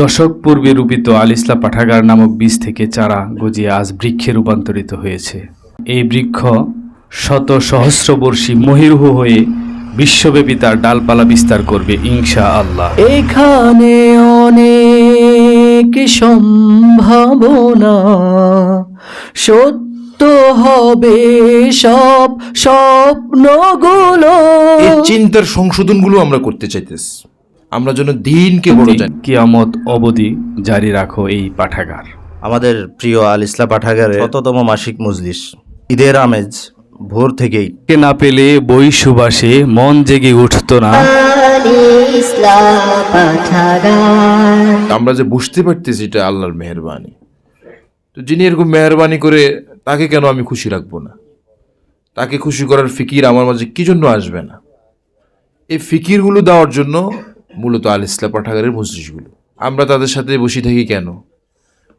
দশক পূর্বে রূপিত আল ইসলাহ পাঠাগার নামক বীজ থেকে চারা গজিয়ে আজ বৃক্ষে রূপান্তরিত হয়েছে। এই বৃক্ষ শত সহস্রবর্ষী মহিরুহ হয়ে বিশ্বব্যাপী তার ডালপালা বিস্তার করবে ইনশাআল্লাহ। এখানে অনেক সম্ভাবনা, সত্য হবে সব স্বপ্নগুলো। এই চিন্তার সংশোধনগুলো আমরা করতে চাইতেছি, আমরা যেন দিনকে বড় জানি। কিয়ামত অবধি জারি রাখো এই পাঠাগার। আমাদের প্রিয় আল ইসলাহ পাঠাগারের ১০০তম মাসিক মজলিস, ঈদের আমেজ ভোর থেকেই। কে না পেলে বই সুবাসে মন জেগে উঠতো না। আমরা যে বুঝতে পারতেছি এটা আল্লাহর মেহেরবানি। তো যিনি এরকম মেহেরবানি করে, তাকে কেন আমি খুশি রাখবো না? তাকে খুশি করার ফিকির আমার মাঝে কি জন্য আসবে না? এই ফিকিরগুলো দেওয়ার জন্য মূলত আল ইসলাহ পাঠাগারের মজলিসগুলো। আমরা তাদের সাথে বসে থাকি কেন?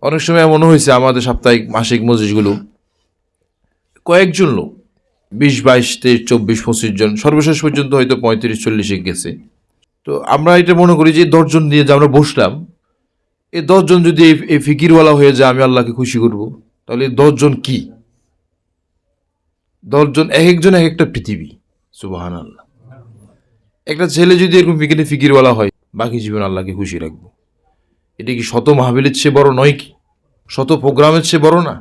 অনেক সময় এমন হয়েছে আমাদের সাপ্তাহিক মাসিক মজলিসগুলো কয়েকজন লোক, ২০, ২২, ২৩, ২৪, ২৫ জন, সর্বশেষ পর্যন্ত হয়তো ৩৫-৪০ গেছে। তো আমরা এটা মনে করি যে ১০ জন দিয়ে যে আমরা বসলাম, এই ১০ জন যদি এই ফিকিরওয়ালা হয়ে যায় আমি আল্লাহকে খুশি করব, তাহলে ১০ জন কি? ১০ জন এক একজন এক একটা পৃথিবী। সুবহানাল্লাহ। একটা ছেলে যদি এরকম ফিকিরওয়ালা হয়, বাকি জীবন আল্লাহকে খুশি রাখবো। এটা কি শত মাহফিলের চেয়ে বড় নয়? কি শত প্রোগ্রামের চেয়ে বড় না?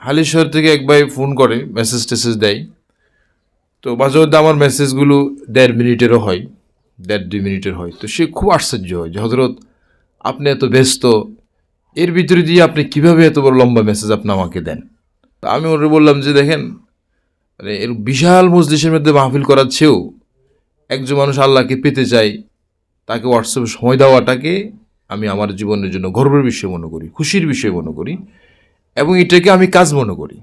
হালিশহর থেকে এক ভাই ফোন করে, মেসেজ টেসেজ দেয়। তো মাঝে মধ্যে আমার মেসেজগুলো ১.৫ মিনিটেরও হয়, ১.৫-২ মিনিটের হয়। তো সে খুব আশ্চর্য হয় যে হযরত আপনি এত ব্যস্ত, এর ভিতরে দিয়ে আপনি কিভাবে এত বড় লম্বা মেসেজ আপনি আমাকে দেন? তো আমি ওরে বললাম যে দেখেন, মানে এর বিশাল মজলিসের মধ্যে মাহফিল করার চেয়েও একজন মানুষ আল্লাহকে পেতে চায়, তাকে হোয়াটসঅ্যাপে সময় দেওয়াটাকে আমি আমার জীবনের জন্য গর্বের বিষয় মনে করি, খুশির বিষয় মনে করি, এবং এটাকে আমি কাজ মনে করি।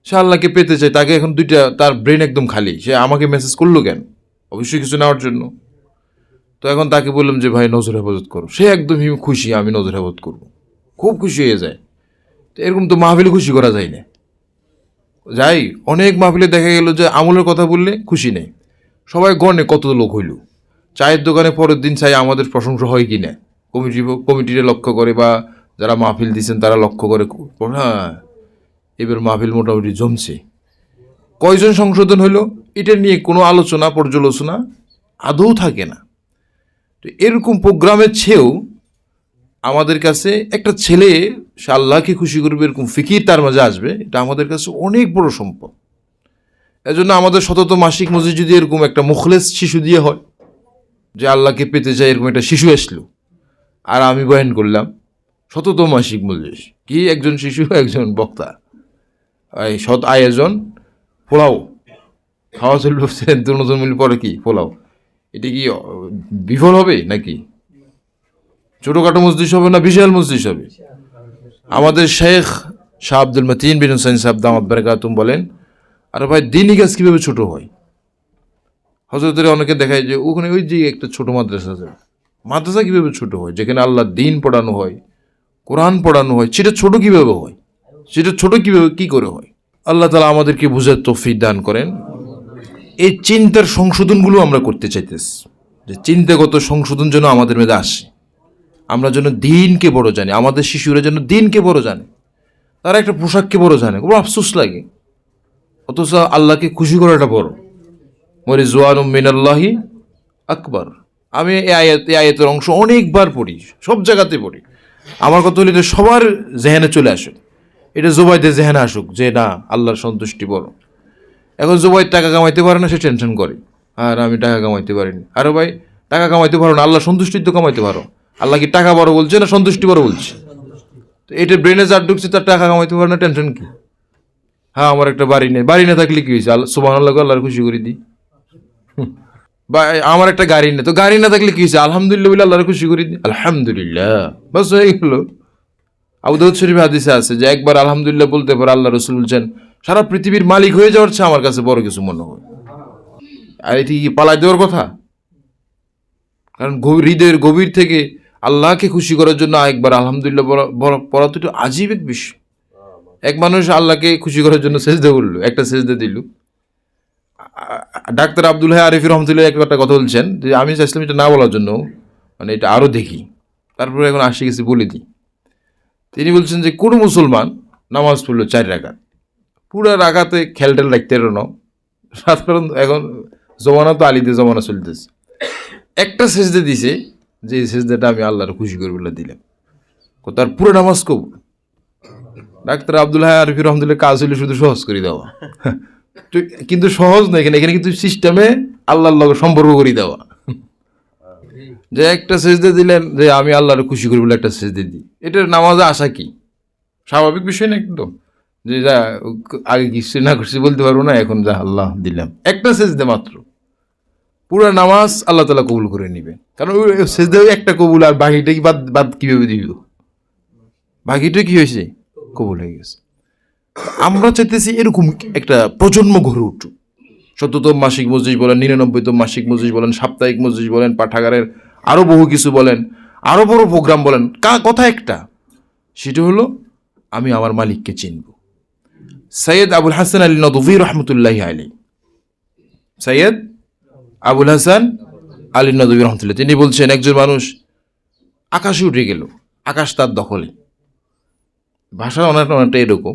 সে আল্লাহকে পেতে চায়, তাকে এখন তার ব্রেন একদম খালি, সে আমাকে মেসেজ করলো কেন? অবশ্যই কিছু নেওয়ার জন্য। তো এখন তাকে বললাম যে ভাই নজর হেফাজত করো, সে একদমই খুশি, আমি নজর হেফাজত করবো, খুব খুশি হয়ে যায়। তো এরকম তো মাহফিলে খুশি করা যায় না। যাই, অনেক মাহফিলে দেখা গেল যে আমলের কথা বললে খুশি নেই, সবাই গণে কত লোক হইল। চায়ের দোকানে পরের দিন চাই আমাদের প্রশংসা হয় কি না, কমিটিরে লক্ষ্য করে বা যারা মাহফিল দিচ্ছেন তারা লক্ষ্য করে, হ্যাঁ এবার মাহফিল মোটামুটি জমছে। কয়জন সংশোধন হইল এটা নিয়ে কোনো আলোচনা পর্যালোচনা আদৌ থাকে না। তো এরকম প্রোগ্রামের চেয়েও আমাদের কাছে একটা ছেলে সে আল্লাহকে খুশি করবে এরকম ফিকির তার মাঝে আসবে, এটা আমাদের কাছে অনেক বড় সম্পদ। এজন্য আমাদের ১০০তম মাসিক মজলিস যদি এরকম একটা মুখলেস শিশু দিয়ে হয়, যে আল্লাহকে পেতে চাই, এরকম একটা শিশু আসলো আর আমি বয়ান করলাম ১০০তম মাসিক মজলিস, কি একজন শিশু একজন বক্তা, এই সৎ আয়োজন, পোলাও খাওয়া চলবে দুজন মিলে পরে কি পোলাও, এটা কি বিফল হবে নাকি? ছোটোখাটো মজলিস হবে না বিশাল মজলিস হবে? আমাদের শেখ শাহ আব্দুল মতিন বিন হুসাইন সাহেব দামাত বারাকাতুম বলেন, আরে ভাই দিনই কাজ কীভাবে ছোট হয়? হযরতের অনেকে দেখায় যে ওখানে ওই যে একটা ছোট মাদ্রাসা আছে, মাদ্রাসা কীভাবে ছোট হয়? যেখানে আল্লাহ দিন পড়ানো হয়, কোরআন পড়ানো হয়, সেটা ছোট কীভাবে হয়? সেটা ছোট কীভাবে কী করে হয়? আল্লাহ তাআলা আমাদেরকে বুঝার তৌফিক দান করেন। এই চিন্তার সংশোধনগুলো আমরা করতে চাইতেছি, যে চিন্তাগত সংশোধন যেন আমাদের মধ্যে আসে, আমরা যেন দিনকে বড় জানি, আমাদের শিশুরা যেন দিনকে বড় জানে, তারা একটা পোশাককে বড় জানে, বড় আফসোস লাগে। অথচ আল্লাহকে খুশি করাটা বড়। মরি জোয়ানুম মিনাল্লাহি আকবার। আমি এই আয়াতের অংশ অনেকবার পড়ি, সব জায়গাতে পড়ি। আমার কথা হলে এটা সবার জেহেনে চলে আসুক, এটা জোবাইদের জেহেনে আসুক যে না, আল্লাহর সন্তুষ্টি বড়। এখন জোবাই টাকা কামাইতে পারে না, সে টেনশন করে, আর আমি টাকা কামাইতে পারিনি। আরে ভাই, টাকা কামাইতে পারো না, আল্লাহ সন্তুষ্টি তো কামাইতে পারো। আল্লাহ কি টাকা বড় বলছে না সন্তুষ্টি বড় বলছে? তো এটা ব্রেনে যার ঢুকছে তার টাকা কামাইতে পারে না, টেনশন কি? হ্যাঁ আমার একটা বাড়ি নেই, বাড়ি না থাকলে কি হয়েছে? সুবহানাল্লাহ, আল্লাহর খুশি করে দিই। বা আমার একটা গাড়ি নেই, তো গাড়ি না থাকলে কি হয়েছে? আলহামদুলিল্লাহ বলে আল্লাহর খুশি করে দিই, আলহামদুলিল্লাহ, বাস হয়ে গেল। আবু দাউদ শরীফে হাদিসে আছে যে একবার আলহামদুলিল্লাহ বলতে পারে, আল্লাহ রাসূল বলছেন সারা পৃথিবীর মালিক হয়ে যাওয়ার চেয়ে আমার কাছে বড় কিছু মনে হয়। আর এটি কি পালাই দেওয়ার কথা? কারণ হৃদয়ের গভীর থেকে আল্লাহকে খুশি করার জন্য একবার আলহামদুলিল্লাহ পড়া তো একটু আজীব এক বিষয়। এক মানুষ আল্লাহকে খুশি করার জন্য সেজদা করলো, একটা সেজদা দিল। ডাক্তার আব্দুল হাই আরিফি রহমতুল্লাহ একটা কথা বলছেন যে আমি চাইছিলাম এটা না বলার জন্য, মানে এটা আরও দেখি, তারপরে এখন আসে গেছি বলে দিই। তিনি বলছেন যে কোনো মুসলমান নামাজ পড়লো 4 রাকাত, পুরা রাকাতে খেল টেল রাখতে না, সাধারণ এখন জমানা তো আলীদের জমানা চলতেছে, একটা সেজদে দিছে যে সেজদাটা আমি আল্লাহর খুশি করে বলে দিলাম, তার পুরো নামাজ কবুল। ডাক্তার আব্দুল হাই আরিফি রহমতুল্লাহ কাজ হইলে শুধু সহজ করে দেওয়া, কিন্তু সহজ নয়, এখানে কিন্তু সিস্টেমে আল্লাহর লগে সম্পর্ক করে দেওয়া, যে একটা সেজদে দিলেন যে আমি আল্লাহর খুশি করি বলে একটা সেজদে দিই, এটার নামাজে আসা কি স্বাভাবিক বিষয় না একদম, যে যা আগে কিছু না করছি বলতে পারবো না, এখন যা আল্লাহ দিলাম একটা সেজদে মাত্র, পুরো নামাজ আল্লাহ তাআলা কবুল করে নিবে। কারণ ওই সেজদে একটা কবুল, আর বাকিটা কি বাদ বাদ কিভাবে দিব, বাকিটা কি হয়েছে কবুল হয়ে গেছে। আমরা চাইতেছি এরকম একটা প্রজন্ম গড়ে উঠুক, ১৭তম মাসিক মজলিস বলেন, ৯৯তম মাসিক মজলিস বলেন, সাপ্তাহিক মজলিস বলেন, পাঠাগারের আরও বহু কিছু বলেন, আরও বড় প্রোগ্রাম বলেন, কথা একটা, সেটা হলো আমি আমার মালিককে চিনব। সৈয়দ আবুল হাসান আলী নদভী রহমতুল্লাহি আলাইহি, সৈয়দ আবুল হাসান আলী নদভী রহমতুল্লাহ, তিনি বলছেন একজন মানুষ আকাশে উঠে গেল, আকাশ তার দখলে, ভাষা অনেকটা এরকম,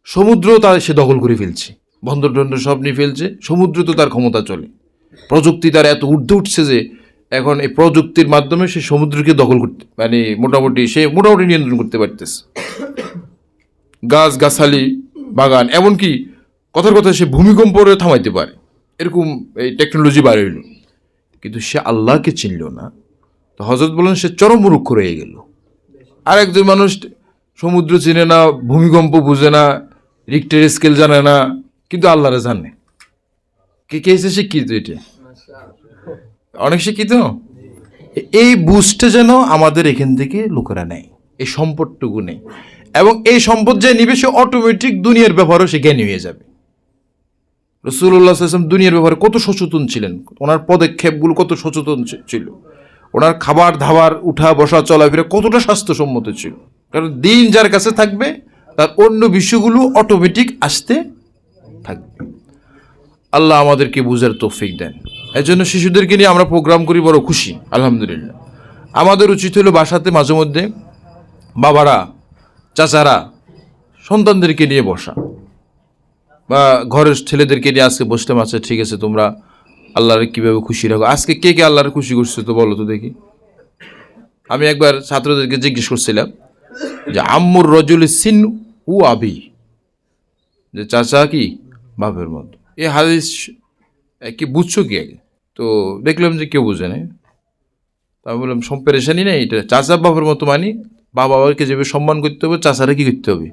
সমুদ্র তার সে দখল করে ফেলছে, বন্দর টন্দর সব নিয়ে ফেলছে, সমুদ্র তো তার ক্ষমতা চলে, প্রযুক্তি তার এত ঊর্ধ্বে উঠছে যে এখন এই প্রযুক্তির মাধ্যমে সে সমুদ্রকে দখল করতে মানে মোটামুটি নিয়ন্ত্রণ করতে পারতেছে, গাছ গাছালি বাগান, এমনকি কথার কথা সে ভূমিকম্পরে থামাইতে পারে, এরকম এই টেকনোলজি বার হইল। কিন্তু সে আল্লাহকে চিনল না, তো হযরত বলেন সে চরম মূর্খ রয়ে গেল। আর একজন মানুষ সমুদ্র চিনে না, ভূমিকম্প বুঝে না, রিক্টার স্কেল জানে না, কিন্তু আল্লাহরে জানে, কে এসে শিক্ষিত, এটা অনেক শিক্ষিত। এই বুঝটা যেন আমাদের এখান থেকে লোকেরা নেয়, এই সম্পদটুকু নেই, এবং এই সম্পদ যে নিবে সে অটোমেটিক দুনিয়ার ব্যাপারেও সে জ্ঞানী হয়ে যাবে। রাসূলুল্লাহ সাল্লাল্লাহু আলাইহি ওয়াসাল্লাম দুনিয়ার ব্যাপারে কত সচেতন ছিলেন, ওনার পদক্ষেপগুলো কত সচেতন ছিল, ওনার খাবার ধাবার উঠা বসা চলাফেরা কতটা স্বাস্থ্যসম্মত ছিল। কারণ দিন যার কাছে থাকবে তার অন্য বিষয়গুলো অটোমেটিক আসতে থাকবে। আল্লাহ আমাদেরকে বুঝার তৌফিক দেন। এই জন্য শিশুদেরকে নিয়ে আমরা প্রোগ্রাম করি, বড় খুশি আলহামদুলিল্লাহ। আমাদের উচিত হলো বাসাতে মাঝে মধ্যে বাবারা চাচারা সন্তানদেরকে নিয়ে বসা, বা ঘরের ছেলেদেরকে নিয়ে আজকে বসলাম, আচ্ছা ঠিক আছে তোমরা আল্লাহর কীভাবে খুশি রাখো, আজকে কে কে আল্লাহর খুশি করছে তো বলো তো দেখি। আমি একবার ছাত্রদেরকে জিজ্ঞেস করছিলাম যে আম্মুর রজুল সিন উ আবি, যে চাচা কি বাপের মতো, এই হাদিস কি বুঝছো কি আগে? তো দেখলাম যে কেউ বুঝে না। আমি বললাম পেরেশানি নেই, এটা চাচা বাপের মতো মানি, বাবা বাবাকে যেভাবে সম্মান করতে হবে চাচারা কি করতে হবে,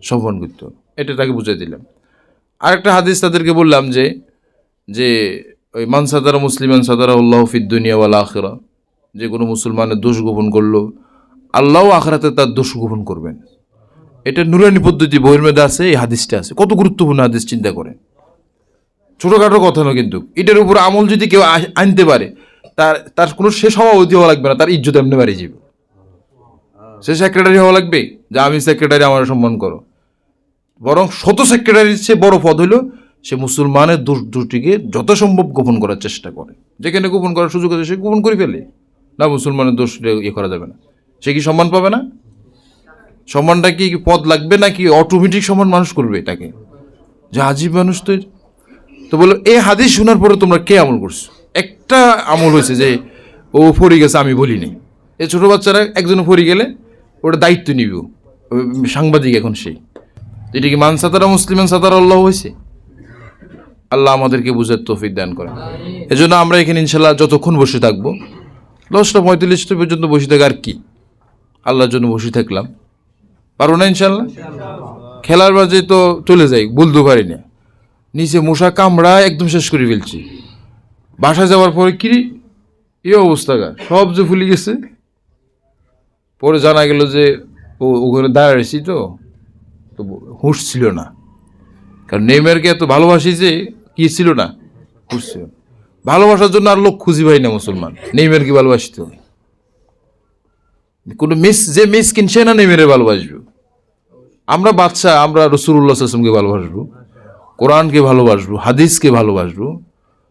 সম্মান করতে হবে, এটা তাকে বুঝিয়ে দিলাম। আরেকটা হাদিস তাদেরকে বললাম যে যে ওই মান সাতারা মুসলিমান সাতারা আল্লাহ ফিদ দুনিয়া ওয়াল আখিরা, যে কোনো মুসলমানের দোষ গোপন করলো আল্লাহ আখিরাতে তার দোষ গোপন করবেন। এটা নুরানি পদ্ধতি বইয়ের মধ্যে আছে, এই হাদিসটা আছে, কত গুরুত্বপূর্ণ হাদিস চিন্তা করেন, ছোটোখাটো কথা নয় কিন্তু। এটার উপর আমল যদি কেউ আনতে পারে তার কোনো সে সভাপতি হওয়া লাগবে না, তার ইজ্জত এমনি বাড়ি যাবে। সে সেক্রেটারি হওয়া লাগবে যে আমি সেক্রেটারি, আমার সম্মান করো, বরং শত সেক্রেটারির চেয়ে বড় পদ হইল সে মুসলমানের দোষ দুটিকে যথাসম্ভব গোপন করার চেষ্টা করে, যেখানে গোপন করার সুযোগ আছে সে গোপন করে ফেলে, না মুসলমানের দোষ ইয়ে করা যাবে না। সে কি সম্মান পাবে না? সম্মানটা কি পদ লাগবে নাকি অটোমেটিক সম্মান মানুষ করবে তাকে, যে আজীব মানুষ তো। তো বলো এই হাদিস শোনার পরে তোমরা কে আমল করছো? একটা আমল হয়েছে যে ও ফরি গেছে আমি বলি নাই, এই ছোটো বাচ্চারা একজন ফরি গেলে ওটা দায়িত্ব নিব, সাংবাদিক এখন সেই। এটা কি মান সাতারা মুসলিমান সাতারা আল্লাহ হয়েছে? আল্লাহ আমাদেরকে বুঝার তৌফিক দান করেন। এজন্য আমরা এখানে ইনশাল্লাহ যতক্ষণ বসে থাকবো, 10টা 45 পর্যন্ত বসে থাকা, আর কি আল্লাহর জন্য বসে থাকলাম, পারবো না ইনশাল্লাহ? খেলার বাজে তো চলে যাই, বলতে পারি না, নিচে মশা কামড়া একদম শেষ করে ফেলছি। বাসায় যাওয়ার পরে কি এই অবস্থা, সব যে ফুলে গেছে। পরে জানা গেল যে ওখানে দাঁড়াইছি তো হুঁশ ছিল না, কারণ নেইমারকে এত ভালোবাসি যে কি ছিল না, হুঁশ ছিল। ভালোবাসার জন্য আর লোক খুঁজি পাই না মুসলমান, নেইমারকে ভালোবাসতে হবে। কোনো যে মিসকিন সে না নেইমারে ভালোবাসবো। আমরা বাচ্চা, আমরা রাসূলুল্লাহ সাল্লাল্লাহু আলাইহি ওয়াসাল্লামকে ভালোবাসবো, কোরআনকে ভালোবাসবো, হাদিসকে ভালোবাসবো,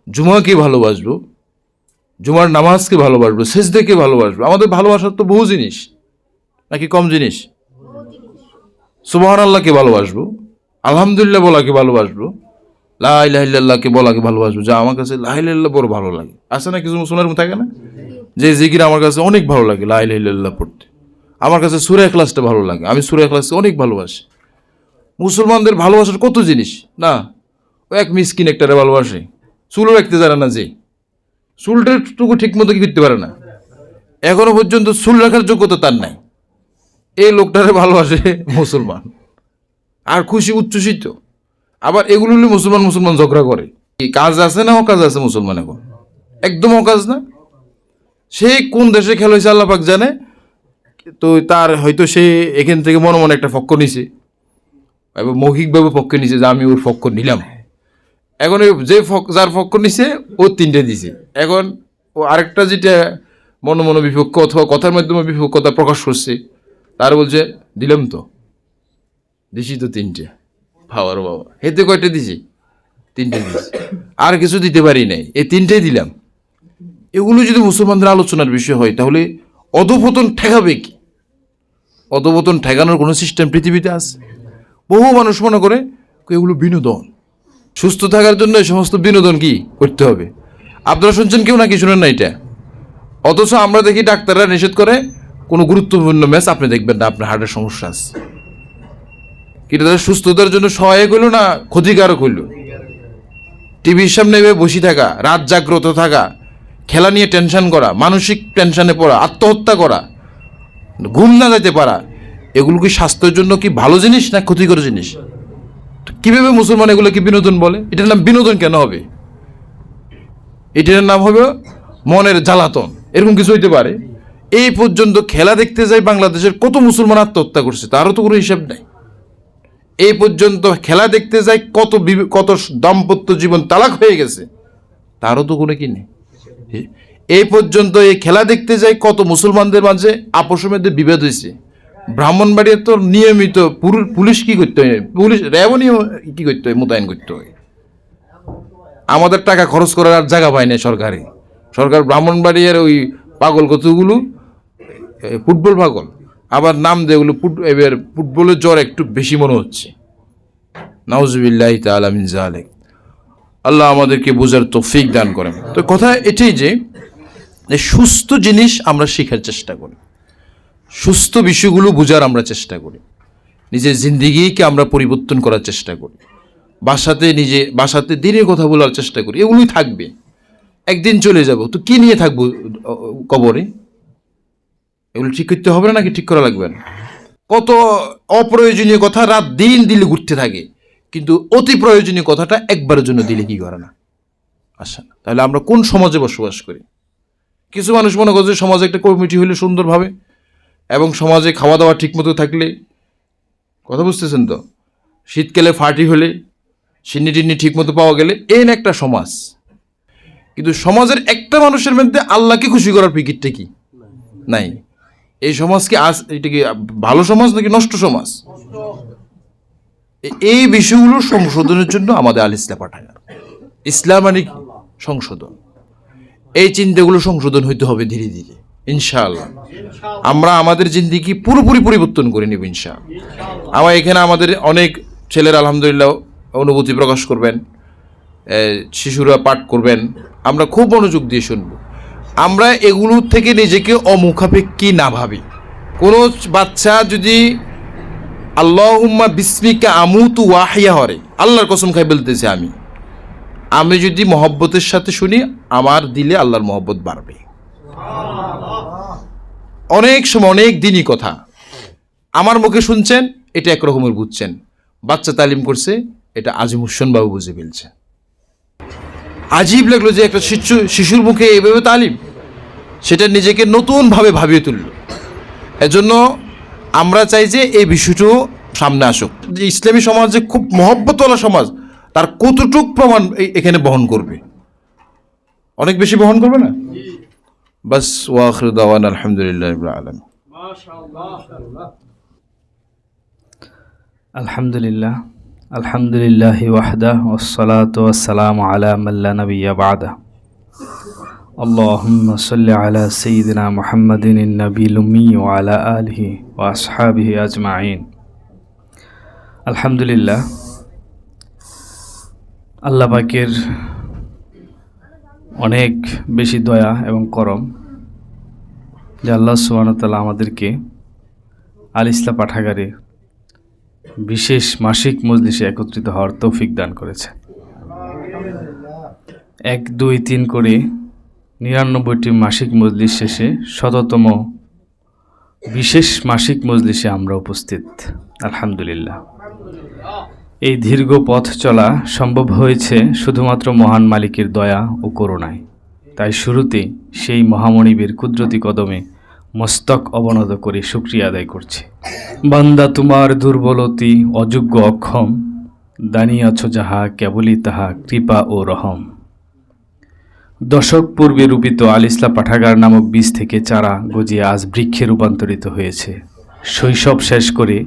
জুমাকে ভালোবাসবো, জুমার নামাজকে ভালোবাসবো, সেজদাকে ভালোবাসবো। আমাদের ভালোবাসার তো বহু জিনিস, নাকি কম জিনিস? সুবহানাল্লাহকে ভালোবাসবো, আলহামদুলিল্লাহ বলাকে ভালোবাসবো, লা ইলাহা ইল্লাল্লাহকে বলাকে ভালোবাসবো। যা আমার কাছে লা ইলাহা ইল্লাল্লাহ বড় ভালো লাগে। আছে না কিছু মুসলমানের মধ্যে থাকে না, যে জিকির আমার কাছে অনেক ভালো লাগে লা ইলাহা ইল্লাল্লাহ পড়তে। আমার কাছে সূরা ইখলাসটা ভালো লাগে, আমি সূরা ইখলাসকে অনেক ভালোবাসি। মুসলমানদের ভালোবাসার কত জিনিস না, ও এক মিসকিন একটারে ভালোবাসে, চুলও রাখতে জানে না, যে চুলটাটুকু ঠিক মতো কি করতে পারে না, এখনো পর্যন্ত চুল রাখার যোগ্যতা তার নাই, এই লোকটারে ভালোবাসে মুসলমান, আর খুশি উচ্ছ্বসিত। আবার এগুলো হলে মুসলমান মুসলমান ঝগড়া করে। কি কাজ আছে না অকাজ আছে মুসলমান? এখন একদম অকাজ না। সে কোন দেশে খেলা হয়েছে আল্লাহ পাক জানে। তো তার হয়তো সে এখান থেকে মনে মনে একটা পক্ষ নিছে, এবং মৌখিকভাবে পক্ষ নিছে যে আমি ওর পক্ষ নিলাম। এখন যে যার পক্ষ নিছে ও 3টে দিছে। এখন ও আরেকটা যেটা মনে মনে বিপক্ষ অথবা কথার মাধ্যমে বিপক্ষতা প্রকাশ করছে, তার বলছে দিলাম তো, দিছি তো 3টে। ভাবার বাবা, হেতে কয়টা দিছি? 3টে দিছি, আর কিছু দিতে পারি নাই, এই 3টেই দিলাম। এগুলো যদি মুসলমানদের আলোচনার বিষয় হয়, তাহলে অধপতন ঠেকাবে কি? অধপতন ঠেকানোর কোনো সিস্টেম পৃথিবীতে আছে? বহু মানুষ মনে করে এগুলো বিনোদন, সুস্থ থাকার জন্য এই সমস্ত বিনোদন কি করতে হবে। আপনারা শুনছেন কেউ নাকি শুনেন না এটা? অথচ আমরা দেখি ডাক্তাররা নিষেধ করে কোনো গুরুত্বপূর্ণ ম্যাচ আপনি দেখবেন না, আপনার হার্টের সমস্যা আছে। কিন্তু তাদের সুস্থতার জন্য সহায়ক হইল না ক্ষতিকারক হইল? টিভির সামনে বসে থাকা, রাত জাগ্রত থাকা, খেলা নিয়ে টেনশন করা, মানসিক টেনশনে পড়া, আত্মহত্যা করা, ঘুম না যেতে পারা, এগুলো কি স্বাস্থ্যের জন্য কি ভালো জিনিস না ক্ষতিকর জিনিস? কিভাবে মুসলমান এগুলো কি বিনোদন বলে? এটার নাম বিনোদন কেন হবে? এটার নাম হবে মনের জ্বালাতন। এরকম কিছু হইতে পারে? এই পর্যন্ত খেলা দেখতে যাই বাংলাদেশের কত মুসলমান আত্মহত্যা করছে, তারও তো কোনো হিসাব নাই। এই পর্যন্ত খেলা দেখতে যাই কত দাম্পত্য জীবন তালাক হয়ে গেছে, তারও তো কোনো কি নেই। এই পর্যন্ত এই খেলা দেখতে যাই কত মুসলমানদের মাঝে আপসের মধ্যে বিভেদ হয়েছে। ব্রাহ্মণবাড়িয়া তো নিয়মিত পুলিশ কি করতে হয়, পুলিশ র্যাবও কি করতে হয়, মোতায়েন করতে হয়। আমাদের টাকা খরচ করার আর জায়গা পায় না সরকার ব্রাহ্মণবাড়িয়ার ওই পাগল কতগুলো ফুটবল পাগল, আবার নাম দেগুলো এবার ফুটবলের জ্বর একটু বেশি মনে হচ্ছে। নাউজুবিল্লাহি তাআলা মিন যালিক। আল্লাহ আমাদেরকে বোঝার তৌফিক দান করেন। তো কথা এটাই যে সুস্থ জিনিস আমরা শেখার চেষ্টা করি, সুস্থ বিষয়গুলো বোঝার আমরা চেষ্টা করি, নিজের জিন্দিগিকে আমরা পরিবর্তন করার চেষ্টা করি, বাসাতে দিনের কথা বলার চেষ্টা করি। এগুলোই থাকবে, একদিন চলে যাব, তো কি নিয়ে থাকবো কবরে? এগুলো ঠিক করতে হবে না, নাকি ঠিক করা লাগবে না? কত অপ্রয়োজনীয় কথা রাত দিন দিলে ঘুরতে থাকে, কিন্তু অতি প্রয়োজনীয় কথাটা একবারের জন্য দিলে কি করে না, আসে না। তাহলে আমরা কোন সমাজে বসবাস করি? কিছু মানুষ মনে করে যে সমাজে একটা কমিটি হলে সুন্দরভাবে, এবং সমাজে খাওয়া দাওয়া ঠিকমতো থাকলে, কথা বুঝতেছেন তো, শীতকালে ফার্টি হলে, সিন্নি টিন্নি ঠিকমতো পাওয়া গেলে এই না একটা সমাজ। কিন্তু সমাজের একটা মানুষের মধ্যে আল্লাহকে খুশি করার ফিকিরটা কি নাই। এই সমাজ কি এটা কি ভালো সমাজ নাকি নষ্ট সমাজ? এই বিষয়গুলো সংশোধনের জন্য আমাদের আল ইসলাম পাঠায়। ইসলাম মানে সংশোধন, এই চিন্তাগুলো সংশোধন হইতে হবে ধীরে ধীরে ইনশাআল্লাহ। আমরা আমাদের জিন্দিগি পুরোপুরি পরিবর্তন করে নেব ইনশাআল্লাহ। আমার এখানে আমাদের অনেক ছেলেরা আলহামদুলিল্লাহ অনুভূতি প্রকাশ করবেন, শিশুরা পাঠ করবেন, আমরা খুব মনোযোগ দিয়ে শুনব। আমরা এগুলো থেকে নিজেকে অমুখাপেক্ষী না ভাবি। কোনো বাচ্চা যদি আল্লাহুম্মা বিসমিকা আমুতু ওয়াহিয়া হরে, আল্লাহর কসম খাই বলতেছি, আমি যদি মহব্বতের সাথে শুনি, আমার দিলে আল্লাহর মহব্বত বাড়বে। অনেক সময় অনেক দিনই কথা আমার মুখে শুনছেন, এটা একরকমের বুঝছেন, বাচ্চা তালিম করছে, এটা আজিমুহসেন বাবু বুঝে ফেলছে। আজীব লাগলো যে একটা শিশুর মুখে এইভাবে তালিম, সেটা নিজেকে নতুনভাবে ভাবিয়ে তুলল। এজন্য আমরা চাই যে এই বিষয়টিও সামনে আসুক। যে ইসলামী সমাজ যে খুব মহব্বতওয়ালা সমাজ, তার কতটুক প্রমাণ এখানে বহন করবে? অনেক বেশি বহন করবে না? বাস ওয়া আখিরু দাওয়ানা আলহামদুলিল্লাহি রাব্বিল আলামিন। আলহামদুলিল্লাহ, আলহামদুলিল্লাহি ওয়াহদা ওয়াসসালাতু ওয়াসসালামু আলা মান লা নাবিয়্যা বা'দা। اللهم صل على سيدنا محمد النبي الأمي وعلى آله وأصحابه أجمعين আলহামদুলিল্লাহ আল্লাহ পাকের অনেক বেশি দয়া এবং করম যে আল্লাহ সুবহানাহু ওয়া তাআলা আমাদেরকে আল ইসলাহ পাঠাগারে বিশেষ মাসিক মজলিসে একত্রিত হওয়ার তৌফিক দান করেছে। 1, 2, 3 করে 99টি মাসিক মজলিস শেষে 100তম বিশেষ মাসিক মজলিসে আমরা উপস্থিত। আলহামদুলিল্লাহ, এই দীর্ঘ পথ চলা সম্ভব হয়েছে শুধুমাত্র মহান মালিকের দয়া ও করুণায়। তাই শুরুতে সেই মহামণিবের কুদরতি কদমে মস্তক অবনত করে শুকরিয়া আদায় করছি। বান্দা তোমার দুর্বলতি অযোগ্য অক্ষম, দানিয়াছ যাহা কেবলই তাহা কৃপা ও রহম। দশক পূর্বে রূপিত আল ইসলাহ পাঠাগার নামক বীজ থেকে চারা গজিয়ে আজ বৃক্ষে রূপান্তরিত হয়েছে। শৈশব শেষ করে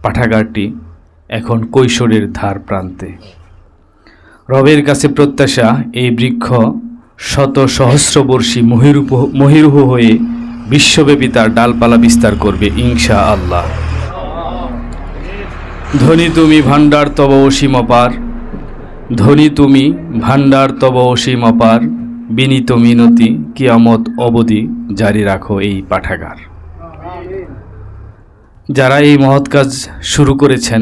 পাঠাগারটি এখন কৈশোরের ধার প্রান্তে। রবের কাছে প্রত্যাশা, এই বৃক্ষ শত সহস্রবর্ষী মহিরুহ হয়ে বিশ্বব্যাপী তার ডালপালা বিস্তার করবে ইনশাআল্লাহ। ধনী তুমি ভাণ্ডার তব অসীম অপার, ধনী তুমি ভাণ্ডার তব অসীম অপার, বিনীত মিনতি কিয়ামত অবধি জারি রাখো এই পাঠাগার। যারা এই মহৎ কাজ শুরু করেছেন,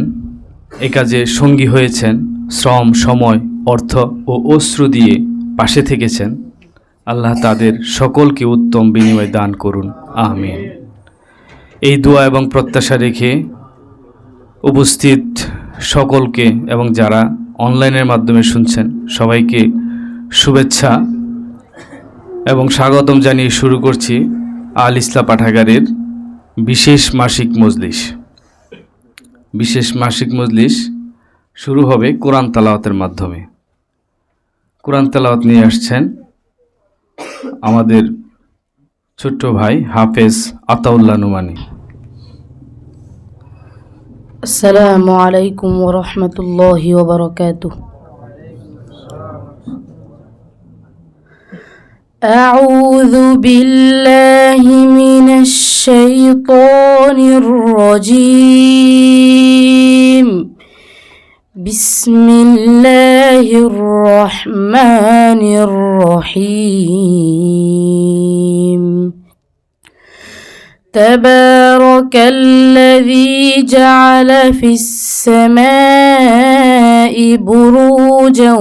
এ কাজে সঙ্গী হয়েছেন, শ্রম, সময়, অর্থ ও অশ্রু দিয়ে পাশে থেকেছেন, আল্লাহ তাদের সকলকে উত্তম বিনিময় দান করুন, আমিন। এই দোয়া এবং প্রত্যাশা রেখে উপস্থিত সকলকে এবং যারা অনলাইনের মাধ্যমে শুনছেন সবাইকে শুভেচ্ছা এবং স্বাগতম জানিয়ে শুরু করছি আল ইসলাহ পাঠাগারের বিশেষ মাসিক মজলিস। বিশেষ মাসিক মজলিস শুরু হবে কোরআন তেলাওয়াতের মাধ্যমে। কোরআন তেলাওয়াত নিয়ে আসছেন আমাদের ছোট্ট ভাই হাফেজ আতাউল্লাহ নুমানি। আসসালামু আলাইকুম ওয়া রাহমাতুল্লাহি ওয়া বারাকাতুহু। আউযু বিল্লাহি মিনাশ শাইতানির রাজীম। বিসমিল্লাহির রহমানির রহিম। تبارك الذي جعل في السماء بروجا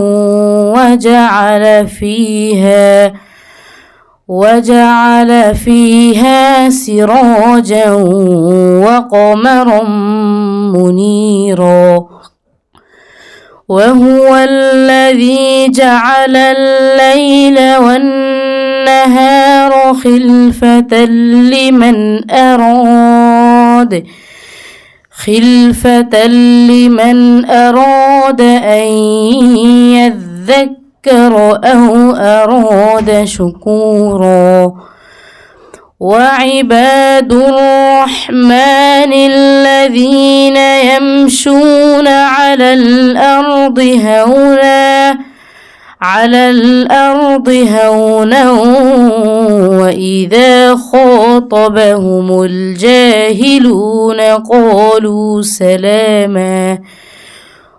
وجعل فيها سراجا وقمرا منيرا وهو الذي جعل الليل والنهار خلفة لمن أراد أن يذكر أو أراد شكورا وعباد الرحمن الذين يمشون على الأرض هونا وإذا خاطبهم الجاهلون قالوا سلاما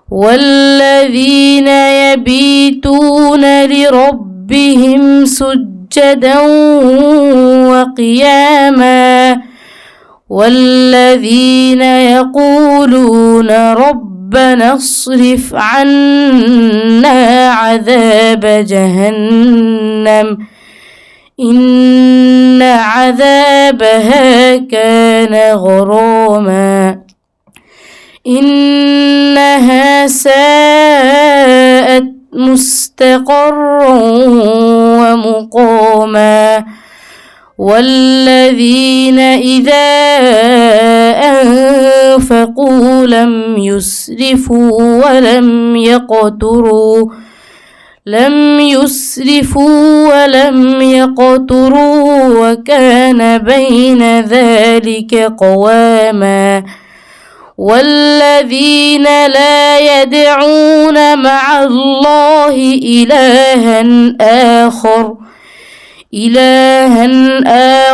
والذين يبيتون لربهم سجدا وقياما والذين يقولون ربنا اصرف عنا عذاب جهنم إن عذابها كان غراما إنها ساءت مستقرا ومقاما والذين إذا أنفقوا لم يسرفوا ولم يقتروا وكان بين ذلك قواما والذين لا يدعون مع الله إلها آخر إلها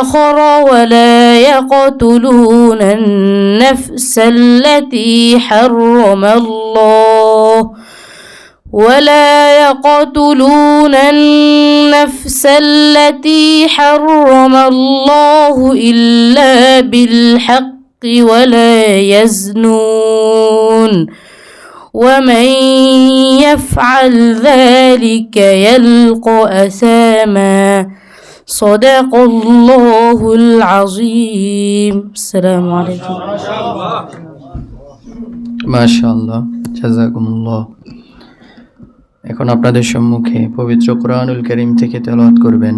آخر ولا يقتلون النفس التي حرم الله إلا بالحق ولا يزنون ومن يفعل ذلك يلقى أثاما صدق الله العظيم السلام عليكم মাশাআল্লাহ, জাযাকুমুল্লাহ। এখন আপনাদের সম্মুখে পবিত্র কোরআনুল কারীম থেকে তেলাওয়াত করবেন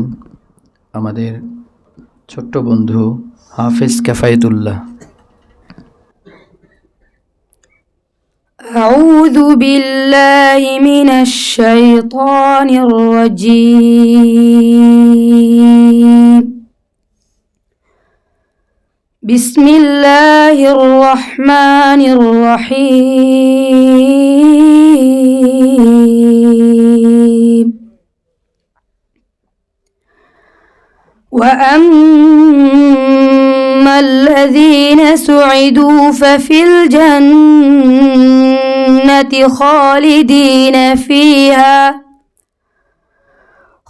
আমাদের ছোট্ট বন্ধু হাফেজ কিফায়েতুল্লাহ। أعوذ بالله من الشيطان الرجيم بسم الله الرحمن الرحيم وأما الذين سعدوا ففي الجنة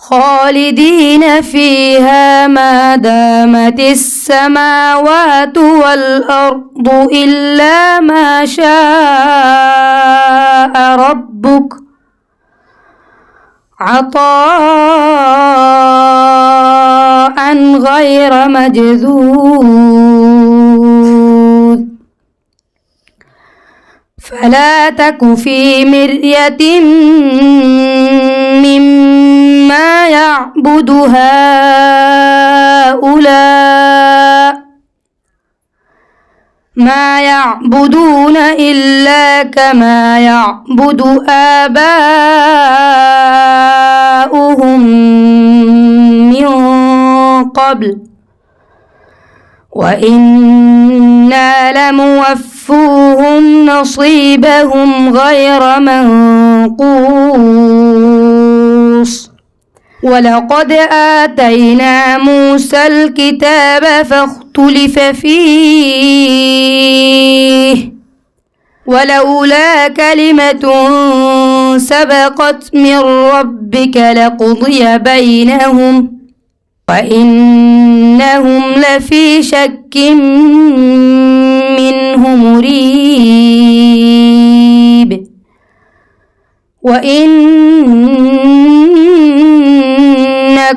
خالدين فيها ما دامت السماوات والأرض إلا ما شاء ربك عطاء غير مجذوذ فلا تك في مرية مما يعبد هؤلاء ما يعبدون إلا كما يعبد آباؤهم من قبل وإنا لموفوهم نصيبهم غير منقوص ولقد آتينا موسى الكتاب فاختلف فيه ولولا كلمة سبقت من ربك لقضي بينهم وإنهم لفي شك منه مريب وإن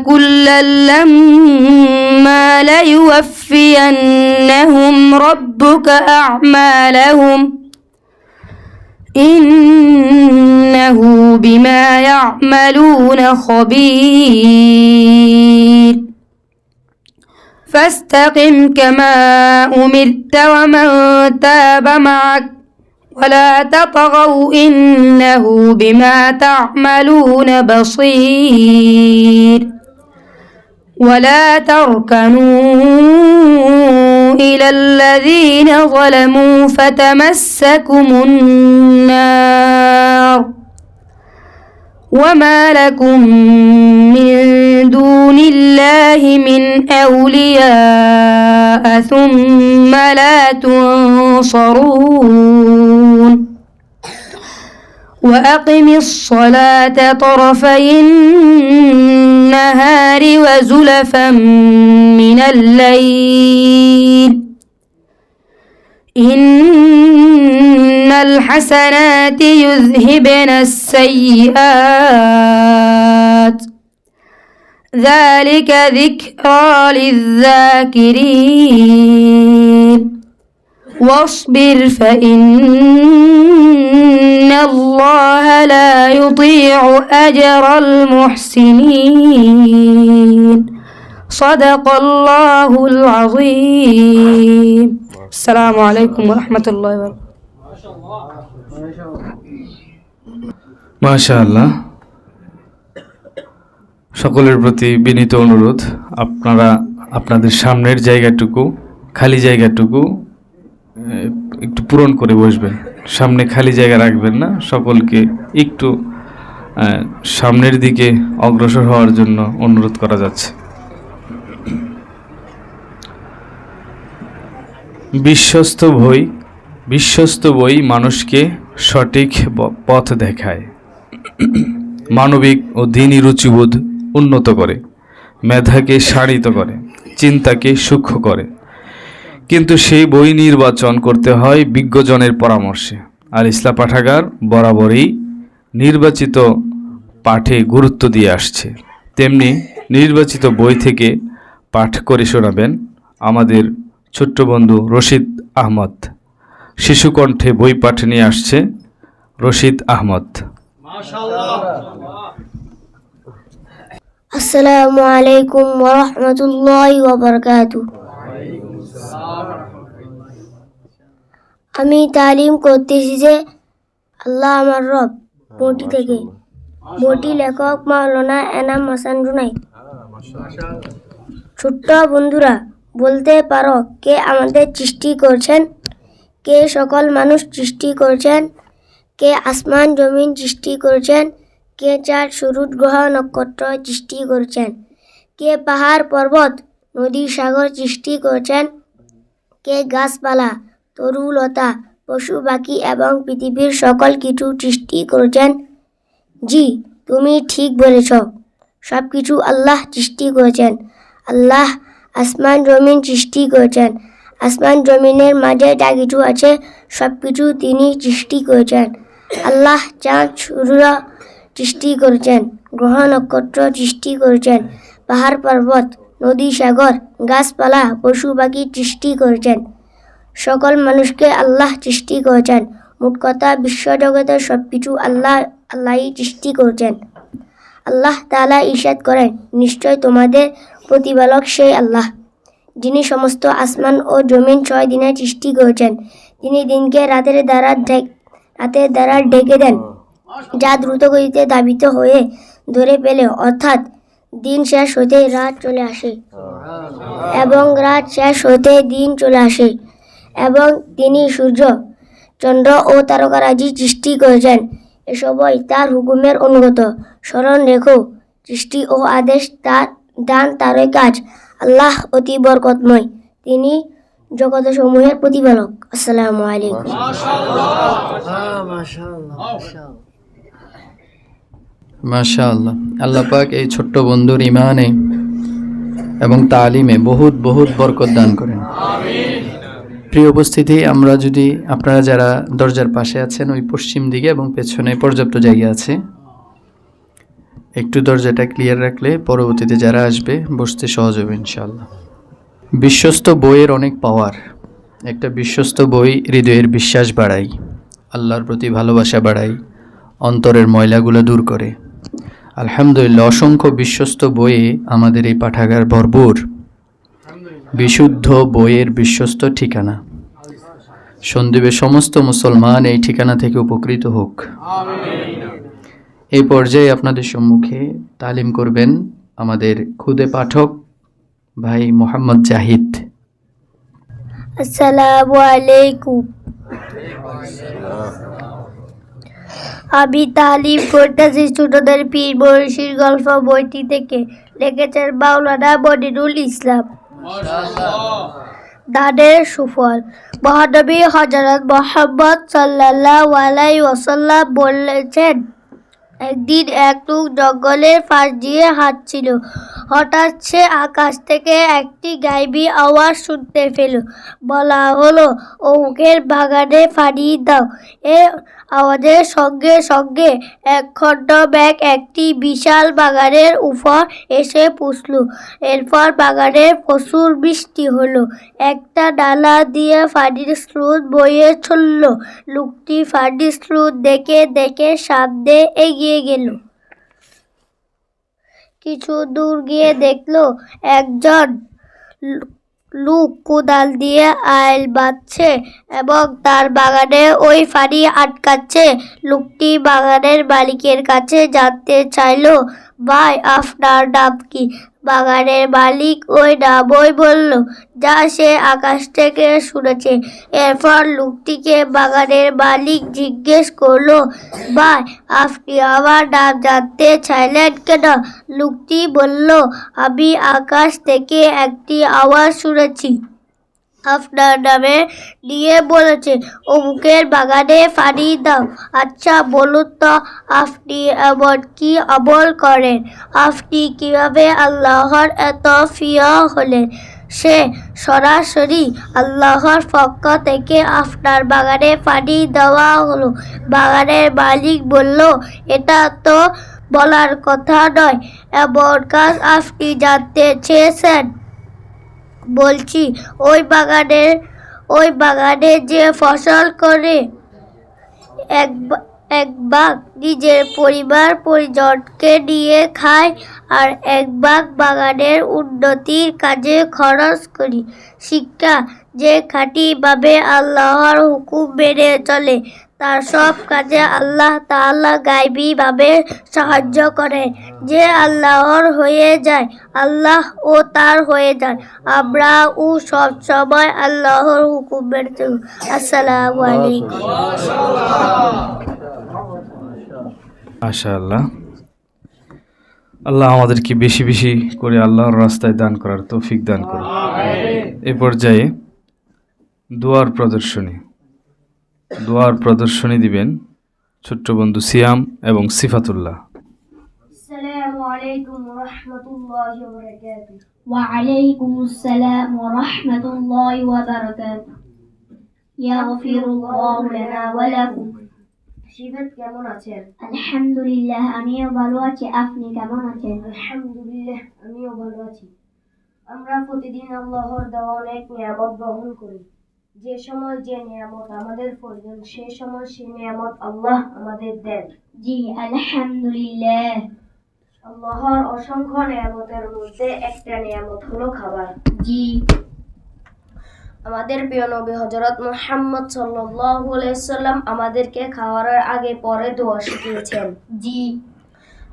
كلا لما ليوفينهم ربك أعمالهم إنه بما يعملون خبير فاستقم كما أمرت ومن تاب معك ولا تطغوا إنه بما تعملون بصير ولا تركنوا إلى الذين ظلموا فتمسكم النار وما لكم من دون الله من أولياء ثم لا تنصرون وأقم الصلاة طرفي النهار وزلفا من الليل إن الحسنات يذهبن السيئات ذلك ذكرى للذاكرين واصبر فإن الله لا يضيع أجر المحسنين صدق الله العظيم السلام عليكم ورحمة الله وبركاته মাশাআল্লাহ। সকলের প্রতি বিনীত অনুরোধ, আপনারা আপনাদের সামনের জায়গাটুকু, খালি জায়গাটুকু একটু পূরণ করে বসবেন। সামনে খালি জায়গা রাখবেন না, সকলকে একটু সামনের দিকে অগ্রসর হওয়ার জন্য অনুরোধ করা যাচ্ছে। বিশ্বস্ত বই মানুষকে সঠিক পথ দেখায়, মানবিক ও দ্বীনি রুচিবোধ উন্নত করে, মেধাকে শাণিত করে, চিন্তাকে সূক্ষ্ম করে। কিন্তু সেই বই নির্বাচন করতে হয় বিজ্ঞজনের পরামর্শে। আল ইসলাহ পাঠাগার বরাবরই নির্বাচিত পাঠে গুরুত্ব দিয়ে আসছে। তেমনি নির্বাচিত বই থেকে পাঠ করে শোনাবেন আমাদের ছোট্ট বন্ধু রশিদ আহমদ। শিশুকণ্ঠে বই পাঠ নিয়ে আসছে রশিদ আহমদ। আসসালামু আলাইকুম ওয়া রাহমাতুল্লাহি ওয়া বারাকাতুহু। আমি তালিম করতেছি যে আল্লাহ আমার রব বইটি থেকে। বইটি লেখক মাওলানা এনাম হাসান জুনাইদ। ছোট্ট বন্ধুরা, বলতে পারো কে আমাদের সৃষ্টি করছেন? কে সকল মানুষ সৃষ্টি করছেন? কে আসমান জমিন সৃষ্টি করছেন? কে চাঁদ সূরজ গ্রহ নক্ষত্র সৃষ্টি করছেন? কে পাহাড় পর্বত নদী সাগর সৃষ্টি করছেন? কে গাছপালা তরুলতা পশু পাখি এবং পৃথিবীর সকল কিছু সৃষ্টি করেছেন? জি, তুমি ঠিক বলেছ। সব কিছু আল্লাহ সৃষ্টি করেছেন। আল্লাহ আসমান জমিন সৃষ্টি করেছেন। আসমান জমিনের মাঝে যা কিছু আছে সব কিছু তিনি সৃষ্টি করেছেন। আল্লাহ চাঁদ সূর্য সৃষ্টি করেছেন, গ্রহ নক্ষত্র সৃষ্টি করেছেন, পাহাড় পর্বত নদী সাগর গাছপালা পশু পাখি সৃষ্টি করেছেন। সকল মানুষকে আল্লাহ সৃষ্টি করেছেন। মোট কথা বিশ্বজগতের সব কিছু আল্লাহই সৃষ্টি করেছেন। আল্লাহ তাআলা ইরশাদ করেন, নিশ্চয় তোমাদের প্রতিপালক সেই আল্লাহ, যিনি সমস্ত আসমান ও জমিন 6 দিনে সৃষ্টি করেছেন। তিনি দিনকে রাতের দ্বারা ঢেকে দেন, যা দ্রুত গতিতে ধাবিত হয়ে ধরে পেলে, অর্থাৎ দিন শেষ হতে রাত চলে আসে এবং রাত শেষ হতে দিন চলে আসে। এবং তিনি সূর্য চন্দ্র ও তারকারাজি সৃষ্টি করেছেন। এসবই তার হুকুমের অনুগত। স্মরণ রেখো, সৃষ্টি ও আদেশ তার দান তারই কাজ। আল্লাহ অতি বরকতময়, তিনি জগতসমূহের প্রতিপালক। আসসালামু আলাইকুম। মাশাআল্লাহ। আল্লাহ পাক এই ছোট্ট বন্ধুর ইমানে এবং তালিমে বহুত বরকত দান করেন। প্রিয় উপস্থিতি, আমরা যদি আপনারা যারা দরজার পাশে আছেন, ওই পশ্চিম দিকে এবং পেছনে পর্যাপ্ত জায়গা আছে, একটু দরজাটা ক্লিয়ার রাখলে পরবর্তীতে যারা আসবে বসতে সহজ হবে ইনশাআল্লাহ। বিশ্বস্ত বইয়ের অনেক পাওয়ার। একটা বিশ্বস্ত বই হৃদয়ের বিশ্বাস বাড়ায়, আল্লাহর প্রতি ভালোবাসা বাড়ায়, অন্তরের ময়লাগুলো দূর করে। আলহামদুলিল্লাহ, অসংখ্য বিশ্বস্ত বইয়ে আমাদের এই পাঠাগার ভরপুর। বিশুদ্ধ বইয়ের বিশ্বস্ত ঠিকানা। সন্দ্বীপের সমস্ত মুসলমান এই ঠিকানা থেকে উপকৃত হোক। এই পর্যায়ে আপনাদের সম্মুখে তালিম করবেন আমাদের খুদে পাঠক ভাই মোহাম্মদ জাহিদ। আসসালামু আলাইকুম। আমি তালিম করতেছি ছোটদের পীর মনীষীর গল্প বইটি থেকে। লিখেছেন মাওলানা মনিরুল ইসলাম। দানের সুফল। মহানবী হযরত মুহাম্মদ সাল্লাল্লাহু আলাইহি ওয়াসাল্লাম বলেছেন, একদিন এক লোক জঙ্গলের পাশ দিয়ে হাঁটছিল। হঠাৎ সে আকাশ থেকে একটি গাইবী আওয়াজ শুনতে পেল। বলা হলো, অমুকের বাগানে পানি দাও। এই আওয়াজের সঙ্গে সঙ্গে এক খণ্ড মেঘ একটি বিশাল বাগানের উপর এসে পৌঁছল। এরপর বাগানে প্রচুর বৃষ্টি হলো। একটা নালা দিয়ে পানির স্রোত বয়ে চলল। লোকটি পানির স্রোত দেখে দেখে সামনে এগিয়ে গেল। কিছু দূর গিয়ে দেখলো একজন লোক কোদাল দিয়ে আইল বাঁধছে এবং তার বাগানে ওই পানি আটকাচ্ছে। লোকটি বাগানের মালিকের কাছে জানতে চাইলো, ভাই, আপনার নাম কি? বাগানের মালিক ওই নামই বলল, যা সে আকাশ থেকে শুনেছে। এরপর লোকটিকে বাগানের মালিক জিজ্ঞেস করলো, ভাই, আপনি আমার নাম জানতে চাইলেন কেন? লোকটি বলল, আমি আকাশ থেকে একটি আওয়াজ শুনেছি। আপনার নামে নিয়ে বলেছে অমুকের বাগানে পানি দাও। আচ্ছা বলুন তো, আপনি এমন কি আমল করেন? আপনি কিভাবে আল্লাহর এত প্রিয় হলেন? সে সরাসরি আল্লাহর পক্ষ থেকে আপনার বাগানে পানি দেওয়া হলো। বাগানের মালিক বলল, এটা তো বলার কথা নয়, এমন কাজ আপনি জানতে চেয়েছেন। বলছি, ওই বাগানে যে ফসল করে এক ভাগ নিজের পরিবার পরিজনকে নিয়ে খায়, আর এক ভাগ বাগানের উন্নতির কাজে খরচ করি। শিক্ষা, যে খাঁটিভাবে আল্লাহর হুকুম মেনে চলে তার সব কাজে আল্লাহ তাআলা গায়বীভাবে সাহায্য করে। যে আল্লাহর হয়ে যায়, আল্লাহ ও তার হয়ে যান। আমরাও সব সময় আল্লাহর হুকুম মেনে চলি। আসসালামু আলাইকুম। মাশাআল্লাহ। আল্লাহ আমাদেরকে বেশি বেশি করে আল্লাহর রাস্তায় দান করার তৌফিক দান করুন। এ পর্যায়ে দোয়ার প্রদর্শনী দিবেন ছোট্ট বন্ধু সিয়াম এবং সিফাতুল্লাহ। আসসালামু আলাইকুম ওয়া রাহমাতুল্লাহি ওয়া বারাকাতুহু। وعليكم السلام ورحمة الله وبركاته يغفر الله لنا ولكم শিবাত কেমন আছেন? আলহামদুলিল্লাহ, আমিও ভালো আছি। আপনি কেমন আছেন? আলহামদুলিল্লাহ, আমিও ভালো আছি। আমরা প্রতিদিন আল্লাহর দেওয়া অনেক নিয়ামত গ্রহণ করি। যে সময় যে নিয়ামত আমাদের প্রয়োজন সে সময় সে নিয়ামত আল্লাহ আমাদের দেন। জি আলহামদুলিল্লাহ। আল্লাহর অসংখ্য নিয়ামতের মধ্যে একটা নিয়ামত হলো খাবার। জি আমাদের প্রিয় নবী হযরত মুহাম্মদ সাল্লাল্লাহু আলাইহি ওয়াসাল্লাম আমাদেরকে খাওয়ার আগে পরে দোয়া শিখিয়েছেন। জি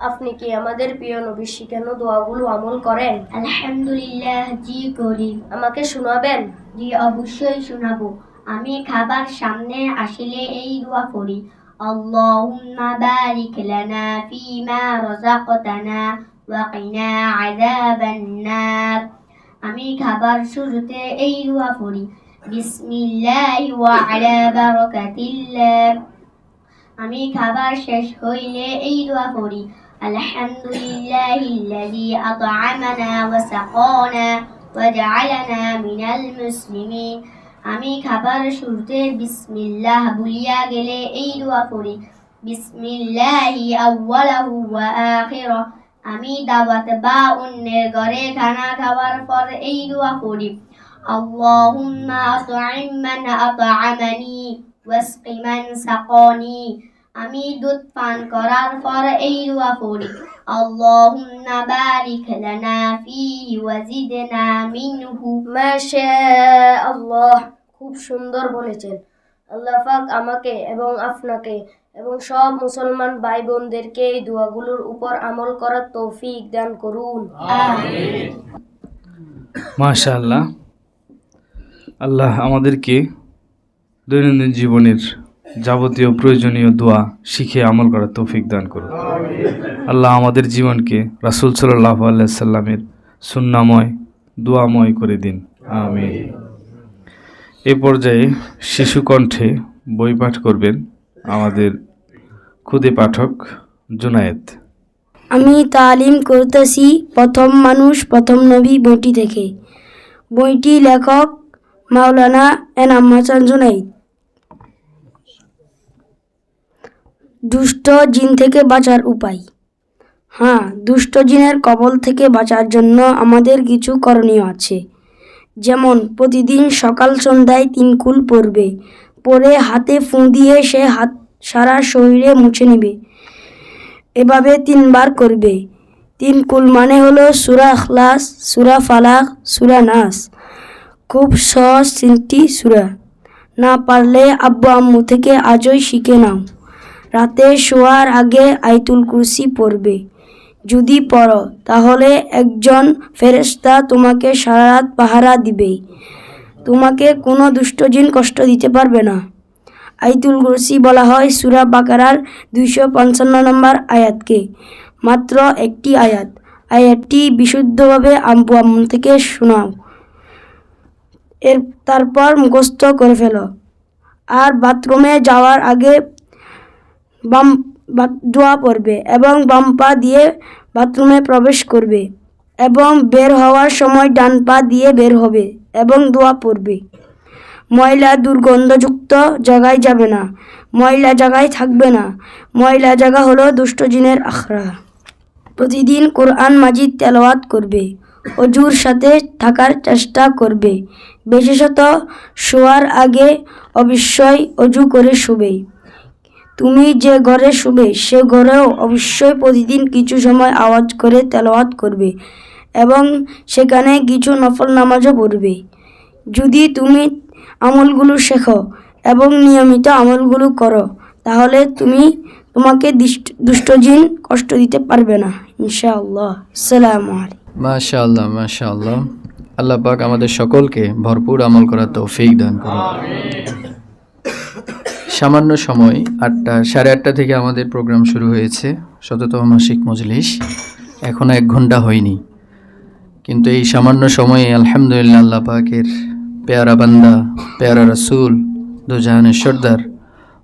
আপনি কি আমাদের প্রিয় নবীর শিখানো দোয়াগুলো আমল করেন? আলহামদুলিল্লাহ, জি করি। আমাকে শোনাবেন? জি অবশ্যই শোনাবো। আমি খাবার সামনে আসলে এই দোয়া পড়ি, আল্লাহুম্মা বারিক লানা ফীমা রাযাকতানা ওয়া কিনা আযাবান নার। আমি খাবার শুরুতে এই দোয়া পড়ি, বিসমিল্লাহি ওয়া আলা বারাকাতিল্লাহ। আমি খাবার শেষ হইলে এই দোয়া পড়ি, আলহামদুলিল্লাহিল্লাযী আত'আমানা ওয়া সাকানা ওয়া জা'আলানা মিনাল মুসলিমিন। আমি খাবার শুরুতে বিসমিল্লাহ বলিয়া গেলে এই দোয়া পড়ি, বিসমিল্লাহি আউওয়ালাহু ওয়া আখিরাহু। আমি দাওয়াত বা অন্যের ঘরে খানা খাওয়ার পর এই দোয়া পড়ি, আল্লাহুম্মা আত'ইম মান আত'আমানি ওয়াসকি মান সাকানি। আমি দুধ পান করার পর এই দোয়া পড়ি, আল্লাহুম্মা বারিক লানা ফীহি ওয়া জিদনা মিনহু। মাশাআল্লাহ, খুব সুন্দর বলেছেন। আল্লাহ পাক আমাকে এবং আপনাকে এবং সব মুসলমান ভাই বোনদেরকে এই দোয়াগুলোর উপর আমল করার তৌফিক দান করুন। আমিন। মাশাআল্লাহ। আল্লাহ আমাদেরকে দৈনন্দিন জীবনের যাবতীয় প্রয়োজনীয় দোয়া শিখে আমল করার তৌফিক দান করুন। আল্লাহ আমাদের জীবনকে রাসূল সাল্লাল্লাহু আলাইহি সাল্লামের সুন্নাময় দোয়াময় করে দিন, আমিন। এ পর্যায়ে শিশু কণ্ঠে বই পাঠ করবেন আমাদের খুদে পাঠক জুনায়েদ। আমি তালিম করতেছি প্রথম মানুষ প্রথম নবী বইটি থেকে। বইটি লেখক মাওলানা এনাম হাসান জুনাইদ। দুষ্ট জিন থেকে বাঁচার উপায়। হ্যাঁ, দুষ্ট জিনের কবল থেকে বাঁচার জন্য আমাদের কিছু করণীয় আছে। যেমন প্রতিদিন সকাল সন্ধ্যায় 3 কুল পড়বে, পরে হাতে ফুঁ দিয়ে সে হাত সারা শরীরে মুছে নেবে। এভাবে 3 বার করবে। 3 কুল মানে হলো সূরা ইখলাস, সূরা ফালাক, সূরা নাস। খুব সহজ 3টি সূরা। না পারলে আব্বু আম্মু থেকে আজই শিখে নাও। রাতে শোয়ার আগে আয়াতুল কুরসি পড়বে। যদি পড়ো তাহলে একজন ফেরেশতা তোমাকে সারা রাত পাহারা দিবে। তোমাকে কোনো দুষ্ট জিন কষ্ট দিতে পারবে না। আয়াতুল কুরসি বলা হয় সূরা বাকারার 255 নম্বর আয়াতকে। মাত্র একটি আয়াত। আয়াতটি বিশুদ্ধভাবে আব্বু আম্মু থেকে শোনাও। তারপর মুখস্থ করে ফেলো। আর বাথরুমে যাওয়ার আগে দোয়া পড়বে এবং বাম পা দিয়ে বাথরুমে প্রবেশ করবে এবং বের হওয়ার সময় ডান পা দিয়ে বের হবে এবং দোয়া পড়বে। ময়লা দুর্গন্ধযুক্ত জায়গায় যাবে না, ময়লা জায়গায় থাকবে না। ময়লা জায়গা হলো দুষ্ট জিনের আখড়া। প্রতিদিন কোরআন মাজিদ তেলাওয়াত করবে, অজুর সাথে থাকার চেষ্টা করবে। বিশেষত শোয়ার আগে অবশ্যই অজু করে শুবে। তুমি যে ঘরে শুবে সে ঘরেও অবশ্যই প্রতিদিন কিছু সময় আওয়াজ করে তেলাওয়াত করবে এবং সেখানে কিছু নফল নামাজও পড়বে। যদি তুমি আমলগুলো শেখো এবং নিয়মিত আমলগুলো করো তাহলে তোমাকে দুষ্ট জিন কষ্ট দিতে পারবে না ইনশাআল্লাহ। আসসালামু আলাইকুম। মাশাআল্লাহ, মাশাআল্লাহ। আল্লাহ পাক আমাদের সকলকে ভরপুর আমল করার তৌফিক দান করুন। সামান্য সময় 8:30 থেকে আমাদের প্রোগ্রাম শুরু হয়েছে, ১৭তম মাসিক মজলিস। এখনও 1 ঘন্টা হয়নি, কিন্তু এই সামান্য সময়ে আলহামদুলিল্লাহ আল্লাহ পাকের পেয়ারা বান্দা, পেয়ারা রাসূল, দুজাহানের সর্দার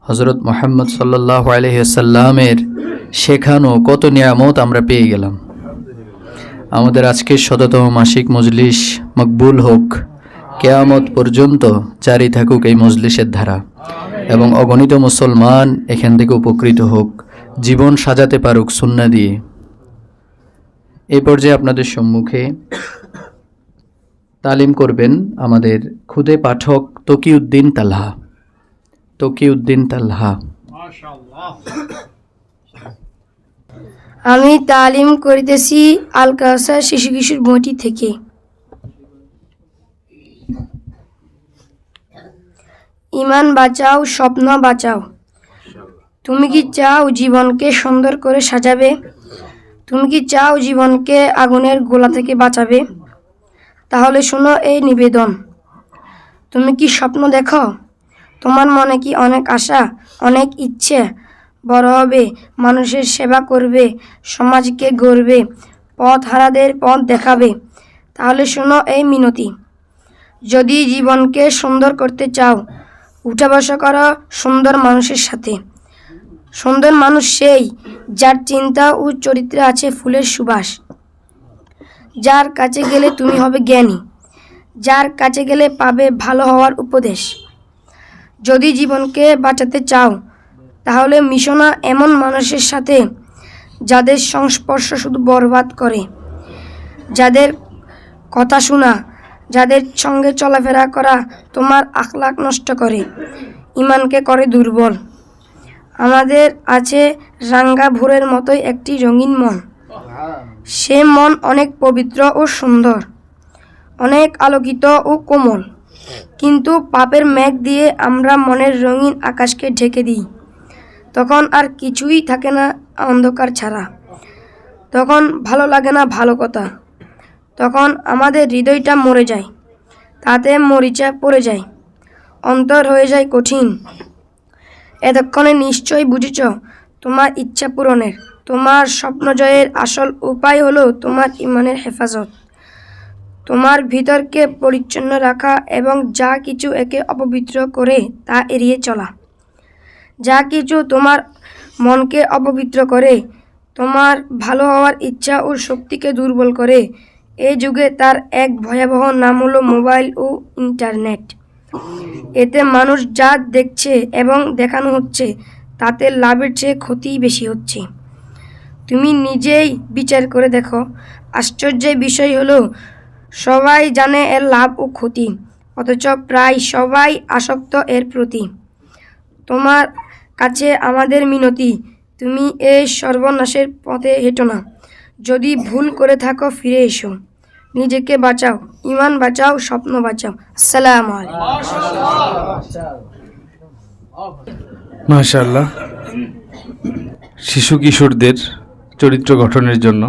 হযরত মুহাম্মদ সাল্লাল্লাহু আলাইহি ওয়াসাল্লামের শেখানো কত নিয়ামত আমরা পেয়ে গেলাম। আমাদের আজকের ১৭তম মাসিক মজলিস মকবুল হোক, কিয়ামত পর্যন্ত জারি থাকুক এই মজলিসের ধারা, এবং অগণিত মুসলমান এখান থেকে উপকৃত হোক, জীবন সাজাতে পারুক সুন্নাহ দিয়ে। এই পর্যায়ে আপনাদের সম্মুখে তালিম করবেন আমাদের খুদে পাঠক তকিউদ্দিন তালহা। তকিউদ্দিন তালহা। আমি তালিম করিতেছি আল কাউসার শিশু কিশোর বইটি থেকে। ঈমান বাঁচাও, স্বপ্ন বাঁচাও। তুমি কি চাও জীবনকে সুন্দর করে সাজাবে? তুমি কি চাও জীবনকে আগুনের গোলা থেকে বাঁচাবে? তাহলে শোনো এই নিবেদন। তুমি কি স্বপ্ন দেখো? তোমার মনে কি অনেক আশা, অনেক ইচ্ছে? বড় হবে, মানুষের সেবা করবে, সমাজকে গড়বে, পথ হারাদের পথ দেখাবে। তাহলে শোনো এই মিনতি। যদি জীবনকে সুন্দর করতে চাও, উঠা বসা করো সুন্দর মানুষের সাথে। সুন্দর মানুষ সেই যার চিন্তা ও চরিত্রে আছে ফুলের সুবাস, যার কাছে গেলে তুমি হবে জ্ঞানী, যার কাছে গেলে পাবে ভালো হওয়ার উপদেশ। যদি জীবনকে বাঁচাতে চাও তাহলে মিশো না এমন মানুষের সাথে যাদের সংস্পর্শ শুধু বরবাদ করে, যাদের কথা শোনা, যাদের সঙ্গে চলাফেরা করা তোমার আখলাক নষ্ট করে, ইমানকে করে দুর্বল। আমাদের আছে রাঙ্গা ভোরের মতোই একটি রঙিন মন। সে মন অনেক পবিত্র ও সুন্দর, অনেক আলোকিত ও কোমল, কিন্তু পাপের মেঘ দিয়ে আমরা মনের রঙিন আকাশকে ঢেকে দিই। তখন আর কিছুই থাকে না অন্ধকার ছাড়া। তখন ভালো লাগে না ভালো কথা। তখন আমাদের হৃদয়টা মরে যায়, তাতে মরিচা পড়ে যায়, অন্তর হয়ে যায় কঠিন। এতক্ষণে নিশ্চয়ই বুঝেছ তোমার ইচ্ছা পূরণের, তোমার স্বপ্ন জয়ের আসল উপায় হলো তোমার ইমানের হেফাজত, তোমার ভিতরকে পরিচ্ছন্ন রাখা এবং যা কিছু একে অপবিত্র করে তা এড়িয়ে চলা। যা কিছু তোমার মনকে অপবিত্র করে, তোমার ভালো হওয়ার ইচ্ছা ও শক্তিকে দুর্বল করে, এই যুগে তার এক ভয়াবহ নাম হলো মোবাইল ও ইন্টারনেট। এতে মানুষ যা দেখছে এবং দেখানো হচ্ছে তাতে লাভের চেয়ে ক্ষতিই বেশি হচ্ছে। তুমি নিজেই বিচার করে দেখো। আশ্চর্যের বিষয় হলো সবাই জানে এর লাভ ও ক্ষতি, অথচ প্রায় সবাই আসক্ত এর প্রতি। তোমার কাছে আমাদের মিনতি, তুমি এই সর্বনাশের পথে হেঁটো না। যদি ভুল করে থাকো ফিরে এসো, নিজেকে বাঁচাও, ইমান বাঁচাও, স্বপ্ন বাঁচাও। আসসালামু আলাইকুম। মাশাআল্লাহ। শিশু কিশোরদের চরিত্র গঠনের জন্য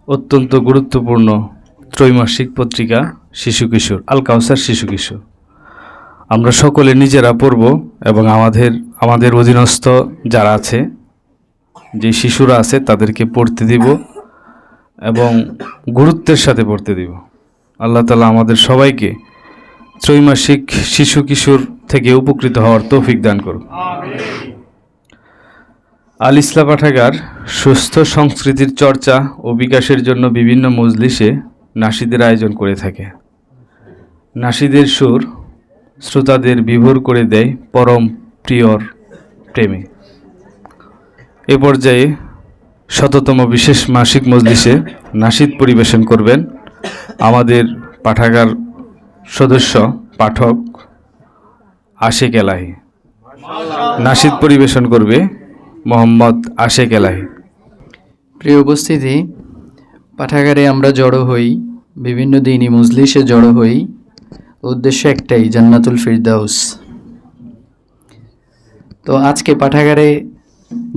অত্যন্ত গুরুত্বপূর্ণ ত্রৈমাসিক পত্রিকা শিশু কিশোর, আল কাউসার শিশু কিশোর। আমরা সকলে নিজেরা পড়ব এবং আমাদের অধীনস্থ যারা আছে, যে শিশুরা আছে তাদেরকে পড়তে দিব এবং গুরুত্বের সাথে পড়তে দিব। আল্লাহ তাআলা আমাদের সবাইকে ত্রৈমাসিক শিশু কিশোর থেকে উপকৃত হওয়ার তৌফিক দান করুন। আল ইসলাহ পাঠাগার সুস্থ সংস্কৃতির চর্চা ও বিকাশের জন্য বিভিন্ন মজলিসে নাশিদের আয়োজন করে থাকে। নাশিদের সুর শ্রোতাদের বিভোর করে দেয় পরম প্রিয়র প্রেমে। এ পর্যায়ে শততম বিশেষ মাসিক মজলিসে নাশিদ পরিবেশন করবেন আমাদের পাঠাগার সদস্য পাঠক আশেক এলাহি। নাশিদ পরিবেশন করবে মোহাম্মদ আশেক এলাহি। প্রিয় উপস্থিতি, পাঠাগারে আমরা জড়ো হই, বিভিন্ন দিনই মজলিসে জড়ো হই, উদ্দেশ্য একটাই, জান্নাতুল ফিরদাউস। তো আজকে পাঠাগারে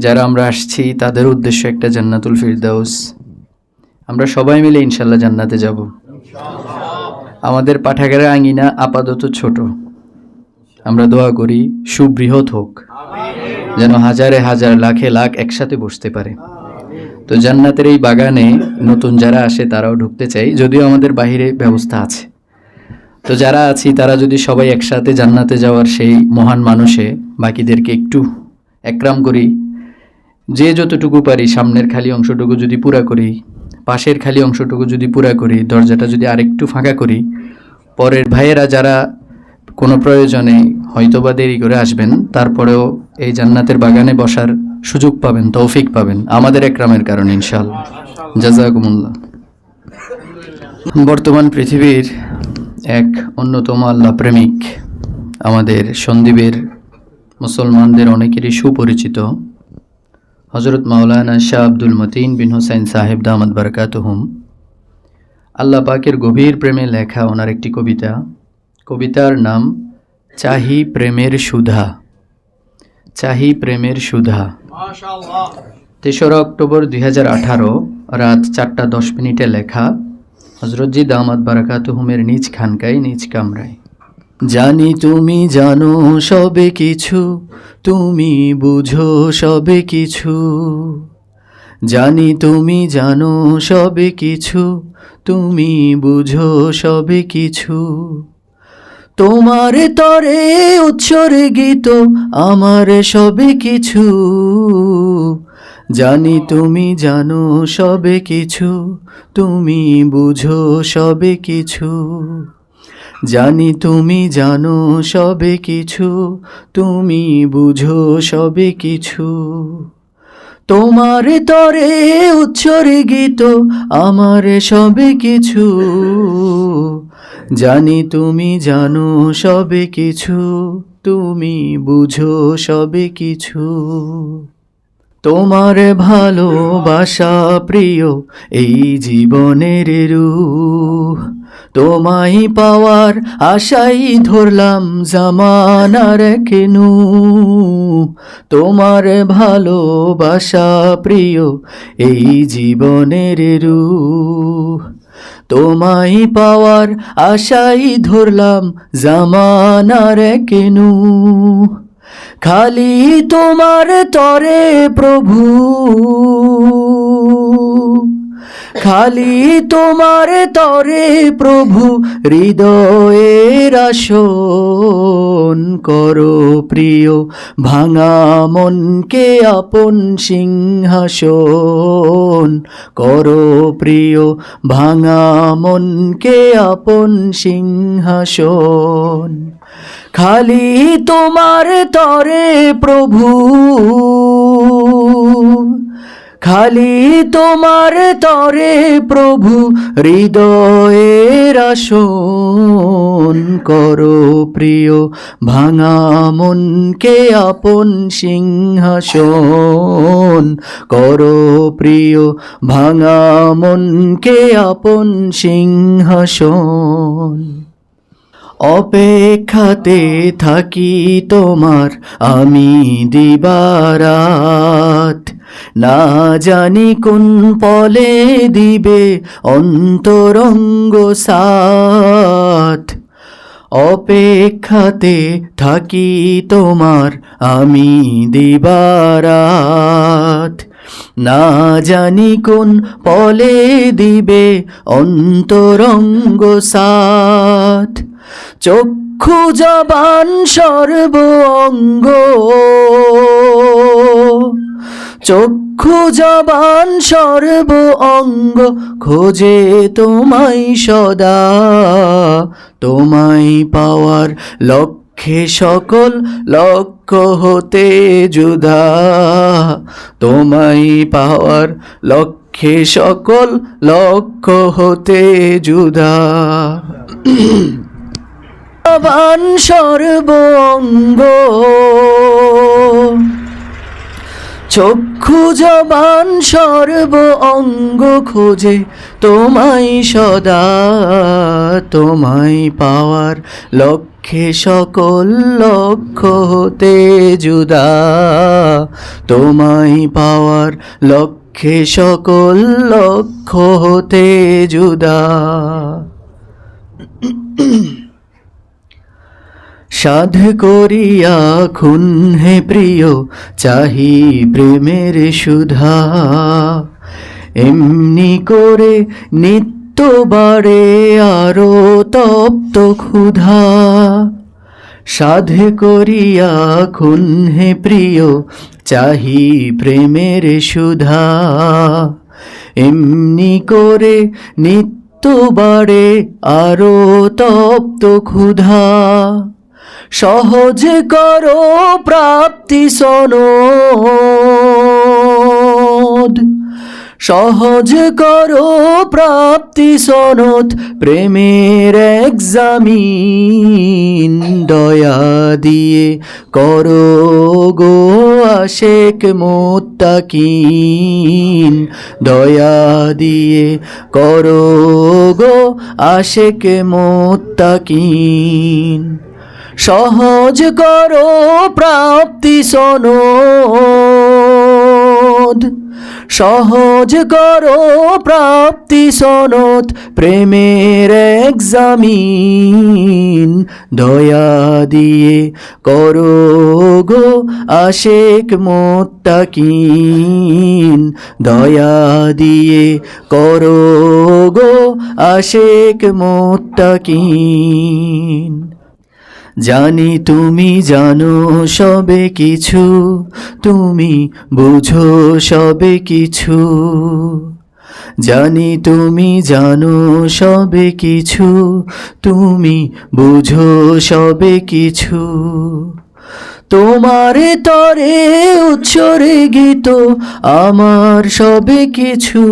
যারা আমরা আসছি তাদের উদ্দেশ্য একটা, জান্নাতুল ফিরদাউস। আমরা সবাই মিলে ইনশাল্লাহ জান্নাতে যাব। আমাদের পাঠাগারের আঙিনা আপাতত ছোট, আমরা দোয়া করি সুবৃহৎ হোক, যেন হাজারে হাজার লাখে লাখ একসাথে বসতে পারে। তো জান্নাতের এই বাগানে নতুন যারা আসে তারাও ঢুকতে চাই, যদিও আমাদের বাইরে ব্যবস্থা আছে। তো যারা আছি তারা যদি সবাই একসাথে জান্নাতে যাওয়ার সেই মহান মানুষে বাকিদেরকে একটু একরাম করি, যে যতটুকু পারি, সামনের খালি অংশটুকু যদি পুরা করি, পাশের খালি অংশটুকু যদি পুরা করি, দরজাটা যদি আরেকটু ফাঁকা করি, পরের ভাইয়েরা যারা কোনো প্রয়োজনে হয়তোবা দেরি করে আসবেন, তারপরেও এই জান্নাতের বাগানে বসার সুযোগ পাবেন, তৌফিক পাবেন আমাদের একরামের কারণে ইনশাআল্লাহ। জাযাকুমুল্লাহ। বর্তমান পৃথিবীর এক অন্যতম আল্লাহ প্রেমিক, আমাদের সন্দ্বীপের মুসলমানদের অনেকেরই সুপরিচিত হযরত মাওলানা শাহ আব্দুল মতিন বিন হুসাইন সাহেব দামাত বারাকাতুহুম, আল্লাহ পাকের গভীর প্রেমে লেখা ওনার একটি কবিতা। কবিতার নাম চাহি প্রেমের সুধা। চাহি প্রেমের সুধা। 3রা অক্টোবর 2018 রাত 4:10 লেখা, হযরতজি দামাত বারাকাতুহুমের নিজ খানকায় নিজ কামরায়। জানি তুমি জানো সবে কিছু, তুমি বুঝো সবে কিছু। জানি তুমি জানো সবে কিছু, তুমি বুঝো সবে কিছু। তোমার তরে উৎসর্গিত আমার সবে কিছু। জানি তুমি জানো সবে কিছু, তুমি বুঝো সবে কিছু। জানি তুমি জানো সবে কিছু, তুমি বুঝো সবে কিছু। তোমার তরে উৎসর্গিত আমার সবে কিছু। জানি তুমি জানো সবে কিছু, তুমি বুঝো সবে কিছু। তোমার ভালোবাসা প্রিয় এই জীবনের রূহ। তোমায় পাওয়ার আশাই ধরলাম জামানার কেনু। তোমার ভালোবাসা প্রিয় এই জীবনের রূহ। তোমায় পাওয়ার আশাই ধরলাম জামানার কেনু। খালি তোমার তরে প্রভু, খালি তোমার তরে প্রভু হৃদয়ের আসন করো প্রিয়। ভাঙা মনকে আপন সিংহাসন করো প্রিয়। ভাঙা মনকে আপন সিংহাসন। খালি তোমার তরে প্রভু, খালি তোমার তরে প্রভু হৃদয়ের আসন করো প্রিয়। ভাঙা মনকে আপন সিংহাসন করো প্রিয়। ভাঙা মনকে আপন সিংহাসন। অপেক্ষাতে থাকি তোমার আমি দিবারাত। না জানি কোন পলে দিবে অন্তরঙ্গ সাথ। অপেক্ষাতে থাকি তোমার আমি দিবারাত। না জানি কোন পলে দিবে অন্তরঙ্গ সাথ, চক্ষু জবান সর্ব অঙ্গ, চক্ষু জবান সর্ব অঙ্গ খোঁজে তোমায় সদা, তোমায় পাওয়ার লক্ষ্যে সকল লক্ষ্য হতে জুদা, তোমায় পাওয়ার লক্ষ্যে সকল লক্ষ্য হতে জুদা। জবান সর্ব অঙ্গ, চক্ষু জবান সর্ব অঙ্গ খোঁজে তোমায় সদা, তোমায় পাওয়ার লক্ষ্যে সকল লক্ষ্য হতে জুদা, তোমায় পাওয়ার লক্ষ্যে সকল লক্ষ্য হতে জুদা। সাধ করিয়া খুন হে প্রিয় চাহি প্রেমের সুধা, এমনি করে নিত্য বাড়ে আরো তপ্ত ক্ষুধা। সাধ করিয়া খুন হে প্রিয় চাহি প্রেমের সুধা, এমনি করে নিত্য বাড়ে আরো তপ্ত ক্ষুধা। সহজ করো প্রাপ্তি সনদ, সহজ করো প্রাপ্তি সনদ প্রেমের এক্সামিন, দয়া দিয়ে করো গো আশেক মুত্তাকিন, দয়া দিয়ে করো গো আশেক মুত্তাকিন। সহজ করো প্রাপ্তি সনদ, সহজ করো প্রাপ্তি সনদ প্রেমের এক্সামিন, দয়া দিয়ে করো গো আশেক মুত্তাকিন, দয়া দিয়ে করো গো আশেক মুত্তাকিন। জানি তুমি জানো সবে কিছু, তুমি বুঝো সবে কিছু, জানি তুমি জানো সবে কিছু, তুমি বুঝো সবে কিছু। তোমার তরে উৎসর্গিত আমার সবে কিছু,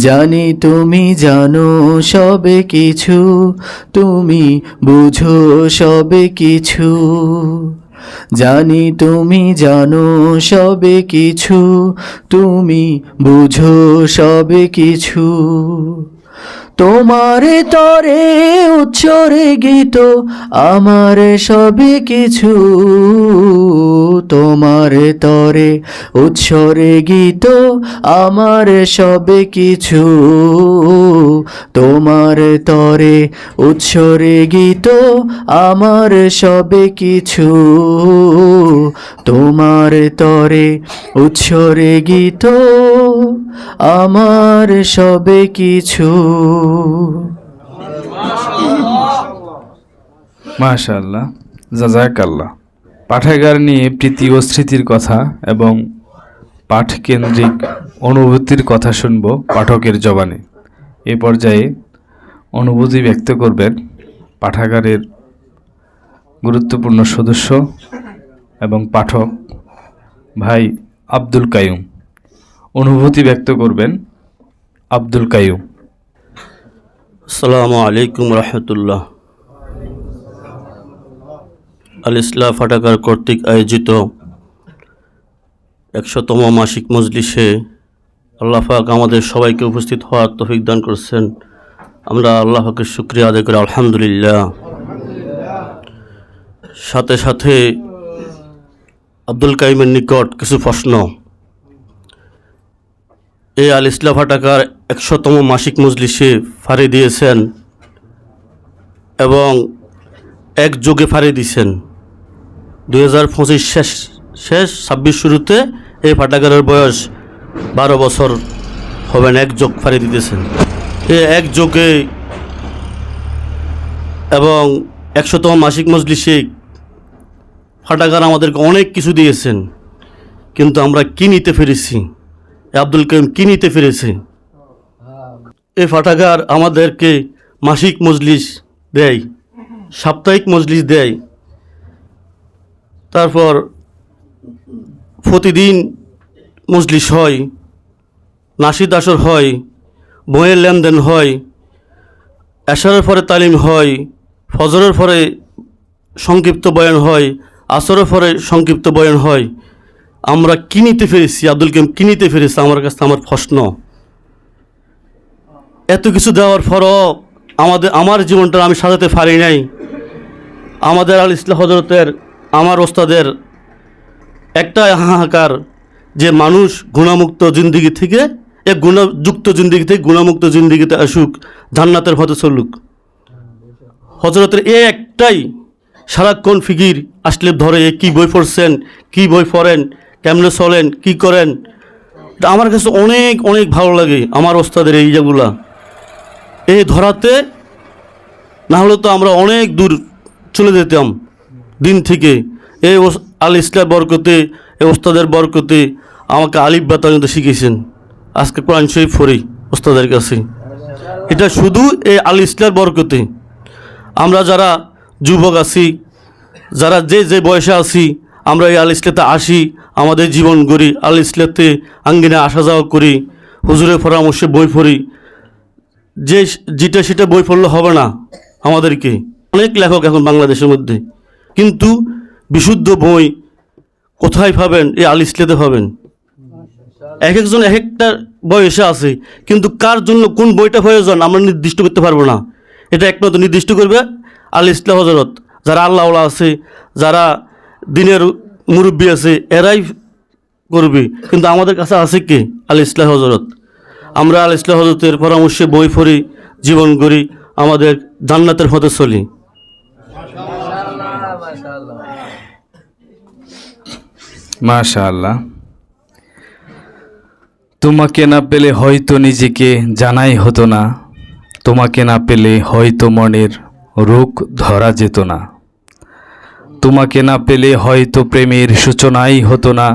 জানি তুমি জানো সবে কিছু, তুমি বুঝো সবে কিছু, জানি তুমি জানো সবে কিছু, তুমি বুঝো সবে কিছু। তোমার তরে উৎসর্গিত আমার সবে কিছু, তোমার তরে উৎসর্গিত আমার সবে কিছু, তোমার তরে উৎসর্গিত আমার সবে কিছু, তোমার তরে উৎসর্গিত আমার সবে কিছু। মাশাআল্লাহ, জাযাকাল্লাহ। পাঠাগার নিয়ে প্রীতি ও স্মৃতির কথা এবং পাঠকেন্দ্রিক অনুভূতির কথা শুনব পাঠকের জবানে। এ পর্যায়ে অনুভূতি ব্যক্ত করবেন পাঠাগারের গুরুত্বপূর্ণ সদস্য এবং পাঠক ভাই আব্দুল কাইয়ুম। অনুভূতি ব্যক্ত করবেন আব্দুল কাইয়ুম। আসসালামু আলাইকুম রহমতুল্লাহ। আল ইসলাহ পাঠাগার কর্তৃক আয়োজিত ১০০তম মাসিক মজলিসে আল্লাহ পাক আমাদের সবাইকে উপস্থিত হওয়ার তৌফিক দান করেছেন। আমরা আল্লাহ পাকের শুকরিয়া আদায় করি আলহামদুলিল্লাহ। সাথে সাথে আব্দুল কাইয়ুমের নিকট কিছু প্রশ্ন। এই আল ইসলাহ পাঠাগার ১০০তম মাসিক মজলিসে ফাড়ি দিয়েছেন এবং একযোগে ফাড়ি দিয়েছেন। ২০২৫ শেষ ২৬ শুরুতে এই পাঠাগারের বয়স 12 বছর হবেন, এক যোগ ফাড়ি দিতেছেন। এই এক যোগে এবং 100তম মাসিক মজলিসে পাঠাগার আমাদেরকে অনেক কিছু দিয়েছেন, কিন্তু আমরা কি নিতে পেরেছি? আব্দুল কাইয়ুম কি নিতে পেরেছে? এই পাঠাগার আমাদেরকে মাসিক মজলিস দেয়, সাপ্তাহিক মজলিস দেয়, তারপর প্রতিদিন মজলিস হয়, নাশিদ আসর হয়, বইয়ের লেনদেন হয়, এশারের পরে তালিম হয়, ফজরের পরে সংক্ষিপ্ত বয়ান হয়, আসরের পরে সংক্ষিপ্ত বয়ান হয়। আমরা কি নিতে পেরেছি? আব্দুল কাইয়ুম কি নিতে পেরেছি? আমার কাছে আমার প্রশ্ন। এত কিছু দেওয়ার পরও আমার জীবনটা আমি সাজাতে পারি নাই। আমাদের আল ইসলাম হজরতের, আমার ওস্তাদের একটাই হাহাকার যে মানুষ গুণামুক্ত জিন্দিগি থেকে গুণযুক্ত জিন্দিগি থেকে গুণামুক্ত জিন্দিগিতে আসুক, জান্নাতের পথে চলুক। হজরতের এ একটাই সারাক্ষণ ফিকির আসলে ধরে, কি বই পড়ছেন, কি বই পড়েন, কেমনে চলেন, কি করেন। আমার কাছে অনেক অনেক ভালো লাগে আমার ওস্তাদের এই যেগুলা। এই ধরাতে না হলে তো আমরা অনেক দূর চলে যেতাম দিন থেকে। এই আল ইসলাম বরকতে, এই ওস্তাদের বরকতে আমাকে আলিফ বা তা শিখিয়েছেন। আজকে কোরআন শরীফ পড়ি ওস্তাদের কাছে, এটা শুধু এই আল ইসলাম বরকতে। আমরা যারা যুবক আছি, যারা যে যে বয়সে আছি, আমরা এই আল ইসলাতে আসি, আমাদের জীবন গড়ি, আল ইসলাতে আঙ্গিনে আসা যাওয়া করি, হুজুরের পরামর্শে বই পড়ি। যেটা সেটা বই পড়লে হবে না আমাদেরকে। অনেক লেখক এখন বাংলাদেশের মধ্যে, কিন্তু বিশুদ্ধ বই কোথায় পাবেন? এই আল ইসলাতে পাবেন। এক একজন এক একটা বয়সে আছে, কিন্তু কার জন্য কোন বইটা প্রয়োজন আমরা নির্দিষ্ট করতে পারবো না। এটা একমাত্র নির্দিষ্ট করবে আল ইসলাম হজরত। যারা আল্লাহওয়ালা আছে, যারা দিনের মুরব্বী আছে, এরাই করবে। কিন্তু আমাদের কাছে আছে কে? আল ইসলাম হজরত। আমরা আল ইসলাম হজরতের পরামর্শে বই পড়ি, জীবন গড়ি, আমাদের জান্নাতের পথে চলি। মাশাআল্লাহ। তোমাকে না পেলে হয়তো নিজেকে জানাই হতো না, তোমাকে না পেলে হয়তো মনের রোগ ধরা যেত না, তোমাকে না পেলে হয়তো প্রেমের সূচনাই হতো না,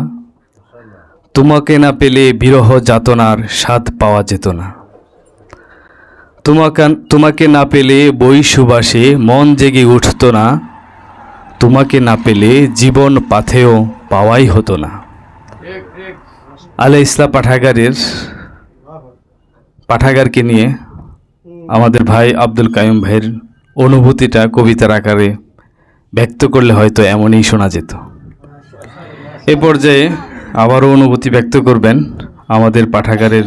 তোমাকে না পেলে বিরহ যাতনার স্বাদ পাওয়া যেত না, তোমাকে না পেলে বই সুবাসে মন জেগে উঠতো না, তোমাকে না পেলে জীবন পাথেও পাওয়াই হতো না। আলে ইসলাম পাঠাগারকে নিয়ে আমাদের ভাই আব্দুল কাইয়ুম ভাইয়ের অনুভূতিটা কবিতার আকারে ব্যক্ত করলে হয়তো এমনই শোনা যেত। এ পর্যায়ে আবারও অনুভূতি ব্যক্ত করবেন আমাদের পাঠাগারের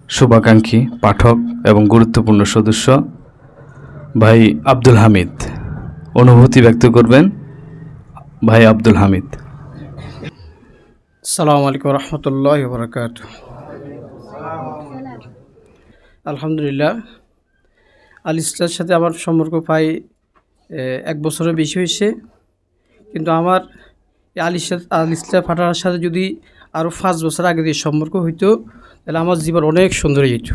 শুভাকাঙ্ক্ষী পাঠক এবং গুরুত্বপূর্ণ সদস্য ভাই আব্দুল হামিদ। অনুভূতি ব্যক্ত করবেন ভাই আব্দুল হামিদ। আসসালামু আলাইকুম রহমতুল্লাহি ওয়া বারাকাতুহু। আলহামদুলিল্লাহ, আল ইসলামের সাথে আমার সম্পর্ক প্রায় 1 বছরের বেশি হয়েছে। কিন্তু আমার আল ইসলাম পাঠাগারের সাথে যদি আরও 5 বছর আগে দিয়ে সম্পর্ক হইতো, তাহলে আমার জীবন অনেক সুন্দর হয়ে যেত।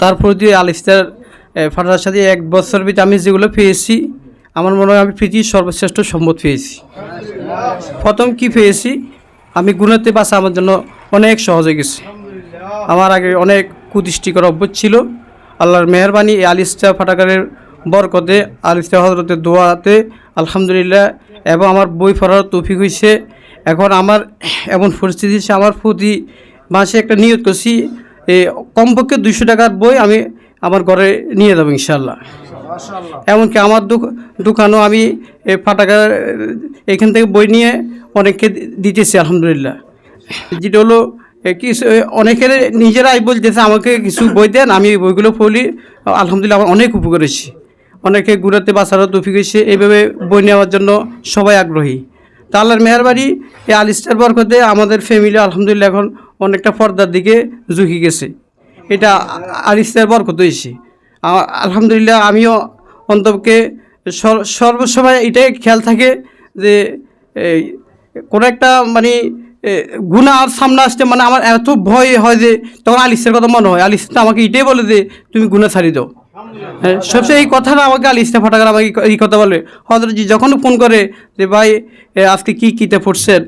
তারপর দিয়ে আল ইসলাম পাঠাগারের সাথে 1 বছরের ভিতরে আমি যেগুলো পেয়েছি, আমার মনে হয় আমি পৃথিবীর সর্বশ্রেষ্ঠ সম্পদ পেয়েছি। প্রথম কি পেয়েছি, আমি গুণাতে বাঁচা আমার জন্য অনেক সহজ হয়ে গেছে। আমার আগে অনেক কুদৃষ্টিকর অভ্যাস ছিল। আল্লাহর মেহরবানি, এই আল ইসলাম পাঠাগারের বরকতে, আল ইসলাম হযরতের দোয়াতে আলহামদুলিল্লাহ, এবং আমার বই পড়ার তৌফিক হয়েছে। এখন আমার এমন পরিস্থিতি হচ্ছে, আমার প্রতি মাসে একটা নিয়ত করছি, কমপক্ষে 200 টাকার বই আমি আমার ঘরে নিয়ে যাবো ইনশাআল্লাহ। এমনকি আমার দোকানও আমি পাঠাগার এখান থেকে বই নিয়ে অনেককে দিতেছি আলহামদুলিল্লাহ। যেটা হলো অনেকের নিজেরাই বলতেছে আমাকে কিছু বই দেন, আমি বইগুলো পড়ি, আলহামদুলিল্লাহ আমার অনেক উপকার হয়েছে। অনেকে ঘুরাতে বাঁচারও তৌফিক হয়েছে। এইভাবে বই নেওয়ার জন্য সবাই আগ্রহী। তা আল্লাহর মেহরবানি, এই আল ইসলাম বরকতে আমাদের ফ্যামিলি আলহামদুলিল্লাহ এখন অনেকটা পর্দার দিকে ঝুঁকে গেছে। এটা আল ইসলাম বরকত হয়েছে আলহামদুলিল্লাহ। আমিও অন্তপক্ষে সর্বসময় এটাই খেয়াল থাকে যে কোনো একটা মানে গুনাহ আর সামনে আসতে মানে আমার এত ভয় হয় যে তখন আলিসের কথা মনে হয়। আলিস আমাকে এটাই বলে যে তুমি গুনাহ ছাড়ি দাও। হ্যাঁ, সবচেয়ে এই কথাটা আমাকে আলিস্তা ফাটাকার আমাকে এই কথা বলে। হযরতজি যখন ফোন করে যে ভাই আজকে কি কিতে পড়ছেন,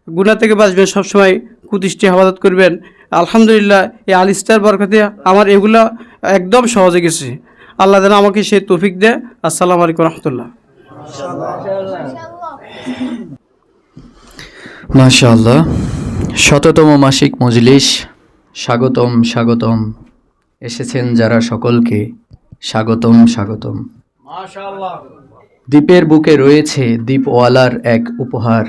গুনাহ থেকে বাঁচবেন, সবসময় কুদৃষ্টি হেফাজত করবেন। আলহামদুলিল্লাহ এই আলিস্তার বরকতে আমার এগুলা একদম সহজে গেছে। আল্লাহ যেন আমাকে সে তৌফিক দেয়। আসসালামু আলাইকুম রহমতুল্লাহ। মাশাআল্লাহ, ১৭তম মাসিক মজলিস। স্বাগতম স্বাগতম, এসেছেন যারা সকলকে স্বাগতম স্বাগতম। দ্বীপের বুকে রয়েছে দ্বীপওয়ালার এক উপহার,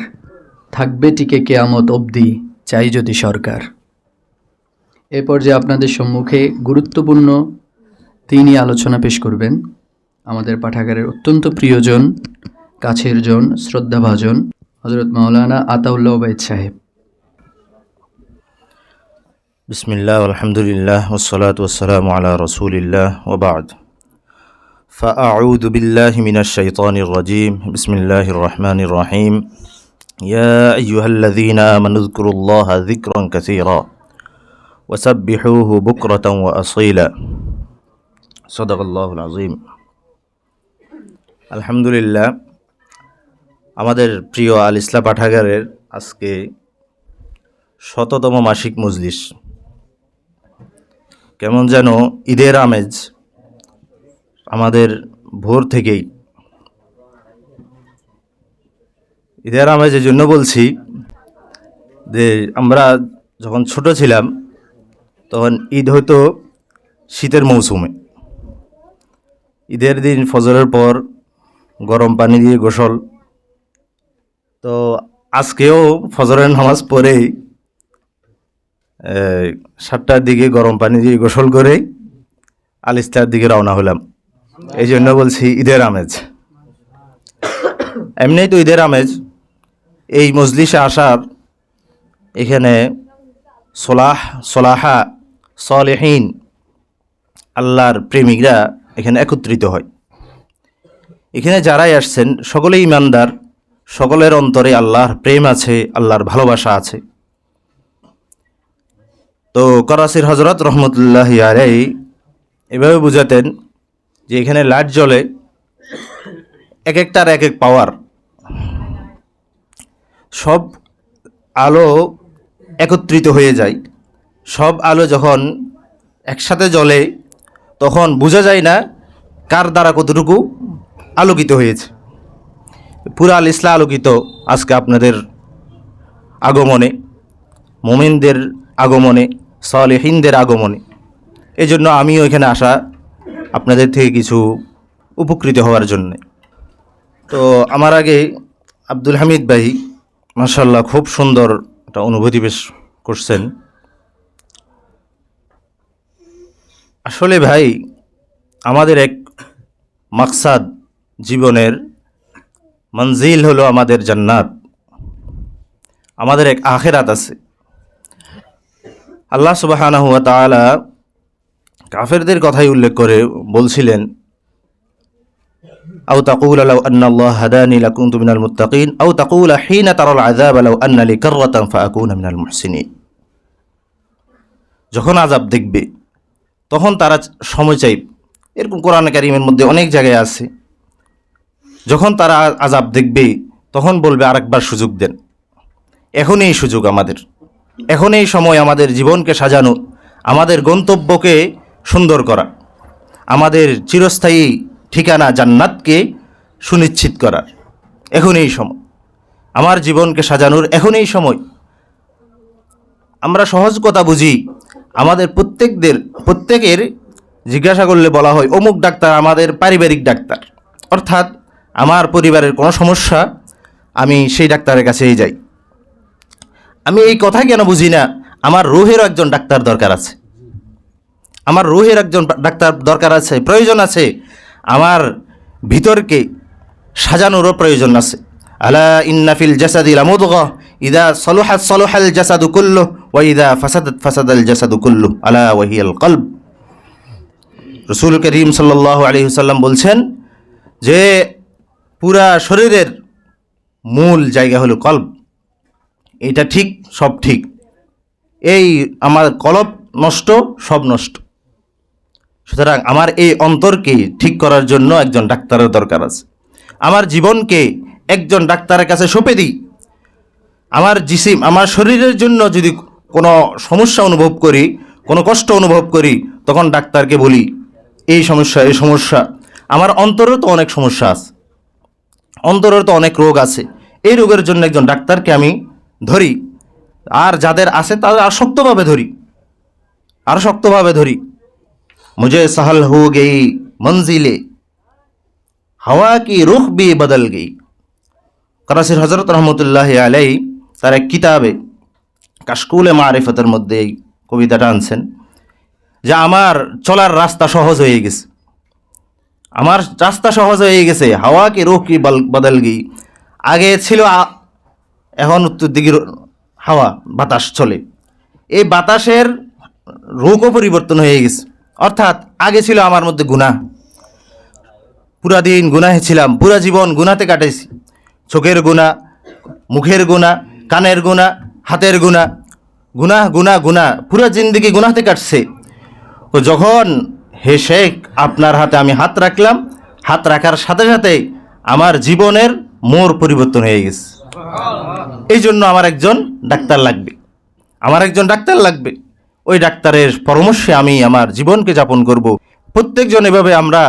থাকবে টিকে কেয়ামত অবধি, চাই যদি সরকার। এ পর্যায়ে আপনাদের সম্মুখে গুরুত্বপূর্ণ তিনি আলোচনা পেশ করবেন আমাদের পাঠাগারের অত্যন্ত প্রিয়জন, কাছের জন, শ্রদ্ধাভাজন হযরত মাওলানা আতাউল্লাহ ওবায়দ সাহেব। বিসমিল্লাহ আলহামদুলিল্লাহ ওয়াসসালাতু ওয়াসসালামু আলা রাসূলিল্লাহ ওয়া বা'দ। ফাআউযু বিল্লাহি মিনাশ শাইতানির রাজীম। বিসমিল্লাহির রাহমানির রহিম। ইয়া আইয়ুহাল্লাযীনা আমানু যকুরুল্লাহা যিকরান কাসীরা ওয়াসাব্বিহুহু বুকরাতান ওয়া আসীলা। সাদাকাল্লাহুল আযীম। আলহামদুলিল্লাহ, আমাদের প্রিয় আল ইসলাম পাঠাগারের আজকে ১৭তম মাসিক মজলিস। কেমন যেন ঈদের আমেজ আমাদের ভোর থেকেই। ঈদের আমেজ এই জন্য বলছি যে আমরা যখন ছোট ছিলাম তখন ঈদ হতো শীতের মৌসুমে। ঈদের দিন ফজরের পর গরম পানি দিয়ে গোসল। তো আজকেও ফজরের নামাজ পড়েই 7টার দিকে গরম পানি দিয়ে গোসল করে আলিস্তার দিকে রওনা হলাম। এই জন্য বলছি ঈদের আমেজ। এমনিই তো ঈদের আমেজ। এই মজলিসে আসার, এখানে সোলাহা সলেহীন আল্লাহর প্রেমিকরা এখানে একত্রিত হয়। এখানে যারাই আসছেন সকলেই ইমানদার, সকলের অন্তরে আল্লাহর প্রেম আছে, আল্লাহর ভালোবাসা আছে। তো করাচির হজরত রহমতুল্লাহি আলাইহি এভাবে বুঝাতেন যে এখানে লাইট জ্বলে, এক একটার এক এক পাওয়ার। সব আলো একত্রিত হয়ে যায়। সব আলো যখন একসাথে জ্বলে তখন বোঝা যায় না কার দ্বারা কতটুকু আলোকিত হয়েছে। পুরা আল ইসলাম আলোকিত আজকে আপনাদের আগমনে, মুমিনদের আগমনে, সালেহিনদের আগমনে। এই জন্য আমিও এখানে আসা আপনাদের থেকে কিছু উপকৃত হওয়ার জন্যে। তো আমার আগে আব্দুল হামিদ ভাই মাশাআল্লাহ খুব সুন্দর একটা অনুভূতি পেশ করছেন। আসলে ভাই, আমাদের এক মাকসাদ জীবনের মঞ্জিল হলো আমাদের জান্নাত। আমাদের এক আখিরাত আছে। আল্লাহ সুবহানাহু ওয়া তাআলা কাফেরদের কথাই উল্লেখ করে বলছিলেন, আও তাকুলা লাউ আন্নাল্লাহা হাদানি লাকুনতু মিনাল মুত্তাকিন আও তাকুলা হিনা তারাল আযাবা লাউ আন্না লি কাররাতান ফাআকুনা মিনাল মুহসিনিন। যখন আযাব দেখবে তখন তারা সময় চাইবে। এরকম কোরআন কারীমের মধ্যে অনেক জায়গায় আছে। যখন তারা আযাব দেখবে তখন বলবে আরেকবার সুযোগ দেন। এখন এই সুযোগ আমাদের, এখন এই সময় আমাদের জীবনকে সাজানো, আমাদের গন্তব্যকে সুন্দর করা, আমাদের চিরস্থায়ী ঠিকানা জান্নাতকে সুনিশ্চিত করার এখন এই সময়। আমার জীবনকে সাজানোর এখন এই সময়। আমরা সহজ কথা বুঝি। আমাদের প্রত্যেকের জিজ্ঞাসা করলে বলা হয় অমুক ডাক্তার আমাদের পারিবারিক ডাক্তার, অর্থাৎ আমার পরিবারের কোনো সমস্যা আমি সেই ডাক্তারের কাছেই যাই। আমি এই কথা কেন বুঝি না, আমার রুহেরও একজন ডাক্তার দরকার আছে। আমার রুহের একজন ডাক্তার দরকার আছে, প্রয়োজন আছে। আমার ভিতরকে সাজানোরও প্রয়োজন আছে। আলা ইন্না ফিল জাসাদি লামুদগা ইদা সলুহাত সলুহাল জাসাদু কুল্লু ওয়া ইদা ফাসাদাত ফাসাদাল জাসাদু কুল্লু আলা ওয়া হিয়াল কলব। রাসূল করিম সাল্লাল্লাহু আলাইহি ওয়াসাল্লাম বলছেন যে পুরা শরীরের মূল জায়গা হলো কলব। এটা ঠিক, সব ঠিক। এই আমার কলব নষ্ট, সব নষ্ট। সুতরাং আমার এই অন্তরকে ঠিক করার জন্য একজন ডাক্তারের দরকার আছে। আমার জীবনকে একজন ডাক্তারের কাছে সঁপে দিই। আমার জিসিম, আমার শরীরের জন্য যদি কোনো সমস্যা অনুভব করি, কোনো কষ্ট অনুভব করি, তখন ডাক্তারকে বলি এই সমস্যা, এই সমস্যা। আমার অন্তরেও তো অনেক সমস্যা আছে, অন্তরের তো অনেক রোগ আছে। এই রোগের জন্য একজন ডাক্তারকে আমি ধরি, আর যাদের আছে তাদের আর শক্তভাবে ধরি, আর শক্তভাবে ধরি। মুঝে সহল হো গই মঞ্জিলে, হাওয়া কি রুখ भी बदल गई। কারাসির হজরত রহমতুল্লাহ আলাই তার এক কিতাবে কাশকুলে মারিফতের মধ্যে এই কবিতাটা আনছেন যে আমার চলার রাস্তা সহজ হয়ে গেছে, আমার রাস্তা সহজ হয়ে গেছে। হাওয়া কি রুখ কি বদল গই। আগে ছিল এখন উত্তর দিকের হাওয়া, বাতাস চলে, এই বাতাসের রুখও পরিবর্তন হয়ে গেছে। অর্থাৎ আগে ছিল আমার মধ্যে গুনাহ, পুরা দিন গুনাহে ছিলাম, পুরা জীবন গুনাতে কাটাইছি। চোখের গুনাহ, মুখের গুনাহ, কানের গুনাহ, হাতের গুনাহ, গুনাহ গুনাহ গুনাহ, পুরা জিন্দগি গুনাতে কাটছে। তো যখন হে শেখ আপনার হাতে আমি হাত রাখলাম, হাত রাখার সাথে সাথে আমার জীবনের মোড় পরিবর্তন হয়ে গেছে। এই জন্য আমার একজন ডাক্তার লাগবে, আমার একজন ডাক্তার লাগবে। ওই ডাক্তারের পরামর্শে আমি আমার জীবনকে যাপন করব। প্রত্যেকজন এভাবে আমরা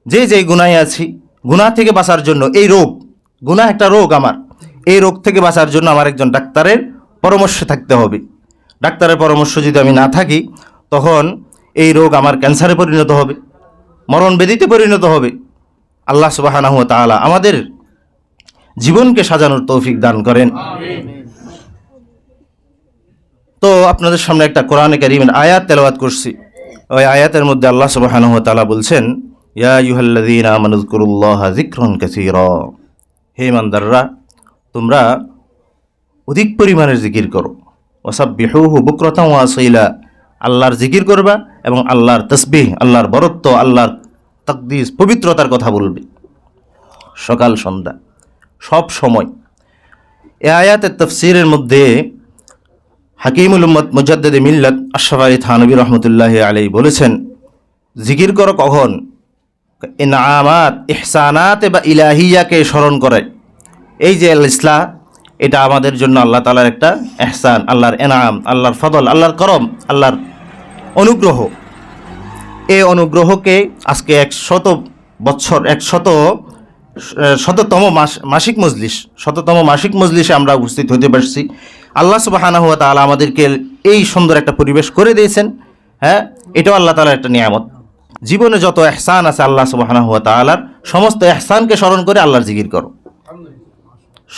যে যে গুনাহে আছি, গুনাহ থেকে বাঁচার জন্য, এই রোগ, গুনাহ একটা রোগ আমার, এই রোগ থেকে বাঁচার জন্য আমার একজন ডাক্তারের পরামর্শে থাকতে হবে। ডাক্তারের পরামর্শ যদি আমি না থাকি, তখন এই রোগ আমার ক্যান্সারে পরিণত হবে, মরণ ব্যাধিতে পরিণত হবে। আল্লাহ সুবহানাহু ওয়া তাআলা আমাদের জীবনকে সাজানোর তৌফিক দান করেন। তো আপনাদের সামনে একটা কোরআনে কারীমের আয়াত তেলাওয়াত করছি। ওই আয়াতের মধ্যে আল্লাহ সুবহানাহু ওয়া তাআলা বলছেন, ইয়া আইয়ুহাল্লাযীনা আমানু যকুরুল্লাহা যিকরান কাসীরা। হে ইমানদাররা, তোমরা অধিক পরিমাণে জিকির করো। ওয়াসাব্বিহুহু বুকরাতান ওয়া আসীলা। আল্লাহর জিকির করবা এবং আল্লাহর তাসবিহ, আল্লাহর বরত্ব, আল্লাহর তাকদিস, পবিত্রতার কথা বলবে সকাল সন্ধ্যা সব সময়। এই আয়াতের তাফসীরের মধ্যে হাকিমুল উম্মত মুজাদ্দিদে মিল্লাত আশরাফ আলী থানভী রহমতুল্লাহ আলাইহি বলেছেন, জিকির করো কখন? ইনআমাত, ইহসানাত বা ইলাহিয়াকে স্মরণ করে। এই যে আল ইসলাহ, এটা আমাদের জন্য আল্লাহ তাআলার একটা ইহসান, আল্লাহর এনাম, আল্লাহর ফদল, আল্লাহর করম, আল্লাহর অনুগ্রহ। এই অনুগ্রহকে আজকে 100 বছর, 100তম মাসিক মজলিস, 100তম মাসিক মজলিসে আমরা উপস্থিত হতে পারছি। আল্লাহ সুবহানাহু ওয়া তাআলা আমাদেরকে এই সুন্দর একটা পরিবেশ করে দিয়েছেন। হ্যাঁ, এটাও আল্লাহ তাআলার একটা নিয়ামত। জীবনে যত ইহসান আছে আল্লাহ সুবহানাহু ওয়া তাআলার, সমস্ত ইহসানকে স্মরণ করে আল্লাহর জিকির করো,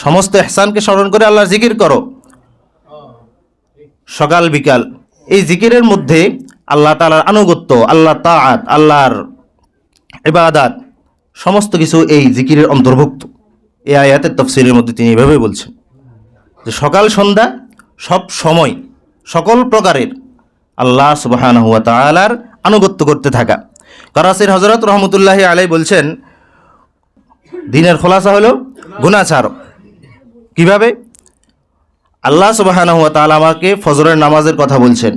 সমস্ত ইহসানকে স্মরণ করে আল্লাহর জিকির করো সকাল বিকাল। এই জিকিরের মধ্যে আল্লাহ তাআলার আনুগত্য, আল্লাহর তাআত, আল্লাহর ইবাদত, সমস্ত কিছু এই জিকিরের অন্তর্ভুক্ত। এই আয়াতের তাফসীরের মধ্যে তিনি এভাবে বলছেন যে সকাল সন্ধ্যা সব সময় সকল প্রকারের আল্লাহ সুবহানাহু ওয়া তাআলার আনুগত্য করতে থাকা। কারাসির হযরত রহমতুল্লাহ আলাইহি বলছেন, দিনের খোলাসা হলো গুনাহ ছাড়ো। কিভাবে? আল্লাহ সুবহানাহু ওয়া তাআলা আমাকে ফজরের নামাজের কথা বলছেন,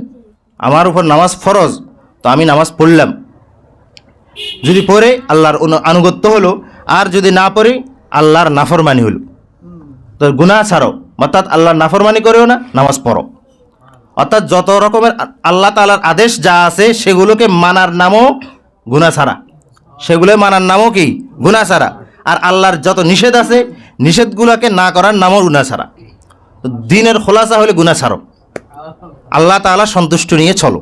আমার উপর নামাজ ফরজ, তো আমি নামাজ পড়লাম। যদি পড়ে আল্লাহর আনুগত্য হলো, আর যদি না পড়ে আল্লাহর নাফরমানি হলো। তো গুনাহ ছাড়ো, অর্থাৎ আল্লাহর নাফরমানি করেও না, নামাজ পড়ো। অর্থাৎ যত রকমের আল্লাহ তাআলার আদেশ যা আছে সেগুলোকে মানার নামও গুনাহ ছাড়া, সেগুলো মানার নামও কি? গুনাহ ছাড়া। আর আল্লাহর যত নিষেধ আছে নিষেধগুলোকে না করার নামও গুনাহ ছাড়া। তো দিনের খোলাসা হলে গুনাহ ছাড়ো, আল্লাহ তাআলা সন্তুষ্ট নিয়ে চলো।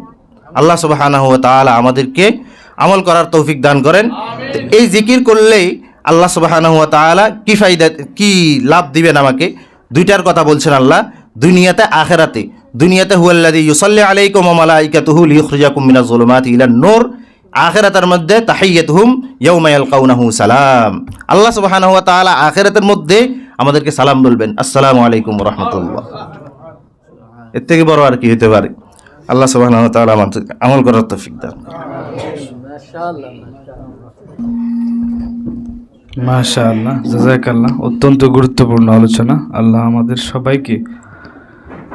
আল্লাহ সুবহানাহু ওয়া তাআলা আমাদেরকে আমল করার তৌফিক দান করেন। এই জিকির করলেই আল্লাহ সুবহানাহু ওয়া তাআলা কি ফায়দা, কি লাভ দিবেন আমাকে? দুইটার কথা বলছেন আল্লাহ, দুনিয়াতে আখিরাতে। দুনিয়াতে হুয়াল্লাযী ইউসাল্লি আলাইকুম ওয়া মালাইকাতুহু লিইখরিজাকুম মিনাজ যুলুমাতি ইলান নূর। আখিরাতের মধ্যে তাহিয়াতুহুম ইয়াওমা ইয়ালকাউনাহু সালাম। আল্লাহ সুবহানাহু ওয়া তাআলা আখিরাতের মধ্যে আমাদেরকে সালাম বলবেন, আসসালামু আলাইকুম ওয়া রাহমাতুল্লাহ। এর থেকে বড় আর কি হতে পারে? আল্লাহ সুবহানাহু ওয়া তাআলা আমাদের আমল করার তৌফিক দান। মাশাআল্লাহ, জাযাকাল্লাহ। অত্যন্ত গুরুত্বপূর্ণ আলোচনা। আল্লাহ আমাদের সবাইকে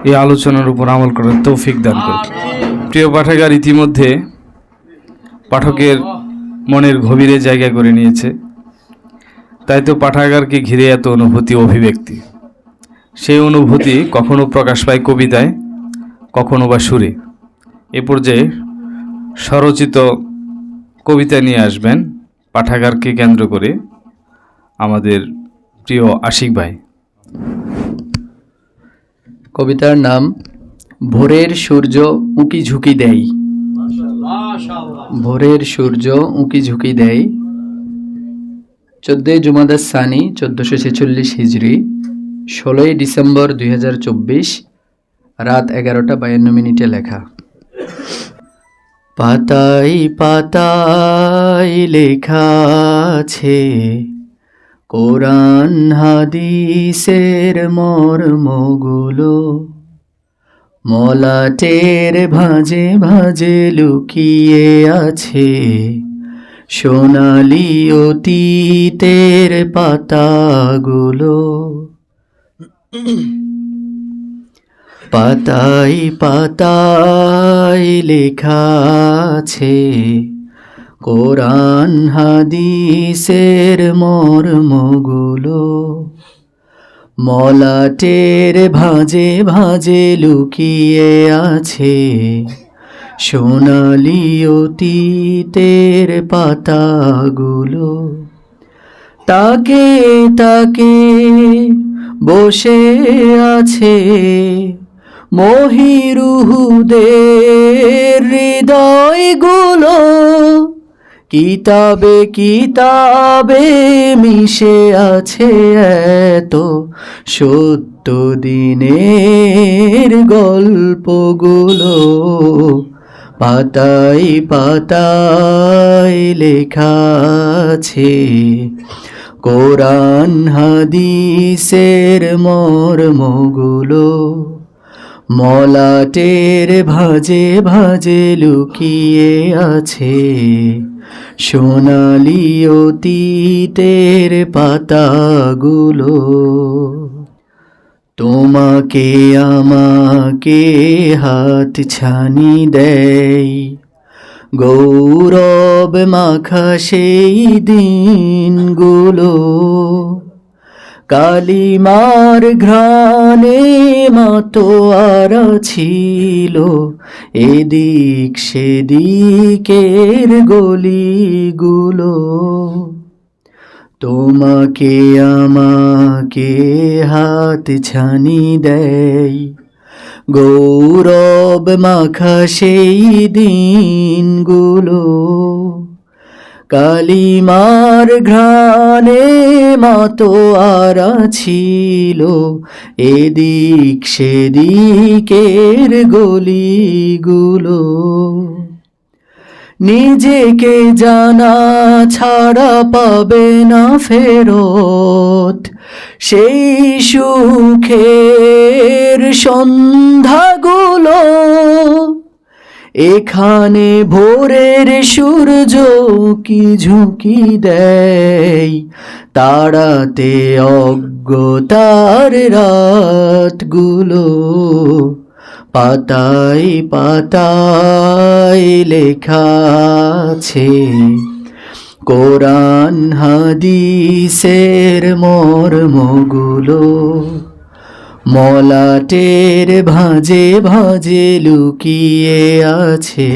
এই আলোচনার উপর আমল করার তৌফিক দান করুন। প্রিয় পাঠাগার ইতিমধ্যে পাঠকের মনের গভীরে জায়গা করে নিয়েছে, তাই তো পাঠাগারকে ঘিরে এত অনুভূতি, অভিব্যক্তি। সেই অনুভূতি কখনো প্রকাশ পায় কবিতায়, কখনো বা সুরে। এ পর্যায়ে স্বরচিত কবিতা নিয়ে আসবেন পাঠাগারকে কেন্দ্র করে আমাদের প্রিয় আশিক ভাই। কবিতার নাম ভোরের সূর্য উঁকি ঝুঁকি দেয়। ভোরের সূর্য উঁকি ঝুঁকি দেয়। 14 জুমাদাস সানি 1446 হিজরি, 16 ডিসেম্বর 2024, রাত 11:52 লেখা। পাতায় পাতায় লেখা আছে কোরআন হাদিসের মর্মগুলো, মলাটের ভাঁজে ভাঁজে লুকিয়ে আছে সোনালি অতীতের পাতাগুলো। পাতায় পাতায় লেখা আছে কোরআন হাদিসের মর্মগুলো, মলাটের ভাঁজে ভাঁজে লুকিয়ে আছে সোনালি অতীতের পাতাগুলো। তাকে তাকে বসে আছে মহিরুহুদের হৃদয়গুলো, কিতাবে কিতাবে মিশে আছে এত সত্য দিনের গল্পগুলো। পাতায় পাতায় লেখা আছে কোরআন হাদিসের মর্মগুলো, মলাটের ভাঁজে ভাঁজে লুকিয়ে আছে সোনালি অতীতের পাতাগুলো। তোমাকে আমাকে হাত ছানি দেয় গৌরব মাখা সেই দিনগুলো, কালিমার ঘ্রাণে মাতোয়ারা ছিল এদিক সেদিকের গলিগুলো। তোমাকে আমাকে হাত ছানি দেয় গৌরব মাখা সেই দিনগুলো, কালিমার ঘ্রাণে মাতোয়ারা ছিল এদিক সেদিকের গলিগুলো। নিজেকে জানা ছাড়া পাবে না ফেরত সেই সুখের সন্ধ্যাগুলো, এখানে ভোরের সূর্য কি ঝুঁকি দেয় তাড়াতে অজ্ঞতার রাতগুলো। পাতায় পাতায় লেখা আছে কোরআন হাদিসের মর্মগুলো, মলাটের ভাঁজে ভাঁজে লুকিয়ে আছে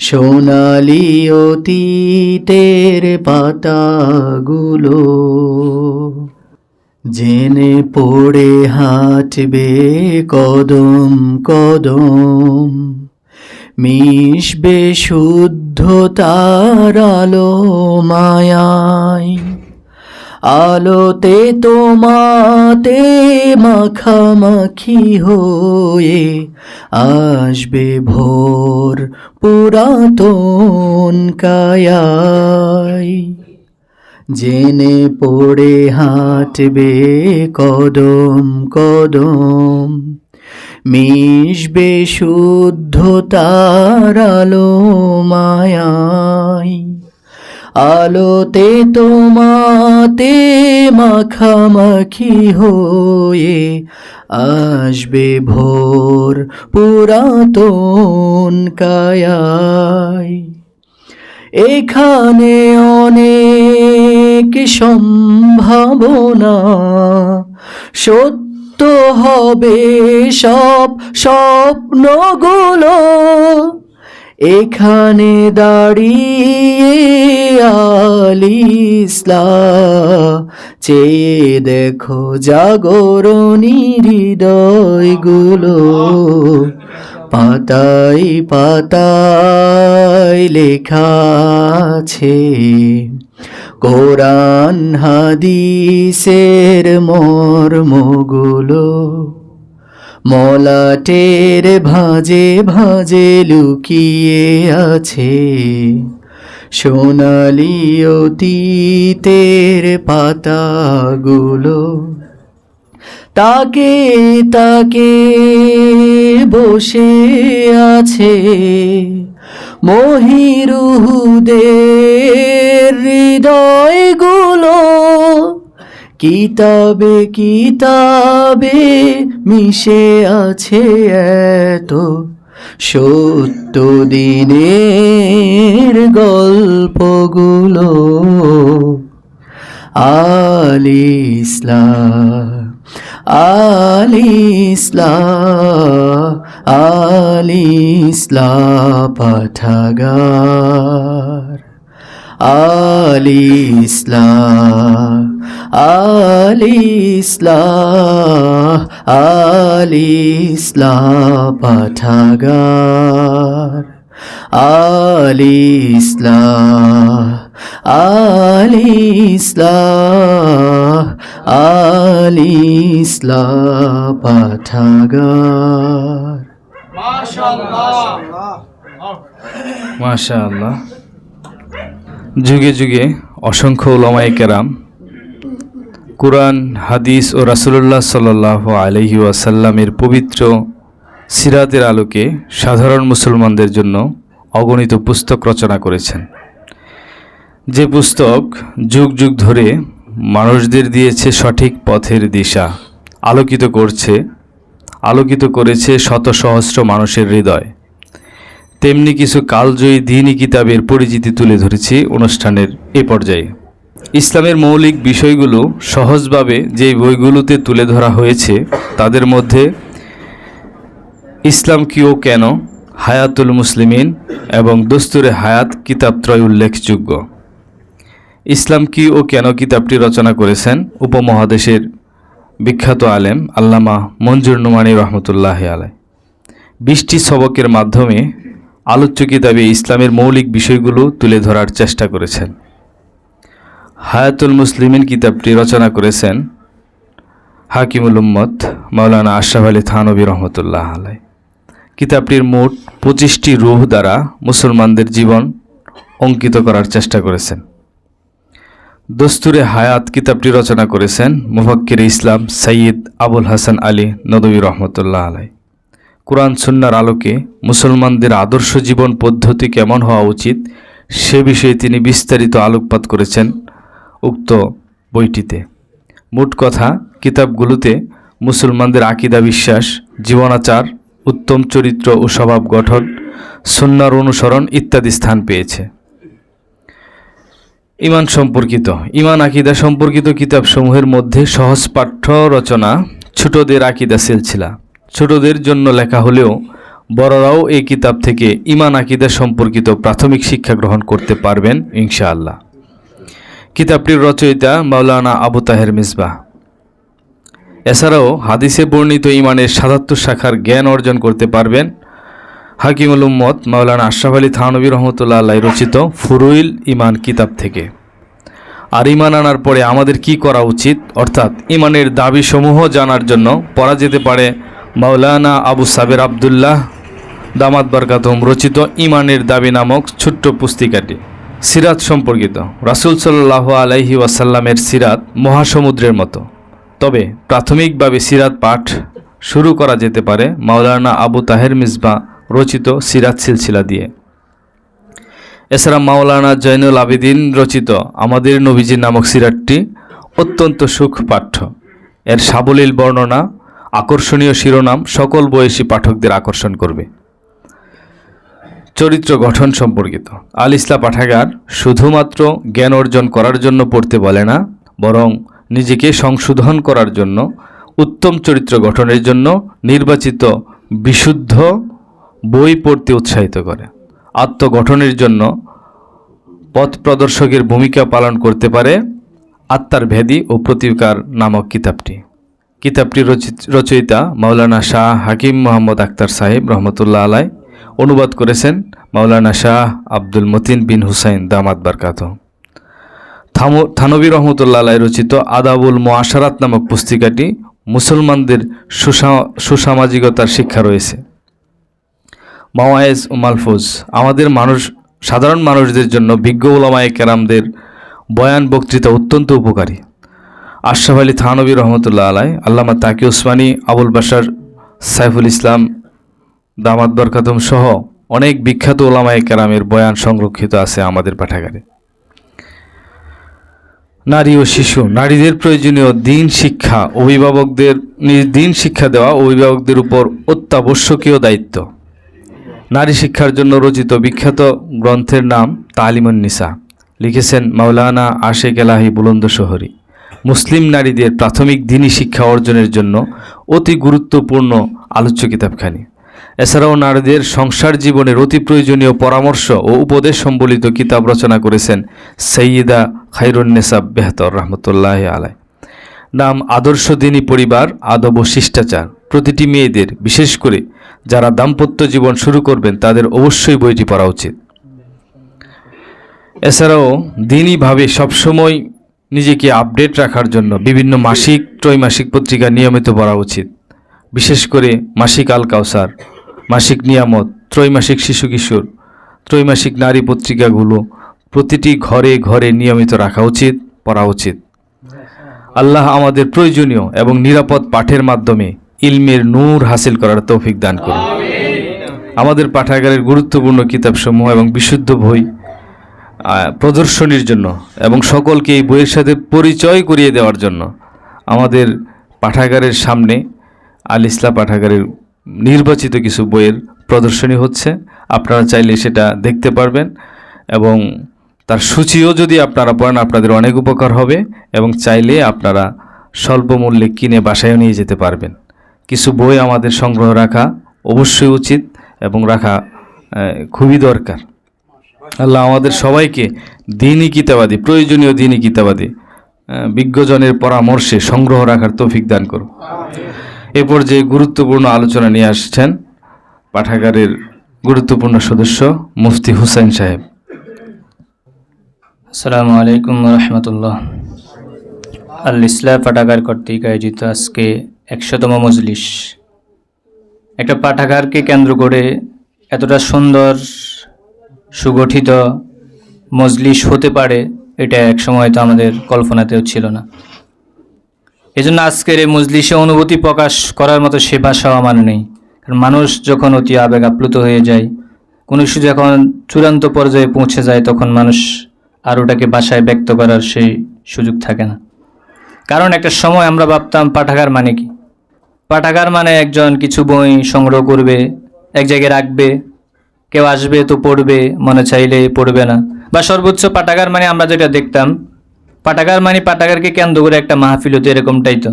সোনালি অতীতের পাতাগুলো। জেনে পড়ে হাঁটবে কদম কদম, মিশবে শুদ্ধতার আলো মায়ায়, আলোতে তোমাতে মাখামাখি হয়ে আসবে ভোর পুরাতন কায়ায়। জেনে পড়ে হাঁটবে কদম কদম, মিশবে শুদ্ধতার আলো মায়ায়, আলোতে তোমাতে মাখামাখি হয়ে আসবে ভোর পুরাতন কায়ায়। এখানে অনেক সম্ভাবনা, সত্য হবে সব স্বপ্নগুলো। এখানে দাঁড়িয়ে আলিসলাম চেয়ে দেখো জাগরণী হৃদয়গুলো। পাতায় পাতায় লেখা আছে কোরআন হাদিসের মর্মগুলো। মলাটের ভাঁজে ভাঁজে লুকিয়ে আছে সোনালি অতীতের পাতাগুলো। তাকে তাকে বসে আছে মহিরুহদের হৃদয়গুলো। কিতাবে কিতাবে মিশে আছে এত সত্য দিনের গল্পগুলো। আলিসলাম আলিসলাম আলিসলাম পাঠাগার। আলিসলাম আলিসলাম আলিসলাম পাঠাগার। আলিসলাম আলিসলাম আলিসলাম পাঠাগার। মাশাআল্লাহ। যুগে যুগে অসংখ্য উলামায়ে কেরাম কুরআন, হাদিস ও রাসূলুল্লাহ সাল্লাল্লাহু আলাইহি ওয়াসাল্লামের পবিত্র সিরাতের আলোকে সাধারণ মুসলমানদের জন্য অগণিত পুস্তক রচনা করেছেন। যে পুস্তক যুগ যুগ ধরে মানুষদের দিয়েছে সঠিক পথের দিশা, আলোকিত করেছে শত সহস্র মানুষের হৃদয়। তেমনি কিছু কালজয়ী দ্বীনি কিতাবের পরিচিতি তুলে ধরেছি অনুষ্ঠানের এ পর্যায়ে। ইসলামের মৌলিক বিষয়গুলো সহজভাবে যে বইগুলোতে তুলে ধরা হয়েছে তাদের মধ্যে ইসলাম কি ও কেন, হায়াতুল মুসলিমিন এবং দস্তুরে হায়াত কিতাবত্রয় উল্লেখযোগ্য। ইসলাম কি ও কেন কিতাবটি রচনা করেছেন উপমহাদেশের বিখ্যাত আলেম আল্লামা মঞ্জুর নোমানী রহমতুল্লাহ আলাই। 20টি সবকের মাধ্যমে আলোচ্য কিতাবে ইসলামের মৌলিক বিষয়গুলো তুলে ধরার চেষ্টা করেছেন। হায়াতুল মুসলিমিন কিতাবটি রচনা করেছেন হাকিমুল উম্মত মাওলানা আশরাফ আলী থানভী রহমতুল্লাহ আলাই। কিতাবটির মোট 25টি রূহ দ্বারা মুসলমানদের জীবন অঙ্কিত করার চেষ্টা করেছেন। দস্তুরে হায়াত কিতাবটি রচনা করেছেন মুফাক্কির ইসলাম সৈয়দ আবুল হাসান আলী নদভী রহমতুল্লাহ আলাই। কুরআন সুন্নাহর আলোকে মুসলমানদের আদর্শ জীবন পদ্ধতি কেমন হওয়া উচিত সে বিষয়ে তিনি বিস্তারিত আলোকপাত করেছেন উক্ত বইটিতে। মোট কথা, কিতাবগুলোতে মুসলমানদের আকীদা, বিশ্বাস, জীবনাচার, উত্তম চরিত্র ও স্বভাব গঠন, সুন্নাহর অনুসরণ ইত্যাদি স্থান পেয়েছে। ঈমান আকীদা সম্পর্কিত কিতাবসমূহের মধ্যে সহজ পাঠ্য রচনা ছোটদের আকীদা সিলসিলা ছোটদের জন্য লেখা হলেও বড়রাও এই কিতাব থেকে ঈমান আকীদা সম্পর্কিত প্রাথমিক শিক্ষা গ্রহণ করতে পারবেন ইনশাআল্লাহ। কিতাবটির রচয়িতা মাওলানা আবু তাহের মিসবাহ। এছাড়াও হাদিসে বর্ণিত ঈমানের ৭৭ শাখার জ্ঞান অর্জন করতে পারবেন হাকিমুল উম্মত মাওলানা আশরাফ আলী থানভী রহমতুল্লাহ আলাই রচিত ফুরুইল ঈমান কিতাব থেকে। আর ঈমান আনার পরে আমাদের কি করা উচিত, অর্থাৎ ঈমানের দাবিসমূহ জানার জন্য পড়া যেতে পারে মাওলানা আবু সাবের আবদুল্লাহ দামাত বরকাতুহুম রচিত ঈমানের দাবি নামক ছোট্ট পুস্তিকাটি। সিরাত সম্পর্কিত। রাসূল সাল্লাল্লাহু আলাইহি ওয়াসাল্লামের সিরাত মহাসমুদ্রের মতো, তবে প্রাথমিকভাবে সিরাত পাঠ শুরু করা যেতে পারে মাওলানা আবু তাহের মিসবাহ রচিত সিরাত সিলসিলা দিয়ে। এছাড়া মাওলানা জয়নুল আবেদিন রচিত আমাদের নবীজি নামক সিরাতটি অত্যন্ত সুখপাঠ্য। এর সাবলীল বর্ণনা, আকর্ষণীয় শিরোনাম সকল বয়সী পাঠকদের আকর্ষণ করবে। চরিত্র গঠন সম্পর্কিত আল ইসলাহ পাঠাগার শুধুমাত্র জ্ঞান অর্জন করার জন্য পড়তে বলে না, বরং নিজেকে সংশোধন করার জন্য, উত্তম চরিত্র গঠনের জন্য নির্বাচিত বিশুদ্ধ বই পড়তে উৎসাহিত করে। আত্মগঠনের জন্য পথ প্রদর্শকের ভূমিকা পালন করতে পারে আত্মার ভেদি ও প্রতিকার নামক কিতাবটি রচয়িতা মাওলানা শাহ হাকিম মোহাম্মদ আক্তার সাহেব রহমতুল্লাহ আলাই, অনুবাদ করেছেন মাওলানা শাহ আব্দুল মতিন বিন হুসাইন দামাত বারকাত। থানবী রহমতুল্লাহ আলাই রচিত আদাবুল মুআশারাত নামক পুস্তিকাটি মুসলমানদের সুসামাজিকতার শিক্ষা রয়েছে। মাওয়ায়েজ ও মালফুজ আমাদের সাধারণ মানুষদের জন্য বিজ্ঞ উলামায়ে কেরামদের বয়ান বক্তৃতা অত্যন্ত উপকারী। আশরাফ আলী থানবী রহমতুল্লাহ আলাই, আল্লামা তাকি ওসমানী, আবুল বাশার সাইফুল ইসলাম দামাত বরকাতুম সহ অনেক বিখ্যাত উলামায়ে কেরামের বয়ান সংরক্ষিত আছে আমাদের পাঠাগারে। নারী ও শিশু, নারীদের প্রয়োজনীয় দিন শিক্ষা দেওয়া অভিভাবকদের উপর অত্যাবশ্যকীয় দায়িত্ব। নারী শিক্ষার জন্য রচিত বিখ্যাত গ্রন্থের নাম তালিমুন নিসা, লিখেছেন মাওলানা আশেক এলাহি বুলন্দশহরী। মুসলিম নারীদের প্রাথমিক দ্বীনি শিক্ষা অর্জনের জন্য অতি গুরুত্বপূর্ণ আলোচ্য কিতাবখানি। এছাড়াও নারীদের সংসার জীবনের অতি প্রয়োজনীয় পরামর্শ ও উপদেশ সম্বলিত কিতাব রচনা করেছেন সৈয়দা খায়রুন্নেসা বেহতর রহমতুল্লাহ আলাই। নাম আদর্শ দ্বীনি পরিবার, আদব ও শিষ্টাচার। প্রতিটি মেয়েদের, বিশেষ করে যারা দাম্পত্য জীবন শুরু করবেন, তাদের অবশ্যই বইটি পড়া উচিত। এছাড়াও দ্বীনিভাবে সবসময় নিজেকে আপডেট রাখার জন্য বিভিন্ন মাসিক, ত্রৈমাসিক পত্রিকা নিয়মিত পড়া উচিত। বিশেষ করে মাসিক আল কাউসার, মাসিক নিয়ামত, ত্রৈমাসিক শিশু কিশোর, ত্রৈমাসিক নারী পত্রিকাগুলো প্রতিটি ঘরে ঘরে নিয়মিত রাখা উচিত, পড়া উচিত। আল্লাহ আমাদের প্রয়োজনীয় এবং নিরাপদ পাঠের মাধ্যমে ইলমের নূর হাসিল করার তৌফিক দান করুন। আমাদের পাঠাগারের গুরুত্বপূর্ণ কিতাবসমূহ এবং বিশুদ্ধ বই প্রদর্শনীর জন্য এবং সকলকে এই বইয়ের সাথে পরিচয় করিয়ে দেওয়ার জন্য আমাদের পাঠাগারের সামনে আল ইসলাহ পাঠাগারের নির্বাচিত কিছু বইয়ের প্রদর্শনী হচ্ছে। আপনারা চাইলে সেটা দেখতে পারবেন এবং তার সূচিও যদি আপনারা পড়েন আপনাদের অনেক উপকার হবে এবং চাইলে আপনারা স্বল্প মূল্যে কিনে বাসায়ও নিয়ে যেতে পারবেন। কিছু বই আমাদের সংগ্রহ রাখা অবশ্যই উচিত এবং রাখা খুবই দরকার। আল্লাহ আমাদের সবাইকে দ্বীনি কিতাবাদি, প্রয়োজনীয় দ্বীনি কিতাবাদি বিজ্ঞজনের পরামর্শে সংগ্রহ রাখার তৌফিক দান করুন। এরপর যে গুরুত্বপূর্ণ আলোচনা নিয়ে আসছেন পাঠাগারের গুরুত্বপূর্ণ সদস্য মুফতি হুসাইন সাহেব। আসসালামু আলাইকুম রহমতুল্লাহ। আল ইসলাহ পাঠাগার কর্তৃক আয়োজিত আজকে 100তম মজলিস। একটা পাঠাগারকে কেন্দ্র করে এতটা সুন্দর সুগঠিত মজলিস হতে পারে এটা এক সময় তো আমাদের কল্পনাতেও ছিল না। এজন্য আজকের এই মজলিসে অনুভূতি প্রকাশ করার মতো সে ভাষাও আমার নেই। কারণ মানুষ যখন অতি আবেগ আপ্লুত হয়ে যায়, কোনো কিছু যখন চূড়ান্ত পর্যায়ে পৌঁছে যায়, তখন মানুষ আর ওটাকে ভাষায় ব্যক্ত করার সেই সুযোগ থাকে না। কারণ একটা সময় আমরা ভাবতাম পাঠাগার মানে কি? পাঠাগার মানে একজন কিছু বই সংগ্রহ করবে, এক জায়গায় রাখবে, কেউ আসবে তো পড়বে, মনে চাইলে পড়বে না। বা সর্বোচ্চ পাঠাগার মানে আমরা যেটা দেখতাম, পাঠাগার মানে পাঠাগারকে কেন্দ্র করে একটা মাহফিল হতো, এরকমটাই তো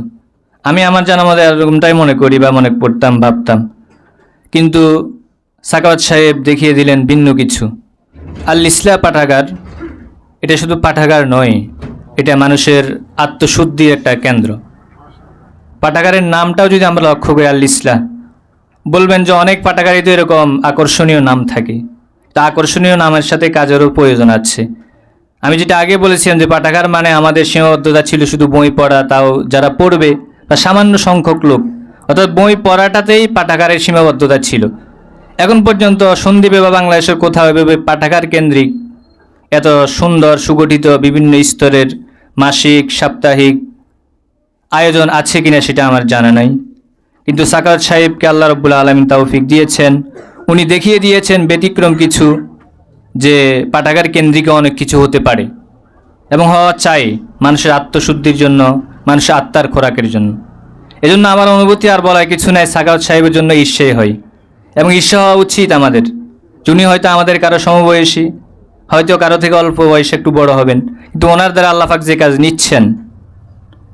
আমি আমার জানা মধ্যে এরকমটাই মনে করি বা মনে করতাম, ভাবতাম। কিন্তু সাকাওয়াত সাহেব দেখিয়ে দিলেন ভিন্ন কিছু। আল ইসলাহ পাঠাগার এটা শুধু পাঠাগার নয়, এটা মানুষের আত্মশুদ্ধির একটা কেন্দ্র। পাঠাগারের নামটাও যদি আমরা লক্ষ্য করি, আল ইসলাহ, বলবেন যে অনেক পাঠাগারই তো এরকম আকর্ষণীয় নাম থাকে। তা আকর্ষণীয় নামের সাথে কাজেরও প্রয়োজন আছে। আমি যেটা আগে বলেছিলাম যে পাঠাগার মানে আমাদের সীমাবদ্ধতা ছিল শুধু বই পড়া, তাও যারা পড়বে বা সামান্য সংখ্যক লোক, অর্থাৎ বই পড়াটাতেই পাঠাগারের সীমাবদ্ধতা ছিল। এখন পর্যন্ত সন্দ্বীপে বা বাংলাদেশের কোথাও এভাবে পাঠাগার কেন্দ্রিক এত সুন্দর সুগঠিত বিভিন্ন স্তরের মাসিক, সাপ্তাহিক আয়োজন আছে কিনা সেটা আমার জানা নাই। কিন্তু সাকাওয়াত সাহেবকে আল্লাহ রাব্বুল আলামিন তৌফিক দিয়েছেন, উনি দেখিয়ে দিয়েছেন ব্যতিক্রম কিছু যে পাঠাগার কেন্দ্রিক অনেক কিছু হতে পারে এবং হওয়া চাই মানুষের আত্মশুদ্ধির জন্য, মানুষের আত্মার খোরাকের জন্য। এজন্য আমার অনুভূতি আর বলার কিছু নাই, সাখাওয়াত সাহেবের জন্য ঈর্ষাই হয় এবং ঈর্ষা হওয়া উচিত আমাদের। যিনি হয়তো আমাদের কারো সমবয়সী, হয়তো কারো থেকে অল্প বয়সে একটু বড় হবেন, কিন্তু ওনার দ্বারা আল্লাহ পাক যে কাজ নিচ্ছেন,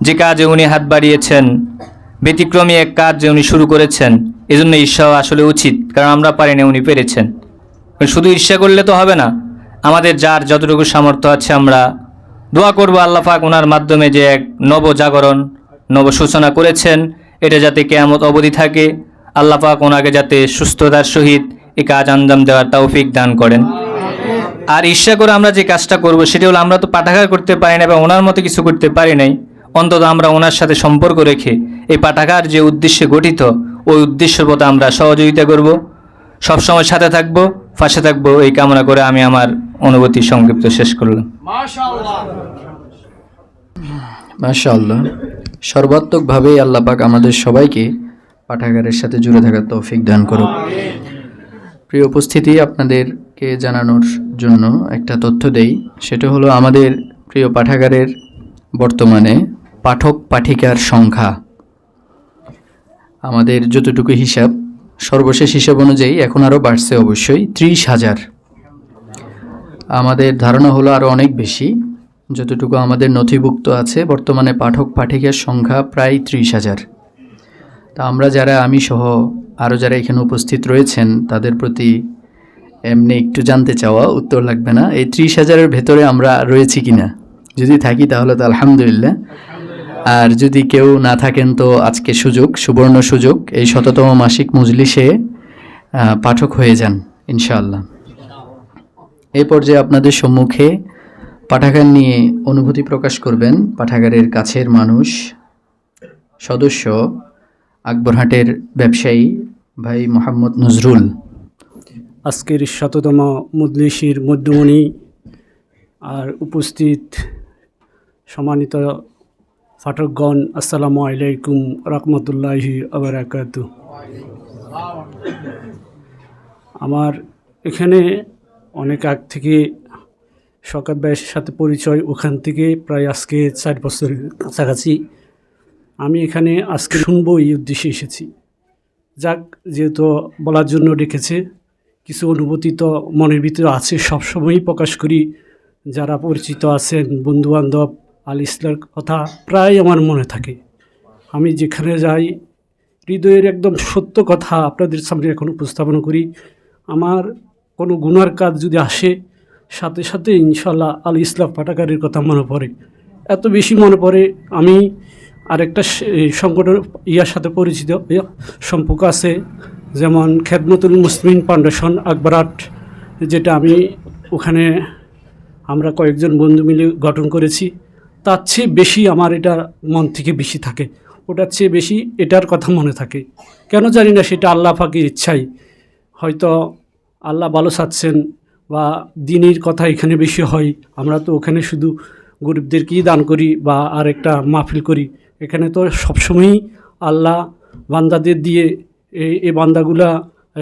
যে কাজে উনি হাত বাড়িয়েছেন, ব্যতিক্রমী এক কাজ যে উনি শুরু করেছেন, এজন্য ঈর্ষা হওয়া আসলে উচিত, কারণ আমরা পারি না, উনি পেরেছেন। শুধু ঈর্ষা করলে তো হবে না, আমাদের যার যতটুকু সামর্থ্য আছে আমরা দোয়া করব আল্লাহ পাক ওনার মাধ্যমে যে এক নবজাগরণ, নবসূচনা করেছেন, এটা যাতে কিয়ামত অবধি থাকে। আল্লাহ পাক ওনাকে যাতে সুস্থতার সহিত এই কাজ আঞ্জাম দেওয়ার তৌফিক দান করেন। আর ঈর্ষা করে আমরা যে কাজটা করব সেটা হলো, আমরা তো পাঠাগার করতে পারি না বা ওনার মতো কিছু করতে পারি নাই, অন্তত আমরা ওনার সাথে সম্পর্ক রেখে এই পাঠাগার যে উদ্দেশ্যে গঠিত ওই উদ্দেশ্যের পথে আমরা সহযোগিতা করব, সবসময় সাথে থাকব, পাশে থাকব, এই কামনা করে আমি আমার অনুভূতি সংক্ষিপ্ত শেষ করলাম। মাশাআল্লাহ। সর্বাত্মকভাবেই আল্লাহ পাক আমাদের সবাইকে পাঠাগারের সাথে জুড়ে থাকার তৌফিক দান করুক। প্রিয় উপস্থিতি, আপনাদেরকে জানানোর জন্য একটা তথ্য দেই, সেটা হলো আমাদের প্রিয় পাঠাগারের বর্তমানে পাঠক পাঠিকার সংখ্যা, আমাদের যতটুকু হিসাব, সর্বশেষ হিসাব অনুযায়ী এখন আরও বাড়ছে অবশ্যই, 30,000। আমাদের ধারণা হলো আরও অনেক বেশি, যতটুকু আমাদের নথিভুক্ত আছে বর্তমানে পাঠক পাঠিকার সংখ্যা প্রায় 30,000। তা আমরা যারা, আমি সহ আরও যারা এখানে উপস্থিত রয়েছেন, তাদের প্রতি এমনি একটু জানতে চাওয়া, উত্তর লাগবে না, এই 30,000-এর ভেতরে আমরা রয়েছি কিনা। যদি থাকি তাহলে তো আলহামদুলিল্লাহ, আর যদি কেউ না থাকেন তো আজকে সুযোগ, সুবর্ণ সুযোগ, এই 100তম মাসিক মজলিসে পাঠক হয়ে যান ইনশাআল্লাহ। এই পর্যায়ে আপনাদের সম্মুখে পাঠাগার নিয়ে অনুভূতি প্রকাশ করবেন পাঠাগারের কাছের মানুষ, সদস্য, আকবরহাটের ব্যবসায়ী ভাই মোহাম্মদ নজরুল। আজকের 100তম মজলিসের মধ্যমণি আর উপস্থিত সম্মানিত পাঠকগণ, আসসালামু আলাইকুম রহমতুল্লাহি আবরাকাতু। আমার এখানে অনেক আগ থেকে শওকত ভাইয়ের সাথে পরিচয়, ওখান থেকে প্রায় আজকে 4 বছরের কাছাকাছি। আমি এখানে আজকে শুনবো এই উদ্দেশ্যে এসেছি। যাক, যেহেতু বলার জন্য ডেকেছে, কিছু অনুভূতি তো মনের ভিতরে আছে, সবসময়ই প্রকাশ করি। যারা পরিচিত আছেন, বন্ধুবান্ধব, আল ইসলার কথা প্রায় আমার মনে থাকে। আমি যেখানে যাই হৃদয়ের একদম সত্য কথা আপনাদের সামনে এখন উপস্থাপন করি। আমার কোনো গুনার কাজ যদি আসে, সাথে সাথে ইনশাল্লাহ আল ইসলাম পাঠাগারের কথা মনে পড়ে, এত বেশি মনে পড়ে। আমি আরেকটা সংগঠন ইয়ার সাথে পরিচিত, সম্পর্ক আছে, যেমন খেদমতুল মুসলিমিন ফাউন্ডেশন আকবরহাট, যেটা আমি ওখানে আমরা কয়েকজন বন্ধু মিলে গঠন করেছি। তার চেয়ে বেশি আমার এটা মন থেকে বেশি থাকে, ওটার চেয়ে বেশি এটার কথা মনে থাকে। কেন জানি না, সেটা আল্লাহ পাকের ইচ্ছাই, হয়তো আল্লাহ ভালো চাচ্ছেন বা দিনের কথা এখানে বেশি হয়। আমরা তো ওখানে শুধু গরিবদেরকেই দান করি বা আর একটা মাহফিল করি, এখানে তো সবসময়ই আল্লাহ বান্দাদের দিয়ে এই বান্দাগুলা,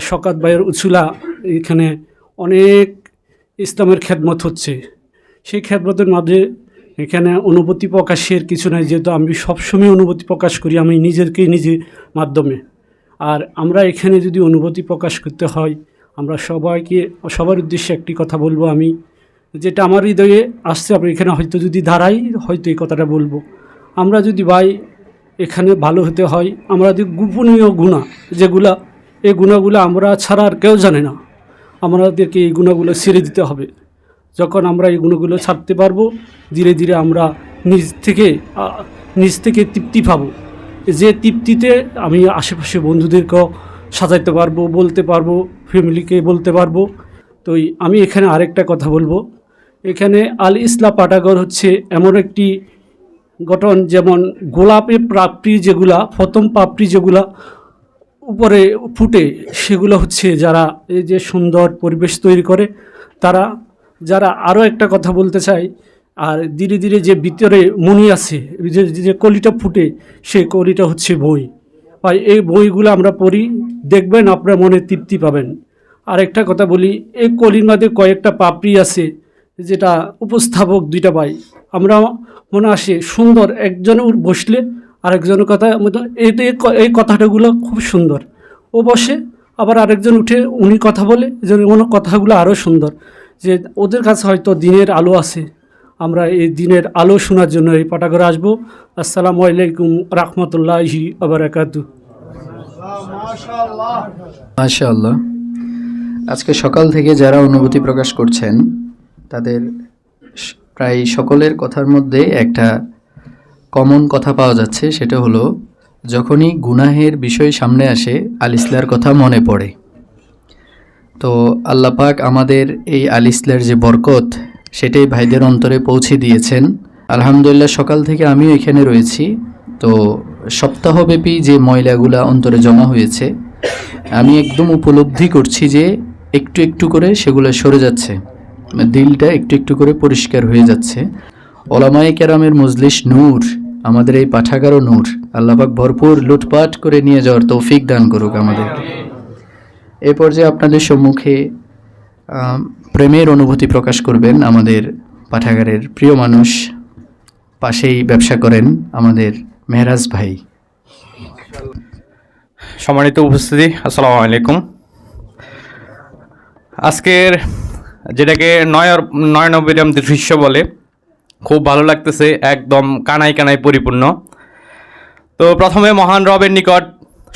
শওকত ভাইয়ের উছুলা, এখানে অনেক ইসলামের খেদমত হচ্ছে। সেই খেদমতের মাঝে এখানে অনুভূতি প্রকাশের কিছু নাই, যেহেতু আমি সবসময় অনুভূতি প্রকাশ করি আমি নিজের মাধ্যমে। আর আমরা এখানে যদি অনুভূতি প্রকাশ করতে হয়, আমরা সবার উদ্দেশ্যে একটি কথা বলবো আমি, যেটা আমার হৃদয়ে আসছে। আমরা এখানে হয়তো যদি দাঁড়াই, হয়তো এই কথাটা বলবো। আমরা যদি ভাই এখানে ভালো হতে হয়, আমাদের গোপনীয় গুণা যেগুলা, এই গুণাগুলো আমরা ছাড়া আর কেউ জানে না, আমাদেরকে এই গুণাগুলো ছেড়ে দিতে হবে। যখন আমরা এই গুণগুলো ছাড়তে পারবো, ধীরে ধীরে আমরা নিজ থেকে তৃপ্তি পাবো। যে তৃপ্তিতে আমি আশেপাশে বন্ধুদেরকেও সাজাইতে পারবো, বলতে পারবো, ফ্যামিলিকে বলতে পারবো। তো আমি এখানে আরেকটা কথা বলবো, এখানে আল ইসলাম পাঠাগার হচ্ছে এমন একটি গঠন, যেমন গোলাপের পাপড়ি যেগুলা, প্রথম পাপড়ি যেগুলা উপরে ফুটে, সেগুলো হচ্ছে যারা এই যে সুন্দর পরিবেশ তৈরি করে তারা। যারা আরও একটা কথা বলতে চাই, আর ধীরে ধীরে যে ভিতরে মনি আছে, যে কলিটা ফুটে, সেই কলিটা হচ্ছে বই। আর এই বইগুলো আমরা পড়ি, দেখবেন আপনার মনে তৃপ্তি পাবেন। আরেকটা কথা বলি, এই কলির মধ্যে কয়েকটা পাপড়ি আছে, যেটা উপস্থাপক দুইটা ভাই, আমরা মনে আসে সুন্দর, একজনে বসলে আরেকজনের কথা মতো এই কথাটাগুলো খুব সুন্দর, ও বসে আবার আরেকজন উঠে উনি কথা বলে, যেন ওনার কথাগুলো আরও সুন্দর, যে ওদের কাছে হয়তো দিনের আলো আছে। আমরা এই দিনের আলো শোনার জন্য এই পাঠাগারে আসবো। আসসালামু আলাইকুম রহমতুল্লাহি ওয়া বারাকাতুহু। মাশাআল্লাহ। আজকে সকাল থেকে যারা অনুভূতি প্রকাশ করছেন তাদের প্রায় সকলের কথার মধ্যে একটা কমন কথা পাওয়া যাচ্ছে, সেটা হলো যখনই গুনাহের বিষয় সামনে আসে আল ইসলার কথা মনে পড়ে। তো আল্লাহ পাক আমাদের এই আল ইসলার যে বরকত সেটাই ভাইদের অন্তরে পৌঁছে দিয়েছেন। আলহামদুলিল্লাহ, সকাল থেকে আমিও এখানে রয়েছি। তো সপ্তাহব্যাপী যে ময়লাগুলা অন্তরে জমা হয়েছে, আমি একদম উপলব্ধি করছি যে একটু একটু করে সেগুলো সরে যাচ্ছে, দিলটা একটু একটু করে পরিষ্কার হয়ে যাচ্ছে। ওলামায়ে কেরামের মজলিস নূর, আমাদের এই পাঠাগারও নূর। আল্লাহ পাক ভরপুর লুটপাট করে নিয়ে যাওয়ার তৌফিক দান করুক আমাদেরকে। এ পর্যায়ে আপনাদের সম্মুখে প্রেমের অনুভূতি প্রকাশ করবেন আমাদের পাঠাগারের প্রিয় মানুষ, পাশেই ব্যবসা করেন আমাদের মেহরাজ ভাই। সম্মানিত উপস্থিতি, আসসালামু আলাইকুম। আজকের যেটাকে নয়নবিরাম দৃশ্য বলে, খুব ভালো লাগতেছে, একদম কানায় কানায় পরিপূর্ণ। তো প্রথমে মহান রবের নিকট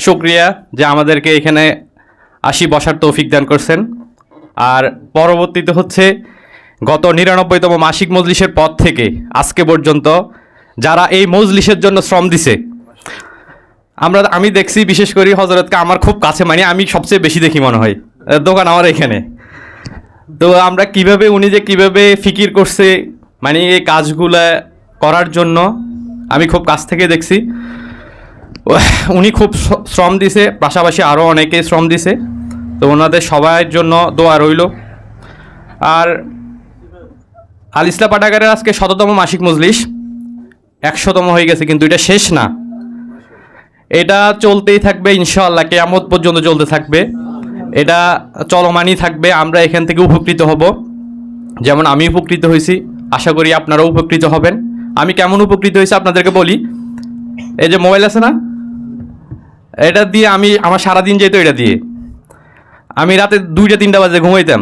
শুকরিয়া যে আমাদেরকে এখানে বসার তৌফিক দান করছেন। আর পরবর্তীতে হচ্ছে গত 99তম মাসিক মজলিসের পর থেকে আজকে পর্যন্ত যারা এই মজলিসের জন্য শ্রম দিছে, আমি দেখছি, বিশেষ করে হযরতকে আমার খুব কাছে, মানে আমি সবচেয়ে বেশি দেখি মনে হয়, দোকান আমার এখানে। তো আমরা উনি যে কিভাবে ফিকির করছে, মানে এই কাজগুলা করার জন্য আমি খুব কাছ থেকে দেখছি। উনি খুব শ্রম দিছে, পাশাপাশি আরও অনেকে শ্রম দিছে। তো ওনাদের সবার জন্য দোয়া রইল। আর আল ইসলাম পাঠাগারের আজকে 100তম মাসিক মজলিস, 100তম হয়ে গেছে, কিন্তু এটা শেষ না, এটা চলতেই থাকবে ইনশাআল্লাহ, কিয়ামত পর্যন্ত চলতে থাকবে, এটা চলমানই থাকবে। আমরা এখান থেকে উপকৃত হব, যেমন আমি উপকৃত হয়েছি, আশা করি আপনারাও উপকৃত হবেন। আমি কেমন উপকৃত হয়েছি আপনাদেরকে বলি। এই যে মোবাইল আছে না, এটা দিয়ে আমার সারাদিন যেত, এটা দিয়ে আমি রাতে 2টা-3টা বাজে ঘুমাইতাম,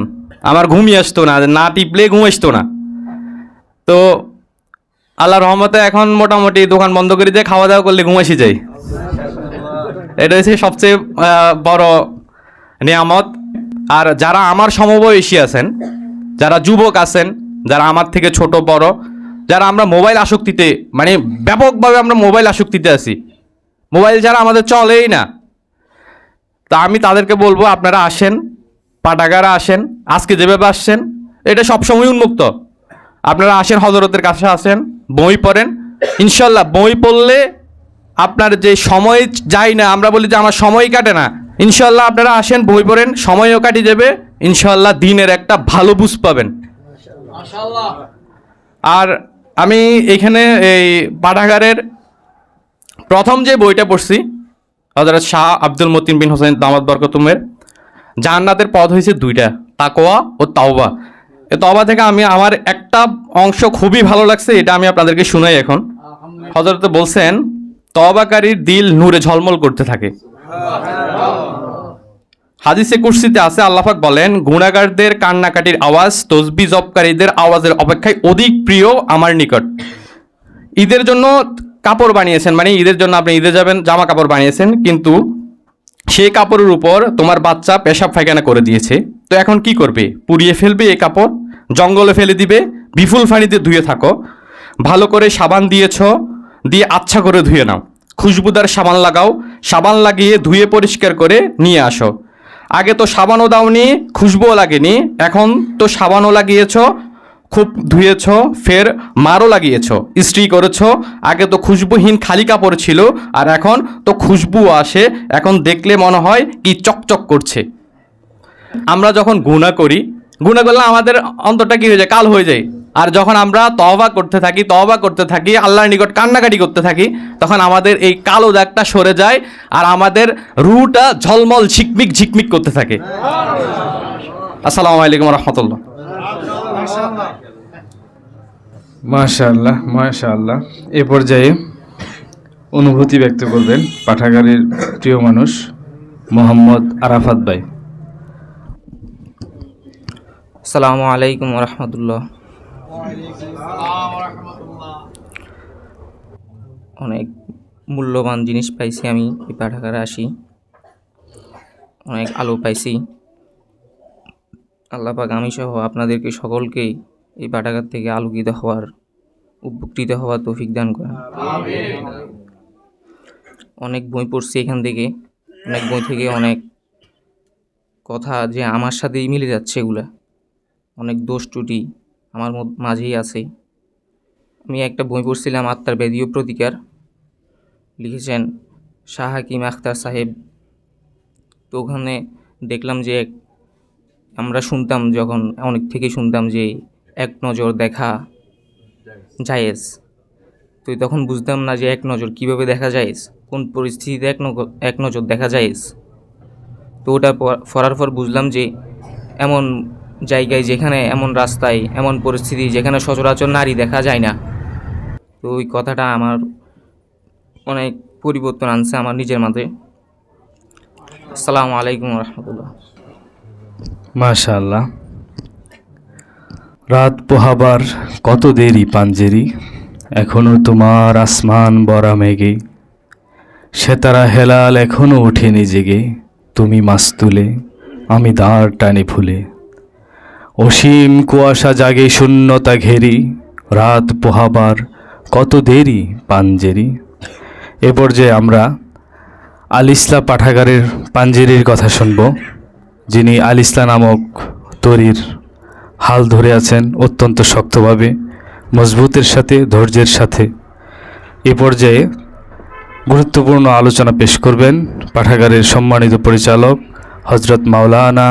আমার ঘুমিয়ে আসতো না, না টিপলে ঘুম আসতো না। তো আল্লাহর রহমতে এখন মোটামুটি দোকান বন্ধ করে দিয়ে খাওয়া দাওয়া করলে ঘুম এসে যায়। এটা হচ্ছে সবচেয়ে বড় নিয়ামত। আর যারা আমার সমবয়সী আছেন, যারা যুবক আছেন, যারা আমার থেকে ছোট বড়, যারা আমরা মোবাইল আসক্তিতে, মানে ব্যাপকভাবে আমরা মোবাইল আসক্তিতে আছি, মোবাইল যারা আমাদের চলেই না, তা আমি তাদেরকে বলবো আপনারা আসেন, পাঠাগারে আসেন। আজকে যেভাবে আসছেন এটা সবসময় উন্মুক্ত, আপনারা আসেন, হযরতের কাছে আসেন, বই পড়েন। ইনশাল্লাহ বই পড়লে আপনার যে সময় যায় না, আমরা বলি যে আমার সময় কাটে না, ইনশাল্লাহ আপনারা আসেন, বই পড়েন, সময়ও কাটিয়ে যাবে, ইনশাল্লাহ দিনের একটা ভালো বুঝ পাবেন। আর আমি এখানে এই পাঠাগারের প্রথম যে বইটা পড়ছি, হযরত শাহ আব্দুল মতিন বিন হোসেন দামাত বরকতুমের, জান্নাতের পথ হয়েছে 2টা, তাকওয়া ও তাওবা। এই তাওবা থেকে আমার একটা অংশ খুবই ভালো লাগছে, এটা আমি আপনাদেরকে শুনাই এখন। হযরত বলছেন, তওবাকারীর দিল নূরে ঝলমল করতে থাকে। হাদিসে কুরসিতে আছে, আল্লাহ পাক বলেন, গুনাহগারদের কান্নাকাটির আওয়াজ তসবিহ জপকারীদের আওয়াজের অপেক্ষায় অধিক প্রিয় আমার নিকট। ঈদের জন্য কাপড় বানিয়েছেন, মানে ঈদের জন্য আপনি ঈদে যাবেন, জামা কাপড় বানিয়েছেন, কিন্তু সেই কাপড়ের উপর তোমার বাচ্চা পেশাব পায়খানা করে দিয়েছে। তো এখন কি করবে? পুড়িয়ে ফেলবে এই কাপড়, জঙ্গলে ফেলে দিবে, বিপুল পানিতে ধুয়ে থাকো, ভালো করে সাবান দিয়ে আচ্ছা করে ধুয়ে নাও, খুশবুদার সাবান লাগাও, সাবান লাগিয়ে ধুয়ে পরিষ্কার করে নিয়ে আসো। আগে তো সাবানও দাওনি, খুশবুও লাগেনি, এখন তো সাবানও লাগিয়েছ, খুব ধুয়েছ, ফের মারও লাগিয়েছ, ইস্ত্রি করেছ। আগে তো খুশবুহীন খালি কাপড় ছিল, আর এখন তো খুশবু আসে, এখন দেখলে মনে হয় কি চকচক করছে। আমরা যখন গুনাহ করি, গুনাহ করলে আমাদের অন্তরটা কি হয়ে যায়, কাল হয়ে যায়। আর যখন আমরা তওবা করতে থাকি আল্লাহর নিকট কান্নাকাটি করতে থাকি, তখন আমাদের এই কালো দাগটা সরে যায় আর আমাদের রুটা ঝলমল ঝিকমিক করতে থাকে। আসসালামু আলাইকুম রহমতুল্লাহ। মাশাআল্লাহ মাশাআল্লাহ। এ পর্যায়ে অনুভূতি ব্যক্ত করবেন পাঠাগারের প্রিয় মানুষ মোহাম্মদ আরাফাত ভাই। আসসালামু আলাইকুম রহমতুল্লাহ। অনেক মূল্যবান জিনিস পাইছি আমি এই পাঠাগারে আসি, অনেক আলো পাইছি। আল্লাহ পাক আমি সহ আপনাদেরকে সকলকেই এই পাঠাগার থেকে আলোকিত হওয়ার, উপকৃত হওয়ার তৌফিক দান করেন। অনেক বই পড়ছি এখান থেকে, অনেক বই থেকে অনেক কথা যে আমার সাথেই মিলে যাচ্ছে, এগুলা অনেক দোষ ত্রুটি আমার মাঝেই আছে। আমি একটা বই পড়ছিলাম আত্মার ব্যাধি ও প্রতিকার, লিখেছেন শাহ হাকিম আখতার সাহেব। তো ওখানে দেখলাম যে আমরা শুনতাম, যখন অনেক থেকে শুনতাম যে এক নজর দেখা জায়েজ, তো তখন বুঝতাম না যে এক নজর কিভাবে দেখা জায়েজ, কোন পরিস্থিতিতে এক নজর দেখা জায়েজ। তো ওটা পড়ার পর বুঝলাম যে এমন জায়গায়, যেখানে এমন রাস্তায়, এমন পরিস্থিতি যেখানে সচরাচর নারী দেখা যায় না, তো ওই কথাটা আমার অনেক পরিবর্তন আনছে আমার নিজের মাঝে। আসসালামু আলাইকুম রহমতুল্লাহ। মাশাআল্লাহ। রাত পোহাবার কত দেরি পাঞ্জেরি, এখনো তোমার আসমান বরা মেঘে, সেতারা হেলাল এখনো ওঠেনি জেগে, তুমি মাছ তুলে আমি দাঁড় টানি ভুলে, অসীম কুয়াশা জাগে শূন্যতা ঘেরি, রাত পোহাবার কত দেরি পাঞ্জেরি। এ পর্যায়ে আমরা আল ইসলা পাঠাগারের পাঞ্জেরির কথা শুনব, যিনি আল ইসলা নামক তরির হাল ধরে আছেন অত্যন্ত শক্তভাবে, মজবুতের সাথে, ধৈর্যের সাথে। এ পর্যায়ে গুরুত্বপূর্ণ আলোচনা পেশ করবেন পাঠাগারের সম্মানিত পরিচালক হজরত মাওলানা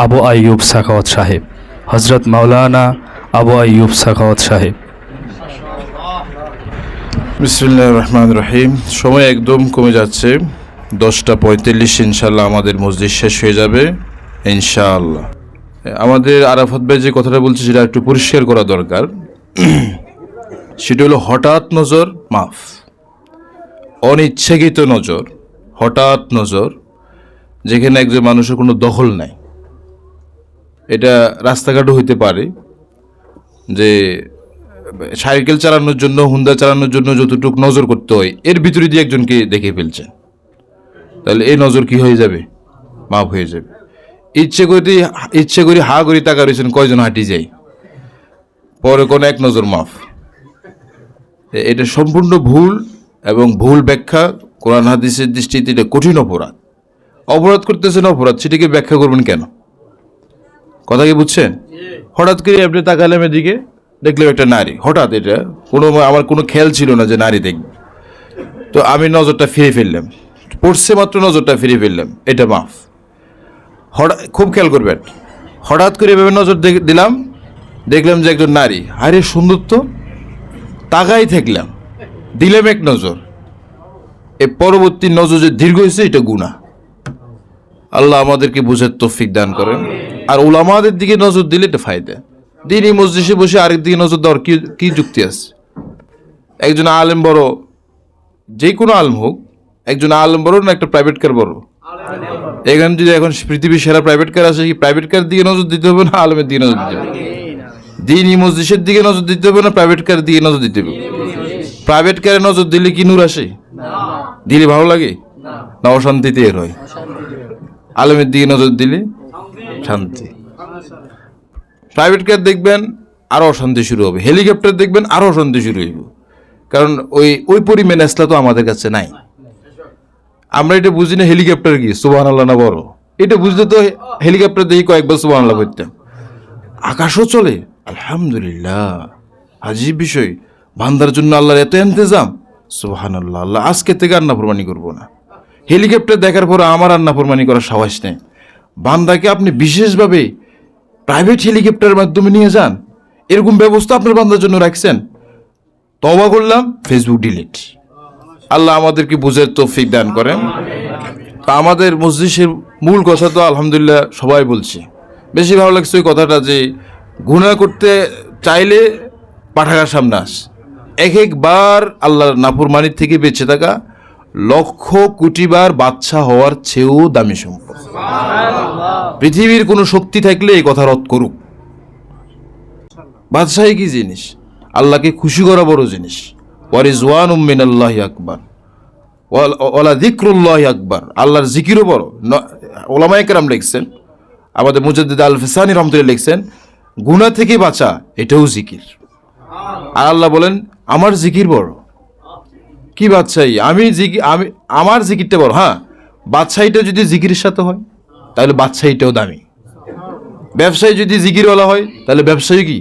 আবু আইয়ুব সাখাওয়াত সাহেব। হজরত মাওলানা আবু আইয়ুব সাখাওয়াত সাহেব। বিসমিল্লাহির রহমানির রহিম। সময় একদম কমে যাচ্ছে, 10:45 ইনশাল্লাহ আমাদের মসজিদ শেষ হয়ে যাবে ইনশাআল্লাহ। আমাদের আরাফাত ভাই যে কথাটা বলছে সেটা একটু পরিষ্কার করা দরকার। সেটা হলো হঠাৎ নজর মাফ, অনিচ্ছাকৃত নজর, হঠাৎ নজর, যেখানে একজন মানুষের কোনো দখল নাই। এটা রাস্তাঘাটও হইতে পারে, যে সাইকেল চালানোর জন্য, হুন্ডা চালানোর জন্য যতটুকু নজর করতে হয় এর ভিতরে দিয়ে একজনকে দেখে ফেলছেন, তাহলে এই নজর কি হয়ে যাবে, মাফ হয়ে যাবে। ইচ্ছে করি হা করি টাকা রয়েছেন, কয়জন হাঁটি যায়, পরে কোনো এক নজর মাফ। এটা সম্পূর্ণ ভুল এবং ভুল ব্যাখ্যা। কোরআন হাদিসের দৃষ্টিতে এটা কঠিন অপরাধ। অপরাধ করতেছেন, অপরাধ, সেটাকে ব্যাখ্যা করবেন কেন? কথা কি বুঝছেন? হঠাৎ করে আপনি তাকালেন এদিকে, দেখলাম একটা নারী, হঠাৎ, এটা আমার কোনো খেয়াল ছিল না যে নারী দেখব, তো আমি নজরটা ফিরে ফেললাম, পড়ছে মাত্র নজরটা ফিরে ফেললাম, এটা মাফ। হঠাৎ, খুব খেয়াল করবেন, হঠাৎ করে এভাবে নজর দিলাম, দেখলাম যে একজন নারী, আরে সুন্দর তো, তাকাই থাকলাম, দিলাম এক নজর, এ পরবর্তী নজর যে দীর্ঘ হয়েছে, এটা গুনাহ। আল্লাহ আমাদেরকে বুঝার তৌফিক দান করেন। আর উলামাদের দিকে নজর দিলে এটা ফায়দা। দিনই মসজিদে বসে আরেক দিকে নজর দেওয়ার কি যুক্তি আছে? একজন আলেম বড়, যে কোনো আলেম হোক, একজন আলেম বড় না একটা প্রাইভেট কার বড়? এখানে যদি এখন পৃথিবীর সেরা প্রাইভেট কার আছে, কি প্রাইভেট কার দিকে নজর দিতে হবে না আলেমের দিকে নজর দিতে হবে? দিনই মসজিদের দিকে নজর দিতে হবে না প্রাইভেট কার দিকে নজর দিতে হবে? প্রাইভেট কারে নজর দিলে কি নূর আসে? দিলে ভালো লাগে না অশান্তিতে এর হয়? আলেমের দিকে নজর দিলে শান্তি। প্রাইভেট কার দেখবেন আরও অশান্তি শুরু হবে, হেলিকপ্টার দেখবেন আরও অশান্তি শুরু হইব, কারণ ওই পরিমাণ আসলা তো আমাদের কাছে নাই। আমরা এটা বুঝি না হেলিকপ্টার কি সুবহানাল্লাহ না বড়, এটা বুঝতে তো হেলিকপ্টার দেখি কয়েকবার সুবহানাল্লাহ করতাম। আকাশও চলে, আলহামদুলিল্লাহ, আজীব বিষয়, বান্দার জন্য আল্লাহর এত ইন্তজাম, সুবহানাল্লাহ। আল্লাহ আজকে থেকে আর নাফরমানি করবো না। হেলিকপ্টার দেখার পর আমার আর নাফরমানি করার সাহস নেই। বান্দাকে আপনি বিশেষভাবে প্রাইভেট হেলিকপ্টারের মাধ্যমে নিয়ে যান, এরকম ব্যবস্থা আপনার বান্দার জন্য রাখছেন। তওবা করলাম, ফেসবুক ডিলিট। আল্লাহ আমাদেরকে বুঝার তৌফিক দান করেন। তা আমাদের মজলিসের মূল কথা তো আলহামদুলিল্লাহ সবাই বলছে। বেশি ভালো লাগছে ওই কথাটা যে গুনাহ করতে চাইলে পাঠাগার সামনে আস। একবার আল্লাহর নাফরমানির থেকে বেঁচে থাকা লক্ষ কোটি বার বাদশা হওয়ার চেয়েও দামি সম্পদ। পৃথিবীর কোনো শক্তি থাকলে এই কথা রদ করুক। বাদশাহী কি জিনিস? আল্লাহকে খুশি করা বড় জিনিস। ওয়ারিজওয়ানুম মিনাল্লাহি আকবার ওয়ালা যিকরুল্লাহি আকবার। আল্লাহর জিকিরও বড়। ওলামায়ে কেরাম লিখছেন, আমাদের মুজাদ্দিদ আল ফিসানি রহমতুল্লাহ লিখছেন, গুনাহ থেকে বাঁচা এটাও জিকির। আর আল্লাহ বলেন আমার জিকির বড়। কি বাদশাহী? আমি আমার জিকিরটা বড়। হ্যাঁ, বাদশাহীটা যদি জিকিরের সাথে হয় তাহলে বাদশাহীটাও দামি। ব্যবসায়ী যদি জিকিরওয়ালা হয় তাহলে ব্যবসায়ী কি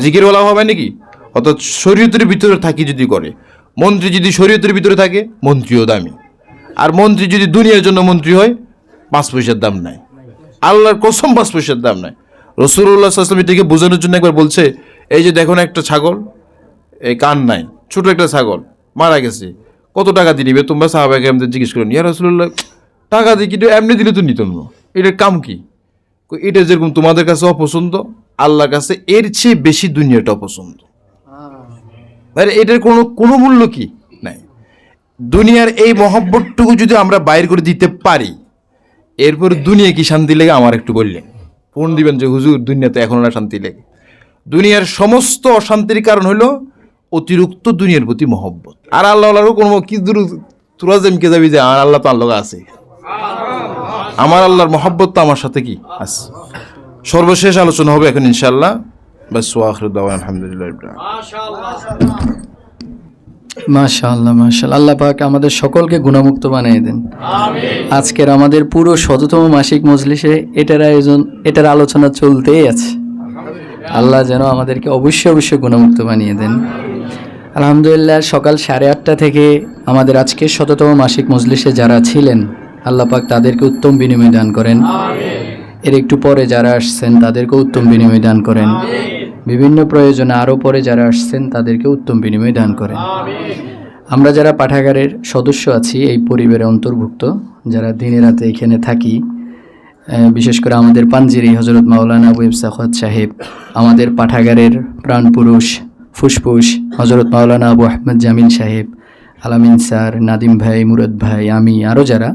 জিকিরওয়ালা হবে নাকি? অর্থাৎ শরীয়তের ভিতরে থাকি যদি করে। মন্ত্রী যদি শরীয়তের ভিতরে থাকে, মন্ত্রীও দামি। আর মন্ত্রী যদি দুনিয়ার জন্য মন্ত্রী হয়, 5 পয়সার দাম নাই। আল্লাহর কসম 5 পয়সার দাম নাই। রাসূলুল্লাহ সাল্লাল্লাহু আলাইহি ওয়াসাল্লাম এটাকে বোঝানোর জন্য একবার বলছে, এই যে দেখো না একটা ছাগল, এই কান নাই, ছোট একটা ছাগল মারা গেছে, কত টাকা দিয়ে দিবে? তোমরা সাহাবায়ে কেরামদের জিজ্ঞেস করেন, ইয়া রাসূলুল্লাহ টাকা দিয়ে কিন্তু এমনি দিলে তো নিত না, এটার কাম কি? এটা যেরকম তোমাদের কাছে অপছন্দ, আল্লাহর কাছে এর চেয়ে বেশি দুনিয়াটা অপছন্দ। মানে এটার কোনো মূল্য কি নাই। দুনিয়ার এই মহব্বতটুকু যদি আমরা বাইর করে দিতে পারি, এরপর দুনিয়া কি শান্তি লেগে আমার একটু বললেন। ফোন দিবেন যে হুজুর দুনিয়াতে এখন না শান্তি লেগে। দুনিয়ার সমস্ত অশান্তির কারণ হলো অতিরিক্ত দুনিয়ার প্রতি মহব্বত। আর আল্লাহরও কোনো কি দূর তোরা যেমকে যাবি যে আর আল্লাহ তো আল্লাহ আছে, আমার আল্লাহর মহব্বত তো আমার সাথে কি আছে। সর্বশেষ আলোচনা হবে এখন ইনশাআল্লাহ। বাস ওয়া আখিরু দাওয়ানা আলহামদুলিল্লাহ। মাশাআল্লাহ মাশাআল্লাহ। আল্লাহ পাক আমাদের সকলকে গুণামুক্ত বানিয়ে দেন। আজকের আমাদের পুরো 100তম মাসিক মজলিসে এটার আলোচনা চলতেই আছে। আল্লাহ যেন আমাদেরকে অবশ্যই গুণামুক্ত বানিয়ে দেন। আলহামদুলিল্লাহ, সকাল 8:30 থেকে আমাদের আজকে 100তম মাসিক মজলিসে যারা ছিলেন, আল্লাহ পাক তাদেরকে উত্তম বিনিময় দান করেন। এর একটু পরে যারা আসছেন তাদেরকে উত্তম বিনিময় দান করেন। বিভিন্ন প্রয়োজনে আরও পরে যারা আসছেন তাদেরকে উত্তম বিনিময় দান করেন। আমরা যারা পাঠাগারের সদস্য আছি, এই পরিবারের অন্তর্ভুক্ত, যারা দিনে রাতে এখানে থাকি, বিশেষ করে আমাদের পাঞ্জিরি হজরত মাওলানা আবু ইফসাখাত সাহেব, আমাদের পাঠাগারের প্রাণপুরুষ ফুসফুস হজরত মাওলানা আবু আহমদ জামিল সাহেব, আলামিন স্যার, নাদিম ভাই, মুরাদ ভাই, আমি, আরও যারা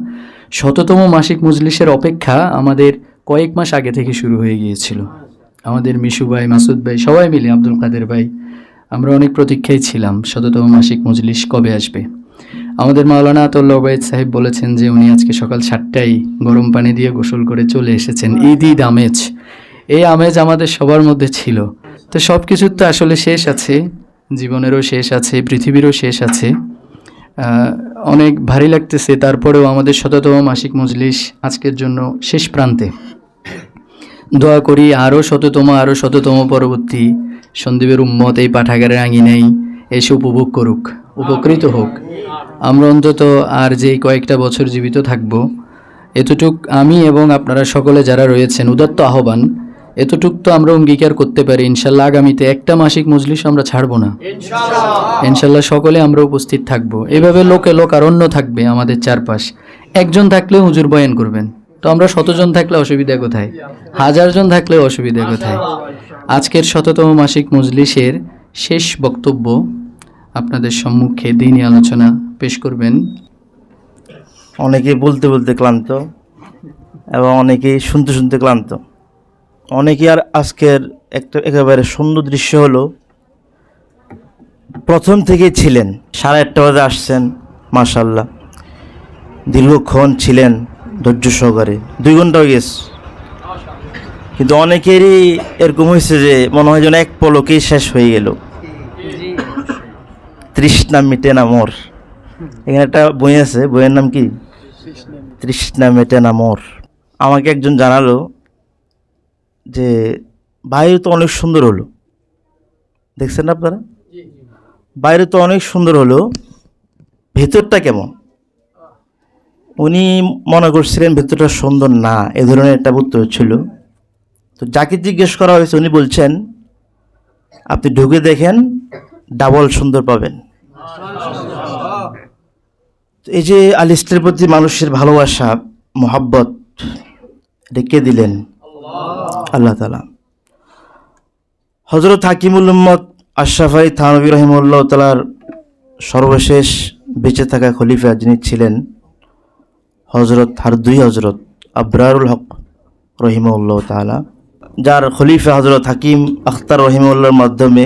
100তম মাসিক মজলিসের অপেক্ষা আমাদের কয়েক মাস আগে থেকে শুরু হয়ে গিয়েছিল। আমাদের মিশু ভাই, মাসুদ ভাই, সবাই মিলে, আব্দুল কাদের ভাই, আমরা অনেক প্রতীক্ষায় ছিলাম 100তম মাসিক মজলিস কবে আসবে। আমাদের মাওলানা আতাউল্লাহ ওবায়দ সাহেব বলেছেন যে উনি আজকে সকাল 7টায় গরম পানি দিয়ে গোসল করে চলে এসেছেন। ঈদ আমেজ, এই আমেজ আমাদের সবার মধ্যে ছিল। তো সব কিছুর তো আসলে শেষ আছে, জীবনেরও শেষ আছে, পৃথিবীরও শেষ আছে। অনেক ভারী লাগতেছে, তারপরেও আমাদের 100তম মাসিক মজলিস আজকের জন্য শেষ প্রান্তে। দোয়া করি আরও শততম পরবর্তী সন্দীপের উম্মত এই পাঠাগারের আঙিনায় এসে উপভোগ করুক, উপকৃত হোক। আমরা অন্তত আর যেই কয়েকটা বছর জীবিত থাকব, এতটুক আমি এবং আপনারা সকলে যারা রয়েছেন, উদাত্ত আহ্বান, এতটুক তো আমরা অঙ্গীকার করতে পারি ইনশাল্লাহ আগামীতে একটা মাসিক মজলিস আমরা ছাড়ব না। ইনশাল্লাহ সকলে আমরা উপস্থিত থাকব। এভাবে লোকে লোকারণ্য থাকবে আমাদের চারপাশ। একজন থাকলেও হুজুর বয়ান করবেন, তো আমরা 100 জন থাকলে অসুবিধা কোথায়? 1000 জন থাকলেও অসুবিধা কোথায়? আজকের 100তম মাসিক মজলিসের শেষ বক্তব্য আপনাদের সম্মুখে দ্বীনি আলোচনা পেশ করবেন। অনেকেই বলতে বলতে ক্লান্ত এবং অনেকেই শুনতে শুনতে ক্লান্ত। অনেকে আর আজকের একটা একেবারে সুন্দর দৃশ্য হলো, প্রথম থেকেই ছিলেন, 8:30 বাজে আসছেন, মাশাআল্লাহ দীর্ঘক্ষণ ছিলেন ধৈর্য সহকারে, 2 ঘন্টা হয়ে গেছে। কিন্তু অনেকেরই এরকম হয়েছে যে মনে হয় যেন এক পলকেই শেষ হয়ে গেল। তৃষ্ণা মিটে না মোর, এখানে একটা বই আছে, বইয়ের নাম কি? তৃষ্ণা মেটে না মোর। আমাকে একজন জানালো যে বাইরে তো অনেক সুন্দর হলো, দেখছেন আপনারা? বাইরে তো অনেক সুন্দর হলো, ভেতরটা কেমন? উনি মনে করছিলেন ভেতরটা সুন্দর না, এ ধরনের একটা উত্তর ছিল। তো যাকে জিজ্ঞেস করা হয়েছে উনি বলছেন আপনি ঢুকে দেখেন ডাবল সুন্দর পাবেন। তো এই যে আল ইসলামের প্রতি মানুষের ভালোবাসা মোহাব্বত এটা কে দিলেন? আল্লাহ তাআলা। হযরত হাকিমুল উম্মত আশরাফ আলী থানভী রাহিমাহুল্লাহ তাআলার সর্বশেষ বেঁচে থাকা খলিফা যিনি ছিলেন দুই হজরত আবরারুল হক রহিমাহুল্লাহ তাআলা, যার খলিফা হজরত হাকিম আখতার রহিমাহুল্লাহর মাধ্যমে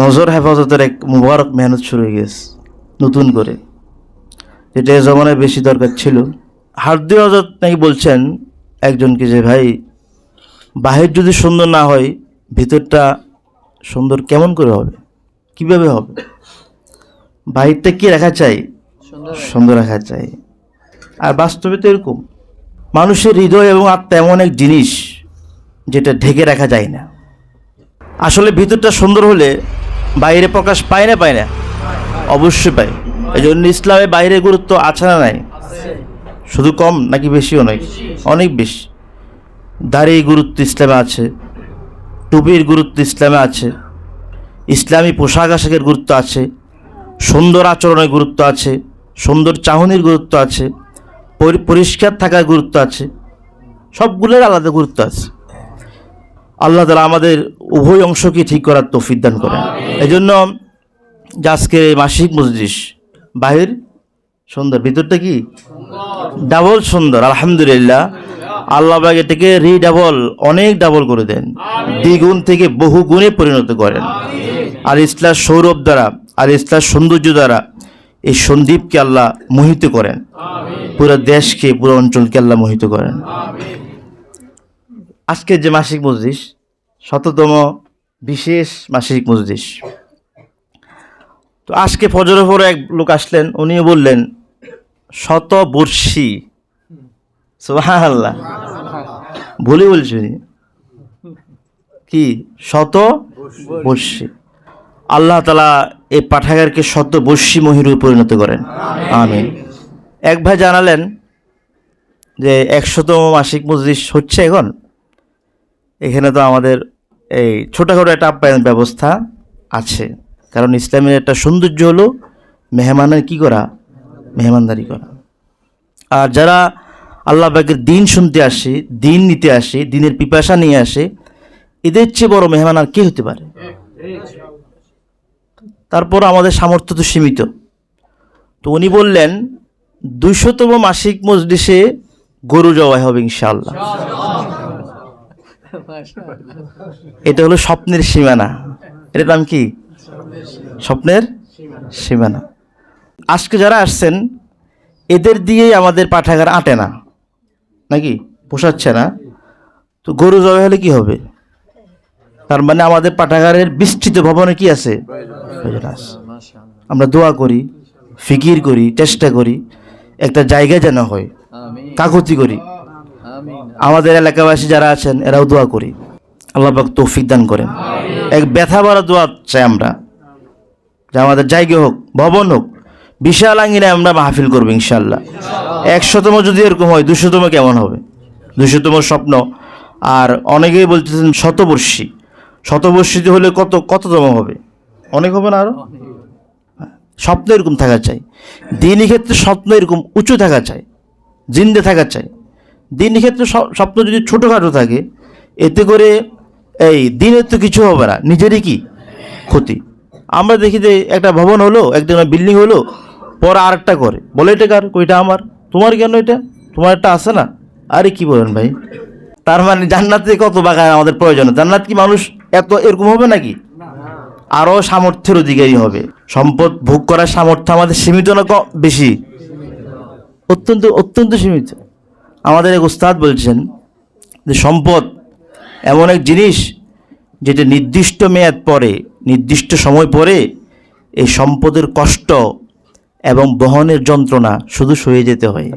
নজর হেফাজতের এক মুবারক মেহনত শুরু হয়ে গেছে নতুন করে, যেটা এই জমানায় বেশি দরকার ছিল। দুই হজরত নাকি বলছেন একজনকে যে ভাই বাহির যদি সুন্দর না হয় ভিতরটা সুন্দর কেমন করে হবে, কিভাবে হবে? বাহিরটা কি রাখা চাই? সুন্দর রাখা চাই। আর বাস্তবে তো এরকম, মানুষের হৃদয় এবং আত্মা এমন এক জিনিস যেটা ঢেকে রাখা যায় না। আসলে ভিতরটা সুন্দর হলে বাইরে প্রকাশ পায় না? পায় না? অবশ্যই পায়। এই জন্য ইসলামে বাইরের গুরুত্ব আছে না নাই? শুধু কম নাকি বেশিও নয়? অনেক বেশি। দাড়ির গুরুত্ব ইসলামে আছে, টুপির গুরুত্ব ইসলামে আছে, ইসলামী পোশাক আশাকের গুরুত্ব আছে, সুন্দর আচরণের গুরুত্ব আছে, সুন্দর চাহনির গুরুত্ব আছে, পরিষ্কার থাকার গুরুত্ব আছে, সবগুলোর আলাদা গুরুত্ব আছে। আল্লাহ তাআলা আমাদের উভয় অংশকে ঠিক করার তৌফিক দান করেন। এই জন্য যে আজকে মাসিক মজলিস, বাহির সুন্দর, ভিতরটা কি ডাবল সুন্দর। আলহামদুলিল্লাহ, আল্লাহ পাক এটাকে রিডাবল, অনেক ডাবল করে দেন, দ্বিগুণ থেকে বহু গুণে পরিণত করেন। আর ইসলাম সৌরভ দ্বারা, আর ইসলাম সৌন্দর্য দ্বারা এই সন্দীপকে আল্লাহ মোহিত করেন, পুরো দেশকে, পুরো অঞ্চলকে আল্লাহ মোহিত করেন। আজকের যে মাসিক মজলিস, ১৭তম বিশেষ মাসিক মজলিস। তো আজকে ফজরের পরে এক লোক আসলেন, উনিও বললেন শতবর্ষী। সুবহানাল্লাহ, ভুলে বলছি কি? শতবর্ষী। আল্লাহ তাআলা এই পাঠাগারকে শতবর্ষী মহিরূপে পরিণত করেন, আমিন। এক ভাই জানালেন যে ১০০তম মাসিক মজলিস হচ্ছে এখন, এখানে তো আমাদের এই ছোটোখাটো একটা আপ্যায়ন ব্যবস্থা আছে, কারণ ইসলামের একটা সৌন্দর্য হলো মেহমানের কি করা? মেহমানদারি করা। আর যারা আল্লাহ পাকের দিন শুনতে আসে, দিন নিতে আসে, দিনের পিপাসা নিয়ে আসে, এদের চেয়ে বড় মেহমান আর কে হতে পারে? তারপর আমাদের সামর্থ্য তো সীমিত। তো উনি বললেন ২০০তম মাসিক মজলিসে গরু জবাই হবে ইনশাআল্লাহ। এটা হলো স্বপ্নের সীমানা। এটার নাম কি? স্বপ্নের সীমানা। আজকে যারা আসছেন এদের দিয়েই আমাদের পাঠাগার আটে না, নাকি পোষাচ্ছে না? তো গরু জবাই হলে কি হবে? তার মানে আমাদের পাঠাগারের বিস্তৃত ভবনে কি আছে? আমরা দোয়া করি, ফিকির করি, চেষ্টা করি একটা জায়গায় যেন হয়, কাকুতি করি। আমাদের এলাকাবাসী যারা আছেন এরাও দোয়া করি, আল্লাহ পাক তৌফিক দান করেন। এক ব্যথা ভরা দোয়া চাই আমরা, যে আমাদের জায়গা হোক, ভবন হোক, বিশাল আঙ্গিনায় আমরা মাহফিল করবো ইনশাআল্লাহ। ১০০তম যদি এরকম হয়, ২০০তম কেমন হবে? ২০০তম স্বপ্ন। আর অনেকেই বলতেছেন শতবর্ষী। শতবর্ষীতে হলে কততম হবে? অনেক হবে না? আরো স্বপ্ন এরকম থাকা চাই। দিনই ক্ষেত্রে স্বপ্ন এরকম উঁচু থাকা চাই, জিন্দে থাকা চাই। দিনই ক্ষেত্রে স্বপ্ন যদি ছোটোখাটো থাকে, এতে করে এই দিনের তো কিছু হবে না, নিজেরই কি ক্ষতি। আমরা দেখি যে একটা ভবন হলো, একটা বিল্ডিং হলো, পরে আরেকটা করে, বলে এটা কার? কইটা আমার। তোমার কেন? এটা তোমার একটা আছে না? আরে কি বলেন ভাই? তার মানে জান্নাতে কত বাগান আমাদের প্রয়োজন। জান্নাত কি মানুষ এত এরকম হবে নাকি? আরও সামর্থ্যের অধিকারী হবে। সম্পদ ভোগ করার সামর্থ্য আমাদের সীমিত না বেশি? অত্যন্ত অত্যন্ত সীমিত। আমাদের এক উস্তাদ বলছেন যে সম্পদ এমন এক জিনিস যেটা নির্দিষ্ট মেয়াদ পরে, নির্দিষ্ট সময় পরে এই সম্পদের কষ্ট এবং বহনের যন্ত্রণা শুধু সয়ে যেতে হয়।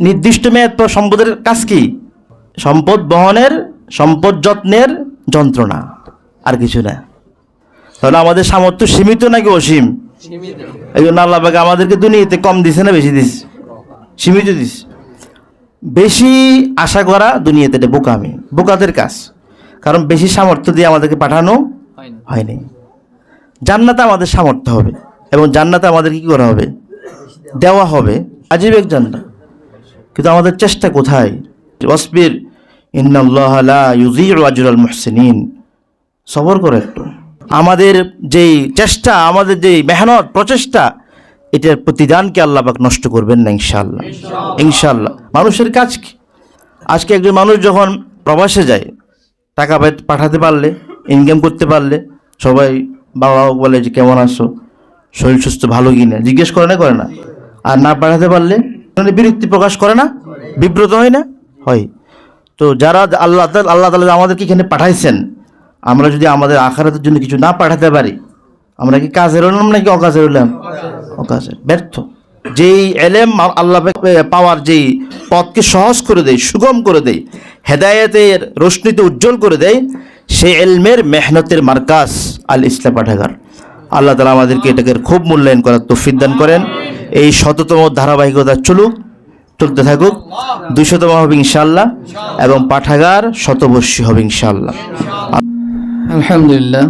নির্দিষ্ট মেয়াদ পর সম্পদের কাজ কি? সম্পদ বহনের, সম্পদ যত্নের যন্ত্রণা, আর কিছু না। তাহলে আমাদের সামর্থ্য সীমিত নাকি অসীম? এই জন্য আল্লাহ পাক আমাদেরকে দুনিয়াতে কম দিছে না বেশি দিছে? সীমিত দিছে। বেশি আশা করা দুনিয়াতে এটা বোকামি, বোকাদের কাজ। কারণ বেশি সামর্থ্য দিয়ে আমাদেরকে পাঠানো হয়নি। জান্নাতে আমাদের সামর্থ্য হবে এবং জান্নাতে আমাদের কি করা হবে, দেওয়া হবে আজীব এক জান্নাত। কিন্তু আমাদের চেষ্টা কোথায়? ওয়াসবির ইন্নাল্লাহা লা ইউযিউ আজরাল মুহসিনিন। সবর করে একটু। আমাদের যেই চেষ্টা, আমাদের যেই মেহনত, প্রচেষ্টা, এটার প্রতিদানকে আল্লাহ পাক নষ্ট করবেন না ইনশাআল্লাহ। ইনশাআল্লাহ। মানুষের কাজ কি? আজকে একজন মানুষ যখন প্রবাসে যায়, টাকা পাঠাতে পারলে, ইনকাম করতে পারলে, সবাই বাবা বলে যে কেমন আছো, শরীর সুস্থ, ভালো কিনা জিজ্ঞেস করে না, করে না? আর না পাঠাতে পারলে বিরক্তি প্রকাশ করে না, বিব্রত হয় না? হয়। তো যারা আল্লাহ তাআলা আমাদেরকে এখানে পাঠাইছেন, আমরা যদি আমাদের আখিরাতের জন্য কিছু না পাঠাতে পারি, আমরা কি কাজের হলাম নাকি অকাজের হলাম? অকাজের, ব্যর্থ। যেই এলেম আল্লাহ পাওয়ার যেই পথকে সহজ করে দেয়, সুগম করে দেয়, হেদায়েতের রোশনীতে উজ্জ্বল করে দেয়, সেই এলমের মেহনতের মার্কাজ আল ইসলাম পাঠাগার। আল্লাহ তাআলা আমাদেরকে এটাকে খুব মূল্যায়ন করার তৌফিক দান করেন। এই শততম ধারাবাহিকতা চলতে থাকুক, 200তম হবে ইনশাআল্লাহ, এবং পাঠাগার শতবর্ষী হবে ইনশাআল্লাহ। আলহামদুলিল্লাহ,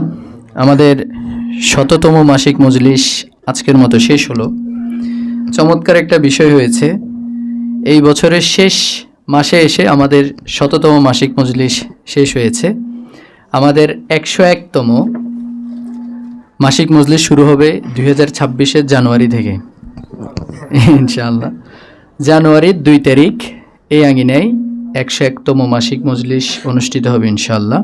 আমাদের 100তম মাসিক মজলিস আজকের মতো শেষ হলো। চমৎকার একটা বিষয় হয়েছে, এই বছরের শেষ মাসে এসে আমাদের 100তম মাসিক মজলিস শেষ হয়েছে। আমাদের 101তম মাসিক মজলিস শুরু হবে 2026-এর জানুয়ারি থেকে ইনশাআল্লাহ। জানুয়ারির 2 তারিখ এই আঙিনায় 101তম মাসিক মজলিস অনুষ্ঠিত হবে ইনশাআল্লাহ।